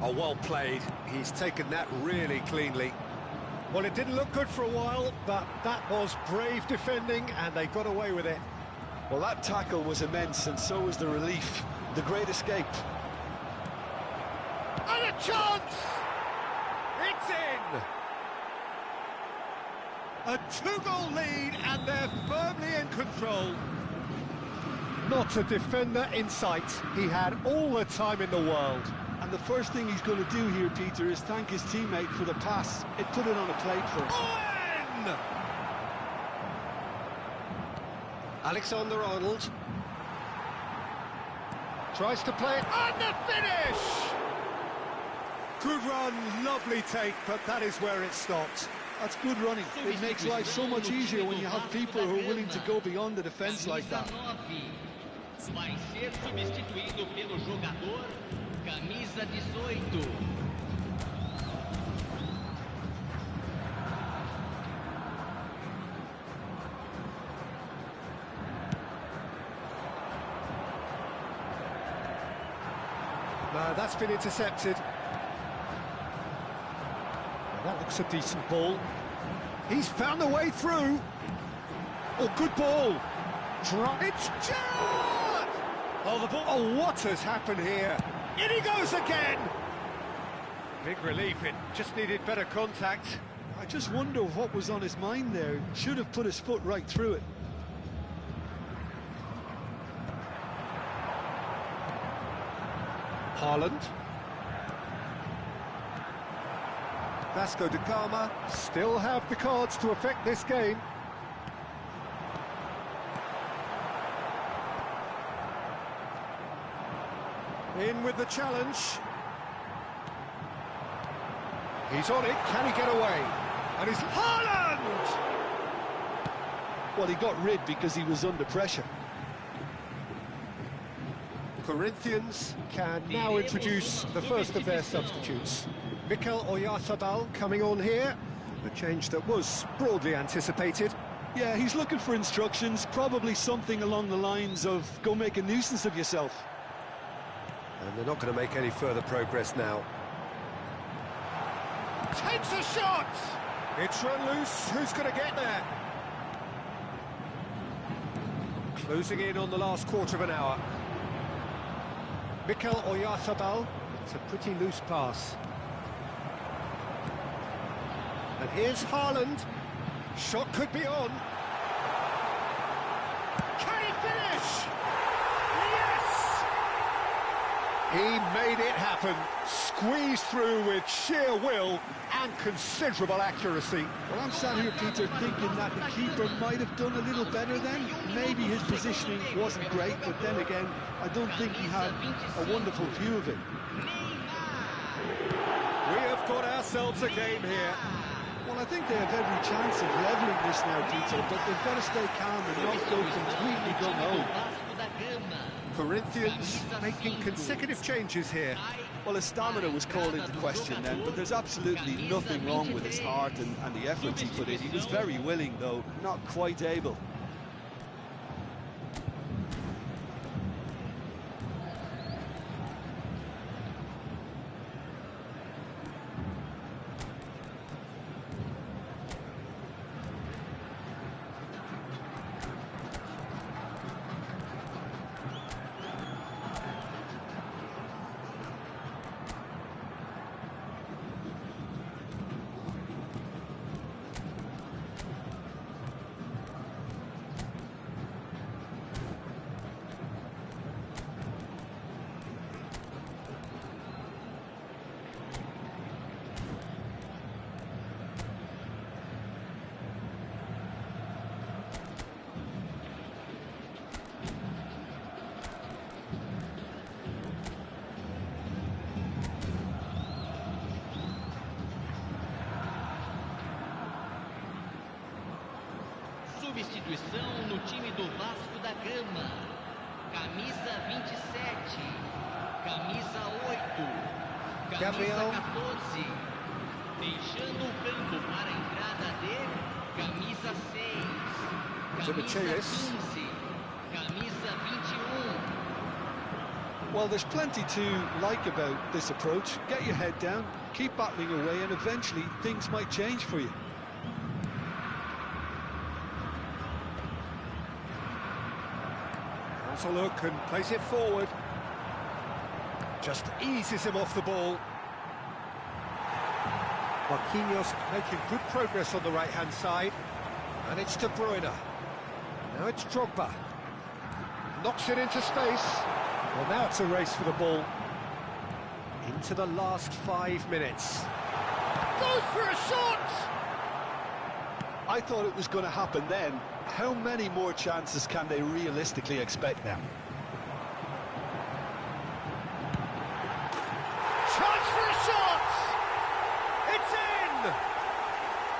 Oh, well played. He's taken that really cleanly. Well, it didn't look good for a while, but that was brave defending, and they got away with it. Well, that tackle was immense, and so was the relief. The great escape. And a chance! It's in! A two-goal lead, and they're firmly in control. Not a defender in sight. He had all the time in the world. And the first thing he's going to do here, Peter, is thank his teammate for the pass. It put it on a plate for him. Owen! Alexander-Arnold. Tries to play it, and the finish! Good run, lovely take, but that is where it stopped. That's good running. It makes life so much easier when you have people who are willing to go beyond the defence like that. Vai ser substituído pelo jogador camisa 18. That's been intercepted. Well, that looks a decent ball. He's found the way through. Oh, good ball. It's Gerrard! Oh, the ball. Oh, what has happened here? In he goes again! Big relief, it just needed better contact. I just wonder what was on his mind there. Should have put his foot right through it. Haaland. Vasco da Gama still have the cards to affect this game. In with the challenge. He's on it, can he get away? And it's Haaland! Well, he got rid because he was under pressure. Corinthians can now introduce the first of their substitutes. Mikel Oyarzabal coming on here, a change that was broadly anticipated. Yeah, he's looking for instructions, probably something along the lines of, go make a nuisance of yourself. And they're not going to make any further progress now. Takes a shot! It's run loose, who's going to get there? Closing in on the last quarter of an hour. Mikel Oyarzabal, it's a pretty loose pass. And here's Haaland. Shot could be on. Can he finish? Yes! He made it happen. Squeezed through with sheer will and considerable accuracy. Well, I'm sat here, Peter, thinking that the keeper might have done a little better then. Maybe his positioning wasn't great, but then again, I don't think he had a wonderful view of it. We have got ourselves a game here. Well, I think they have every chance of levelling this now, Peter, but they've got to stay calm and not go completely gung-ho. Corinthians making consecutive changes here. Well, his stamina was called into question then, but there's absolutely nothing wrong with his heart and the efforts he put in. He was very willing, though, not quite able. Substituição no time do Vasco da Gama. Camisa 27, camisa 8, camisa Gabriel. 14. Deixando o campo para a entrada de camisa 6, camisa 15, camisa 21. Well, there's plenty to like about this approach. Get your head down, keep battling away, and eventually things might change for you. Has a look and plays it forward. Just eases him off the ball. Marquinhos making good progress on the right-hand side. And it's De Bruyne. Now it's Drogba. Knocks it into space. Well, now it's a race for the ball. Into the last 5 minutes. Goes for a shot! I thought it was going to happen then. How many more chances can they realistically expect now? Chance for a shot! It's in!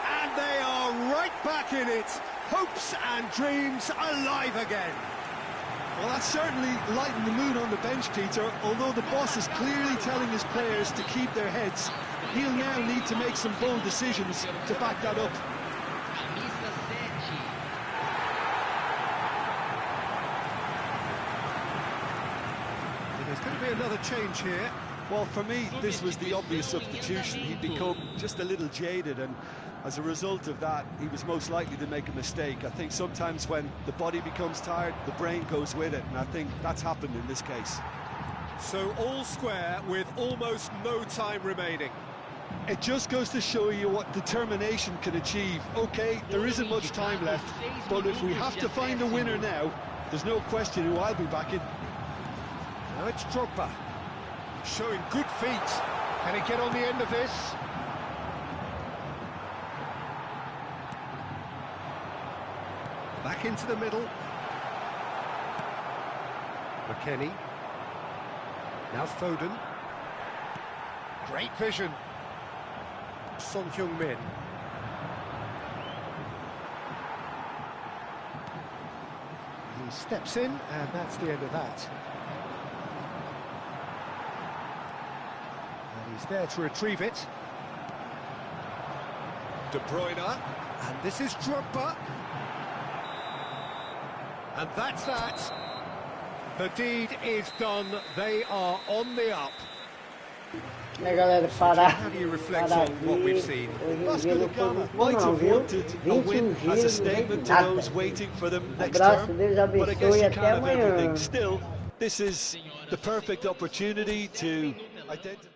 And they are right back in it. Hopes and dreams alive again. Well, that's certainly lightened the mood on the bench, Peter. Although the boss is clearly telling his players to keep their heads, he'll now need to make some bold decisions to back that up. Camisa 7. There's going to be another change here. Well, for me, this was the obvious substitution. He'd become just a little jaded, and as a result of that, he was most likely to make a mistake. I think sometimes when the body becomes tired, the brain goes with it, and I think that's happened in this case. So all square with almost no time remaining. It just goes to show you what determination can achieve. OK, there isn't much time left, but if we have to find a winner now, there's no question who I'll be backing. Now it's Drogba, showing good feet. Can he get on the end of this? Back into the middle. McKennie. Now Foden. Great vision. Son Heung-min. He steps in, and that's the end of that. And he's there to retrieve it. De Bruyne, and this is Drogba. And that's that. The deed is done. They are on the up. E aí, galera, parar. How do you reflect on what we've seen? Hoje o jogo não foi muito bom Might não, have viu? wanted a 21 win as a giros, statement to nada. those waiting for them next Abraço, term, Deus but I guess abençoe e you até can't have amanhã. everything. Still, this is the perfect opportunity to identify.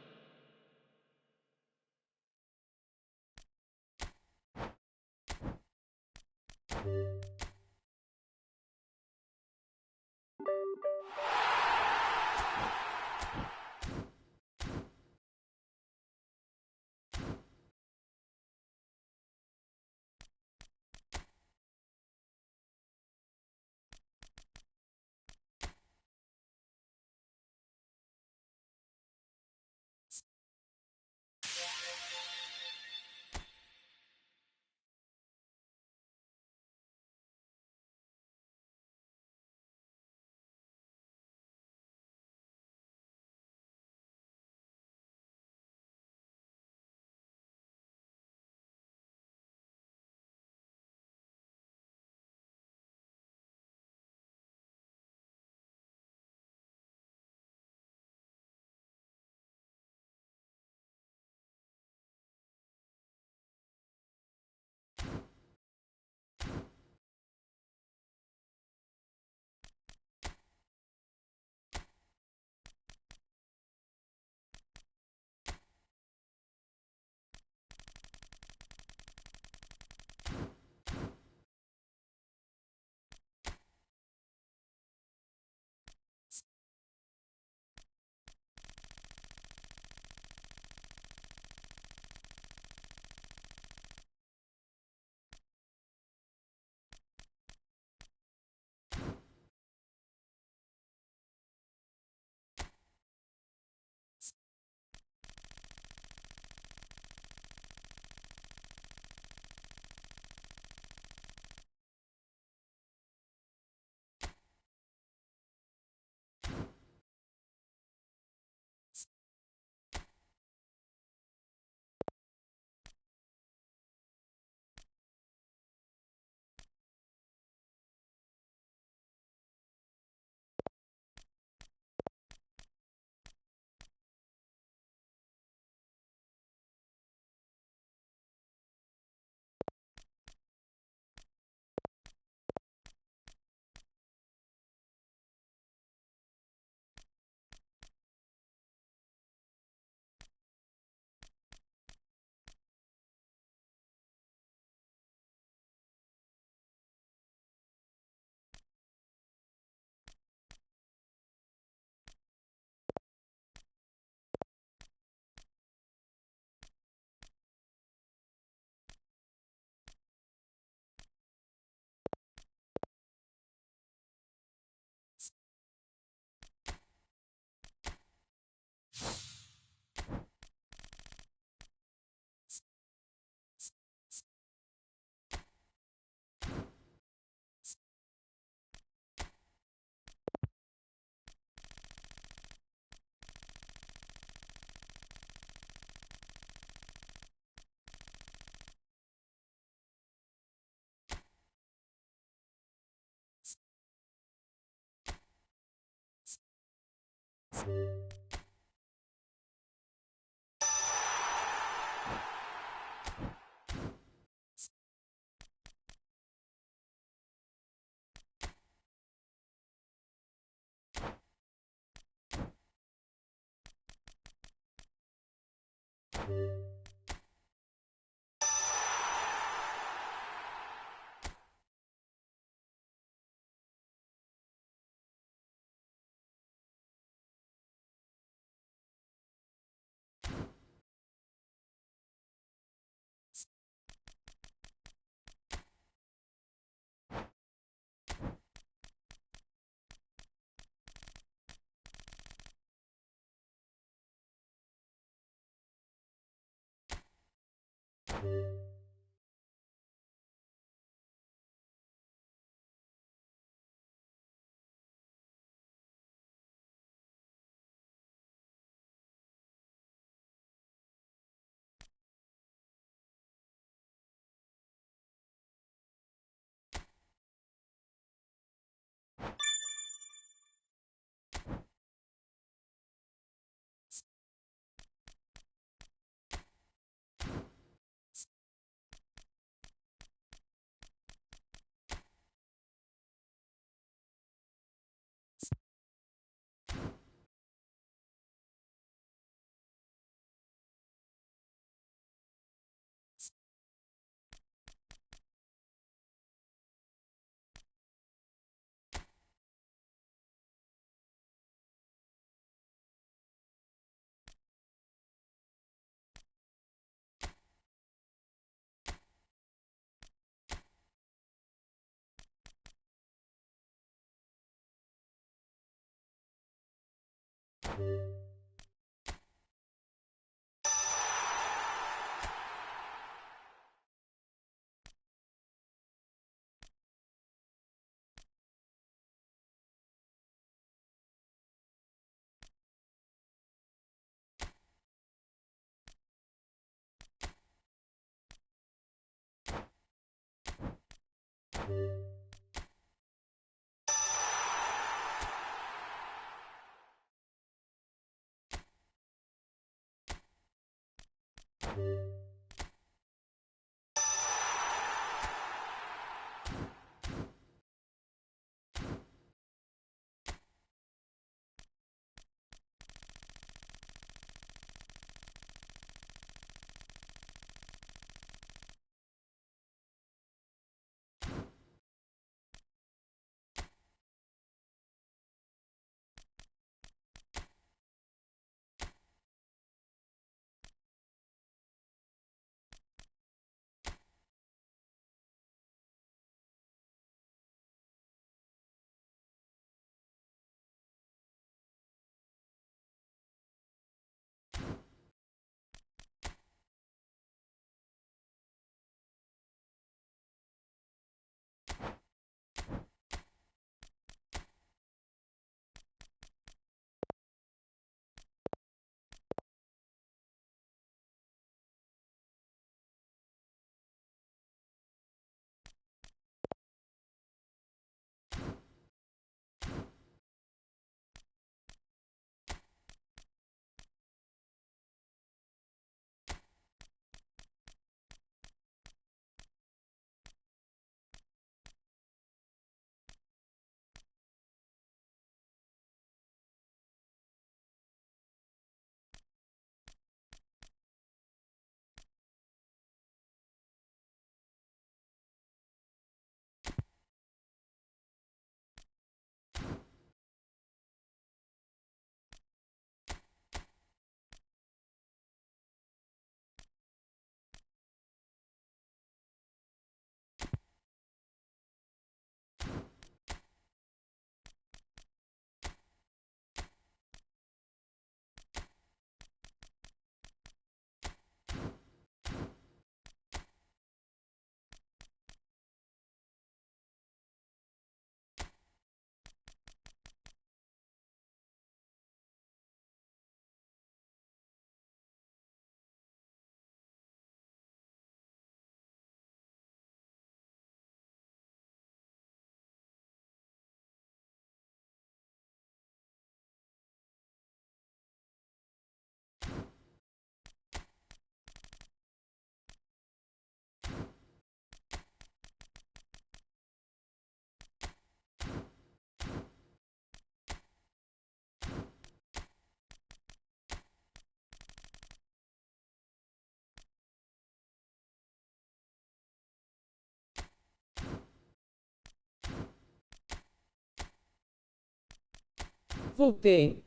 Voltei.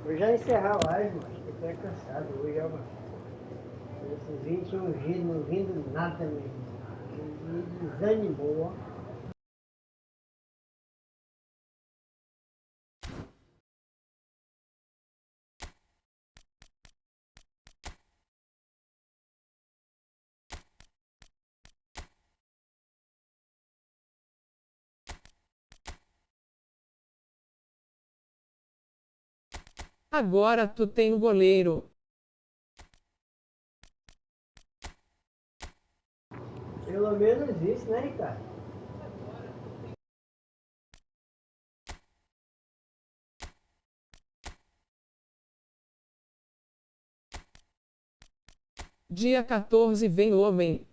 Vou já encerrar a live, mano. Eu tô cansado hoje, ó, mano. Esses vídeos tinham vindo, não vindo nada mesmo. Me desanimou, ó. Agora tu tem o goleiro. Pelo menos isso, né, Ricardo? Dia 14 vem homem.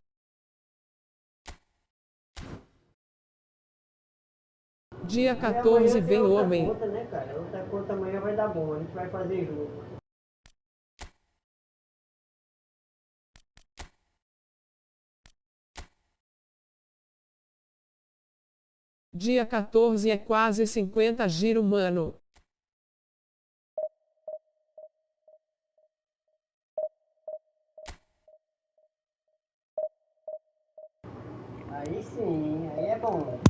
Dia E 14 amanhã tem vem outra homem. conta, né, cara? Outra conta amanhã vai dar bom. A gente vai fazer junto. Dia 14 é quase 50 giro mano. Aí sim, aí é bom.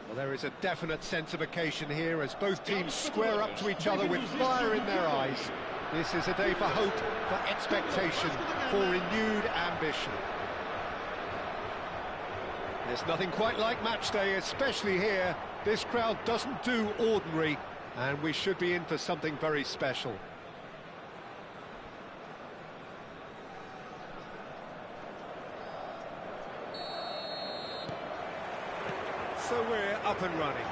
Well, there is a definite sense of occasion here as both teams square up to each other with fire in their eyes. This is a day for hope, for expectation, for renewed ambition. There's nothing quite like match day, especially here. This crowd doesn't do ordinary, and we should be in for something very special. So we're up and running.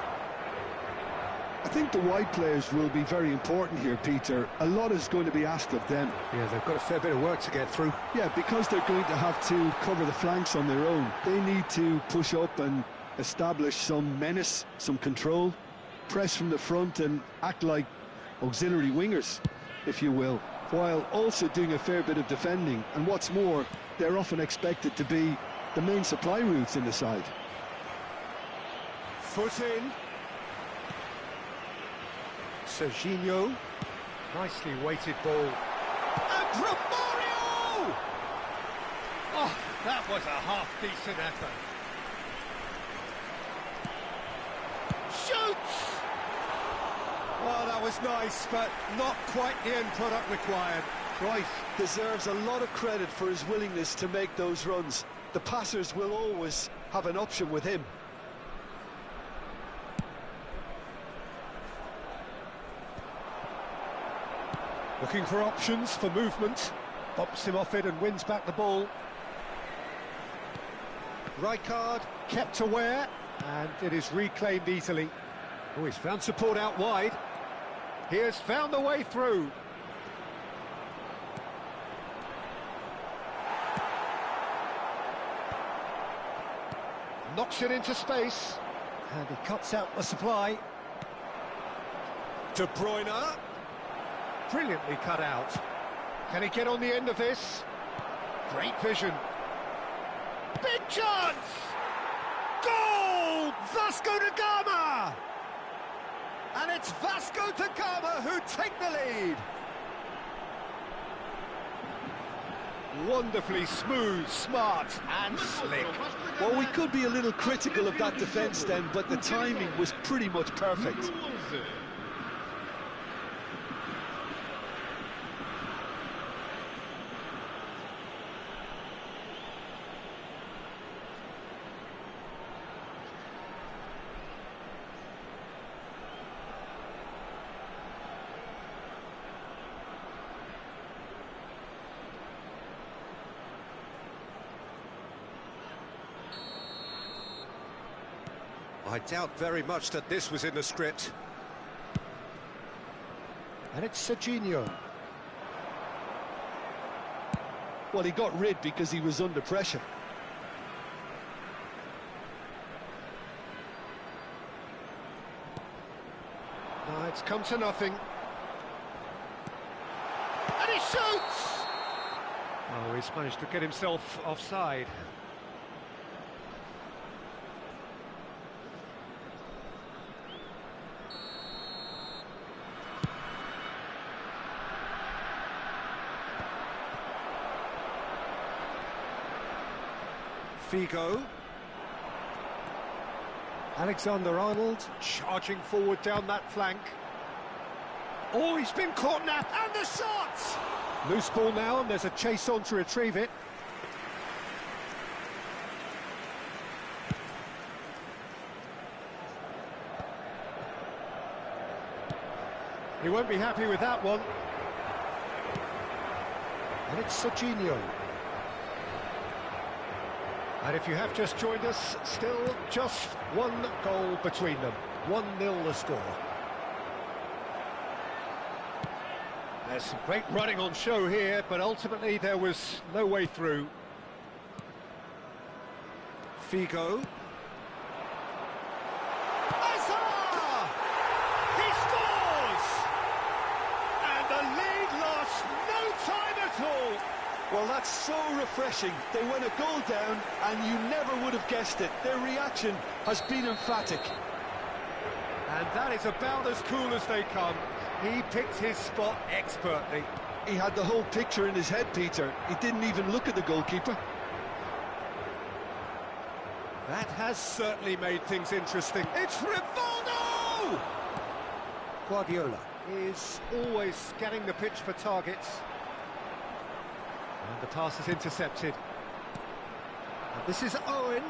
I think the wide players will be very important here, Peter. A lot is going to be asked of them. Yeah, they've got a fair bit of work to get through. Yeah, because they're going to have to cover the flanks on their own. They need to push up and establish some menace, some control, press from the front and act like auxiliary wingers, if you will, while also doing a fair bit of defending. And what's more, they're often expected to be the main supply routes in the side. Foot in. Serginho. Nicely weighted ball. And Romario! Oh, that was a half-decent effort. Shoots! Oh, that was nice, but not quite the end product required. Right, deserves a lot of credit for his willingness to make those runs. The passers will always have an option with him. Looking for options for movement. Bumps him off it and wins back the ball. Rijkaard kept aware, and it is reclaimed easily. Oh, he's found support out wide. He has found the way through. Knocks it into space, and he cuts out the supply. De Bruyne. Brilliantly cut out. Can he get on the end of this? Great vision. Big chance! Goal! Vasco da Gama! And it's Vasco da Gama who take the lead. Wonderfully smooth, smart and slick. Well, we could be a little critical of that defence then, but the timing was pretty much perfect. I doubt very much that this was in the script. And it's Serginho. Well, he got rid because he was under pressure. No, it's come to nothing. And he shoots! Oh, he's managed to get himself offside. Figo. Alexander-Arnold charging forward down that flank. Oh, he's been caught now, and the shot! Loose ball now, and there's a chase on to retrieve it. He won't be happy with that one. And it's Serginho. And if you have just joined us, still just one goal between them. 1-0 the score. There's some great running on show here, but ultimately there was no way through. Figo. Hazard! He scores! And the lead lost no time at all. Well, that's so refreshing. They went a goal down, and you never would have guessed it. Their reaction has been emphatic. And that is about as cool as they come. He picked his spot expertly. He had the whole picture in his head, Peter. He didn't even look at the goalkeeper. That has certainly made things interesting. It's Rivaldo! Guardiola is always scanning the pitch for targets. And the pass is intercepted. And this is Owen.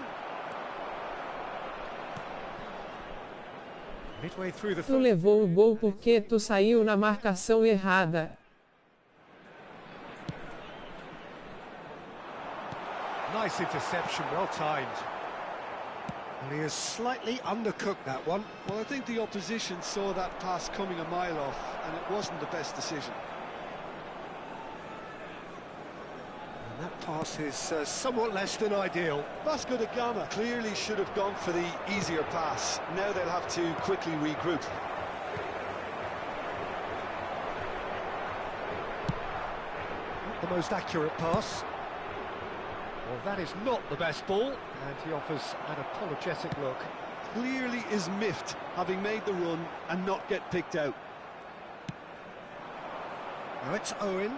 Midway through the Tu levou o gol porque tu saiu na marcação errada. Nice interception, well timed. And he has slightly undercooked that one. Well, I think the opposition saw that pass coming a mile off, and it wasn't the best decision. And that pass is somewhat less than ideal. Vasco da Gama clearly should have gone for the easier pass. Now they'll have to quickly regroup. Not the most accurate pass. Well, that is not the best ball, and he offers an apologetic look. Clearly is miffed, having made the run and not get picked out. Now it's Owen.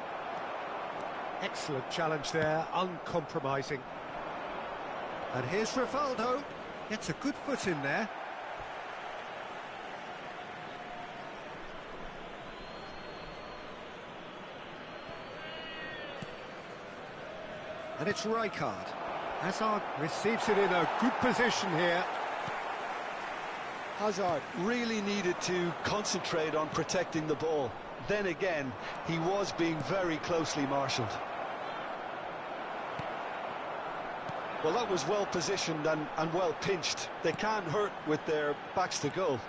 Excellent challenge there, uncompromising. And here's Rivaldo. Gets a good foot in there. And it's Rijkaard. Hazard receives it in a good position here. Hazard really needed to concentrate on protecting the ball. Then again, he was being very closely marshalled. Well, that was well positioned and well pinched. They can't hurt with their backs to goal.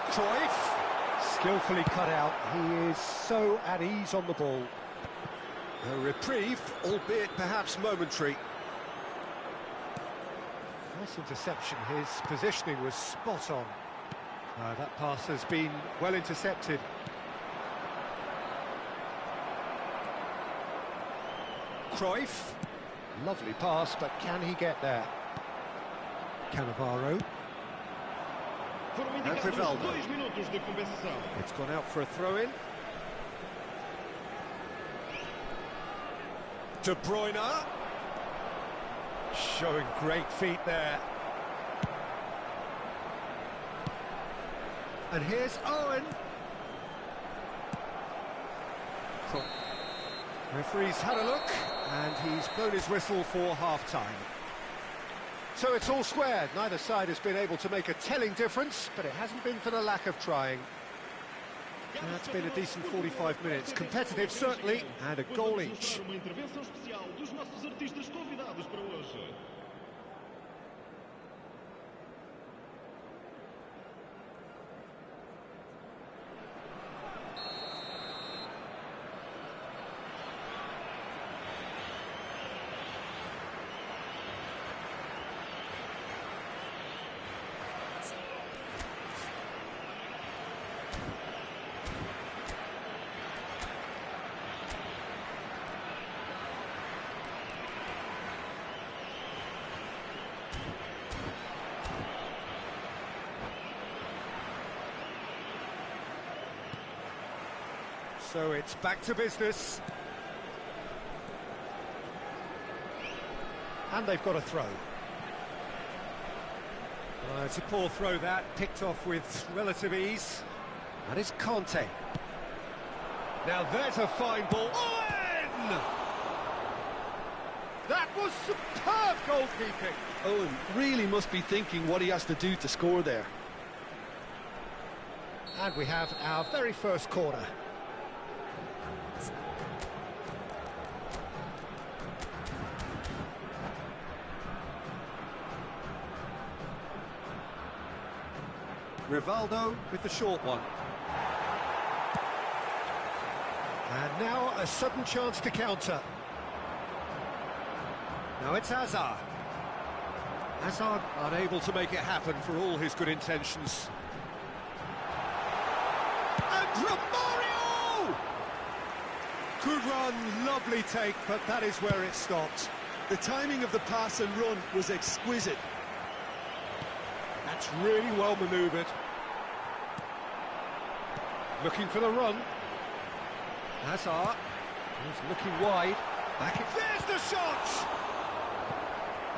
Cruyff, skillfully cut out. He is so at ease on the ball. A reprieve, albeit perhaps momentary. Nice interception, his positioning was spot on. That pass has been well intercepted. Cruyff, lovely pass, but can he get there? Cannavaro. And Rivaldo. It's gone out for a throw-in. De Bruyne, showing great feet there. And here's Owen. Referee's had a look, and he's blown his whistle for half-time. So it's all square. Neither side has been able to make a telling difference, but it hasn't been for the lack of trying. And that's been a decent 45 minutes. Competitive, certainly, and a goal each. So it's back to business. And they've got a throw. It's a poor throw that, picked off with relative ease. That is Conte. Now there's a fine ball. Owen! That was superb goalkeeping. Owen really must be thinking what he has to do to score there. And we have our very first corner. Rivaldo with the short one. And now a sudden chance to counter. Now it's Hazard. Hazard unable to make it happen for all his good intentions. And Romario! Good run, lovely take, but that is where it stopped. The timing of the pass and run was exquisite. That's really well manoeuvred. Looking for the run. Hazard. He's looking wide. Back it. There's the shot!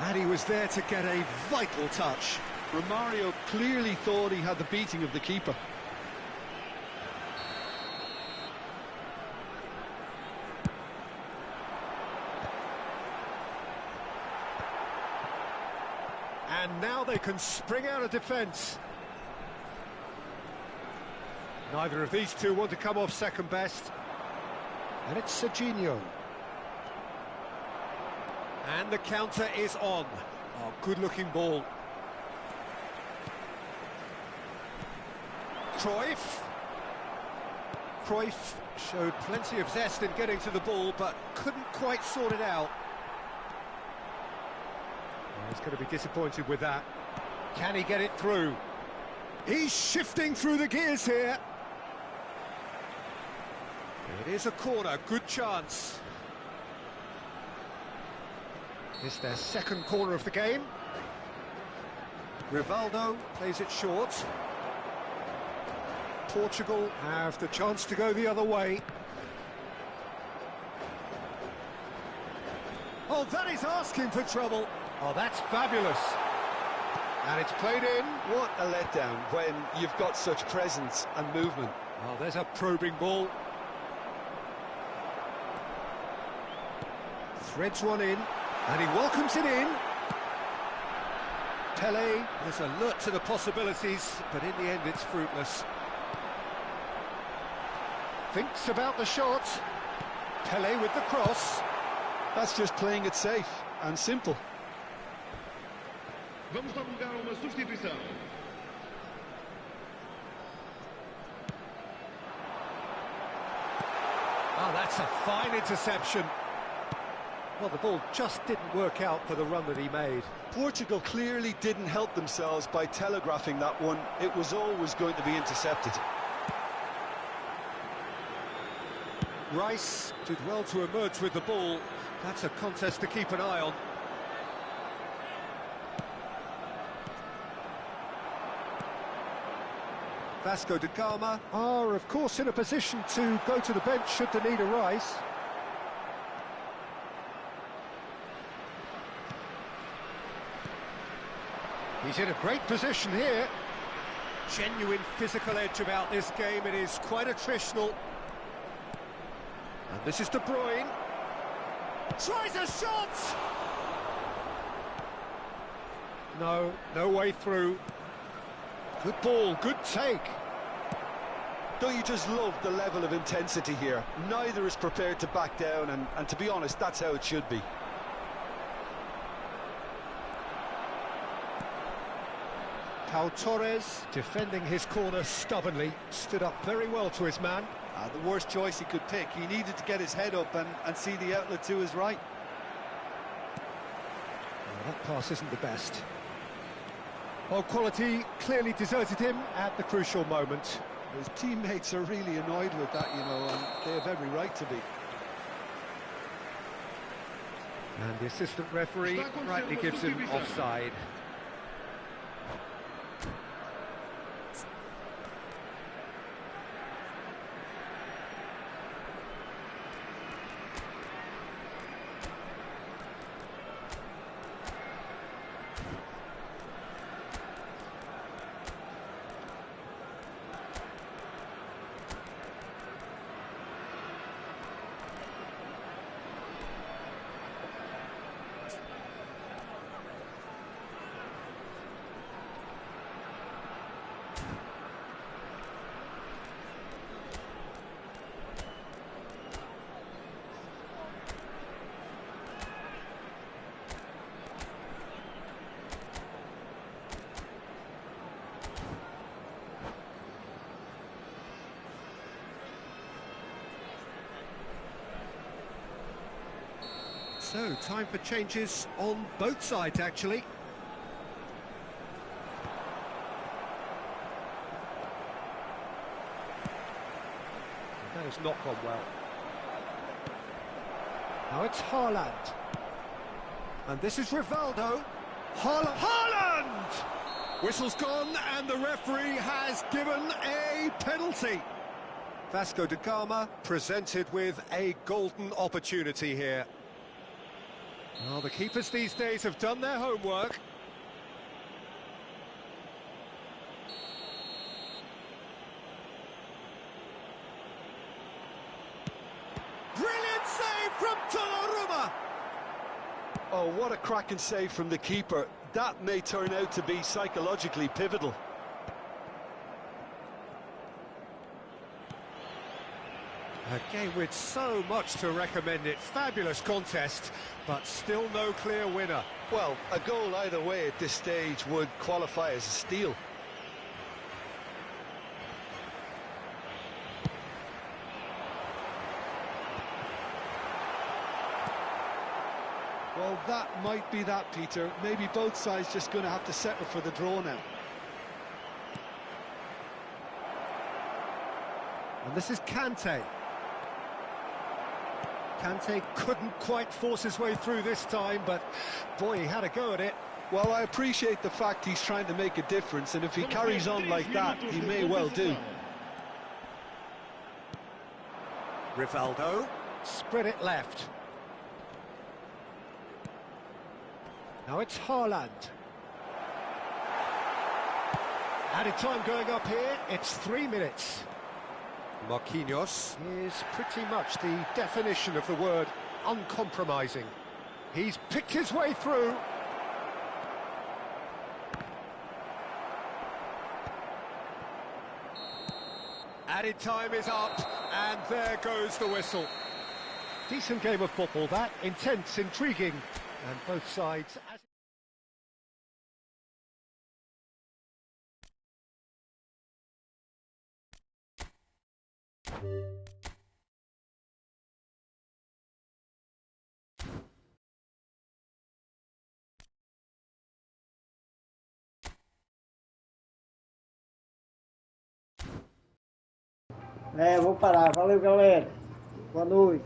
And he was there to get a vital touch. Romario clearly thought he had the beating of the keeper. And now they can spring out of defence. Neither of these two want to come off second best. And it's Serginho. And the counter is on. Oh, good-looking ball. Cruyff showed plenty of zest in getting to the ball, but couldn't quite sort it out. Oh, he's going to be disappointed with that. Can he get it through? He's shifting through the gears here. It is a corner, good chance. It's their second corner of the game. Rivaldo plays it short. Portugal have the chance to go the other way. Oh, that is asking for trouble. Oh, that's fabulous. And it's played in. What a letdown when you've got such presence and movement. Oh, there's a probing ball. Threads one in, and he welcomes it in. Pelé is alert to the possibilities, but in the end it's fruitless. Thinks about the shot. Pelé with the cross. That's just playing it safe and simple. Vamos dar uma substituição. Oh, that's a fine interception. Well, the ball just didn't work out for the run that he made. Portugal clearly didn't help themselves by telegraphing that one. It was always going to be intercepted. Rice did well to emerge with the ball. That's a contest to keep an eye on. Vasco da Gama are, of course, in a position to go to the bench should the need arise. He's in a great position here. Genuine physical edge about this game. It is quite attritional. And this is De Bruyne. Tries a shot! No way through. Good ball, good take. Don't you just love the level of intensity here? Neither is prepared to back down, and to be honest, that's how it should be. Pau Torres, defending his corner stubbornly, stood up very well to his man. The worst choice he could pick. He needed to get his head up and see the outlet to his right. Well, that pass isn't the best. Well, quality clearly deserted him at the crucial moment. His teammates are really annoyed with that, you know, and they have every right to be. And the assistant referee rightly gives him offside. So, time for changes on both sides, actually. That has not gone well. Now it's Haaland. And this is Rivaldo. Haaland! Whistle's gone, and the referee has given a penalty. Vasco da Gama presented with a golden opportunity here. Well, the keepers these days have done their homework. Brilliant save from Donnarumma! Oh, what a cracking save from the keeper. That may turn out to be psychologically pivotal. A game with so much to recommend it. Fabulous contest, but still no clear winner. Well, a goal either way at this stage would qualify as a steal. Well, that might be that, Peter. Maybe both sides just going to have to settle for the draw now. And this is Kante. Kante couldn't quite force his way through this time, but boy, he had a go at it. Well, I appreciate the fact he's trying to make a difference, and if he carries on like that, he may well do. Rivaldo, spread it left. Now it's Haaland. Added time going up here, it's 3 minutes. Marquinhos is pretty much the definition of the word uncompromising. He's picked his way through. Added time is up, and there goes the whistle. Decent game of football, that. Intense, intriguing, and both sides... Vou parar. Valeu, galera. Boa noite.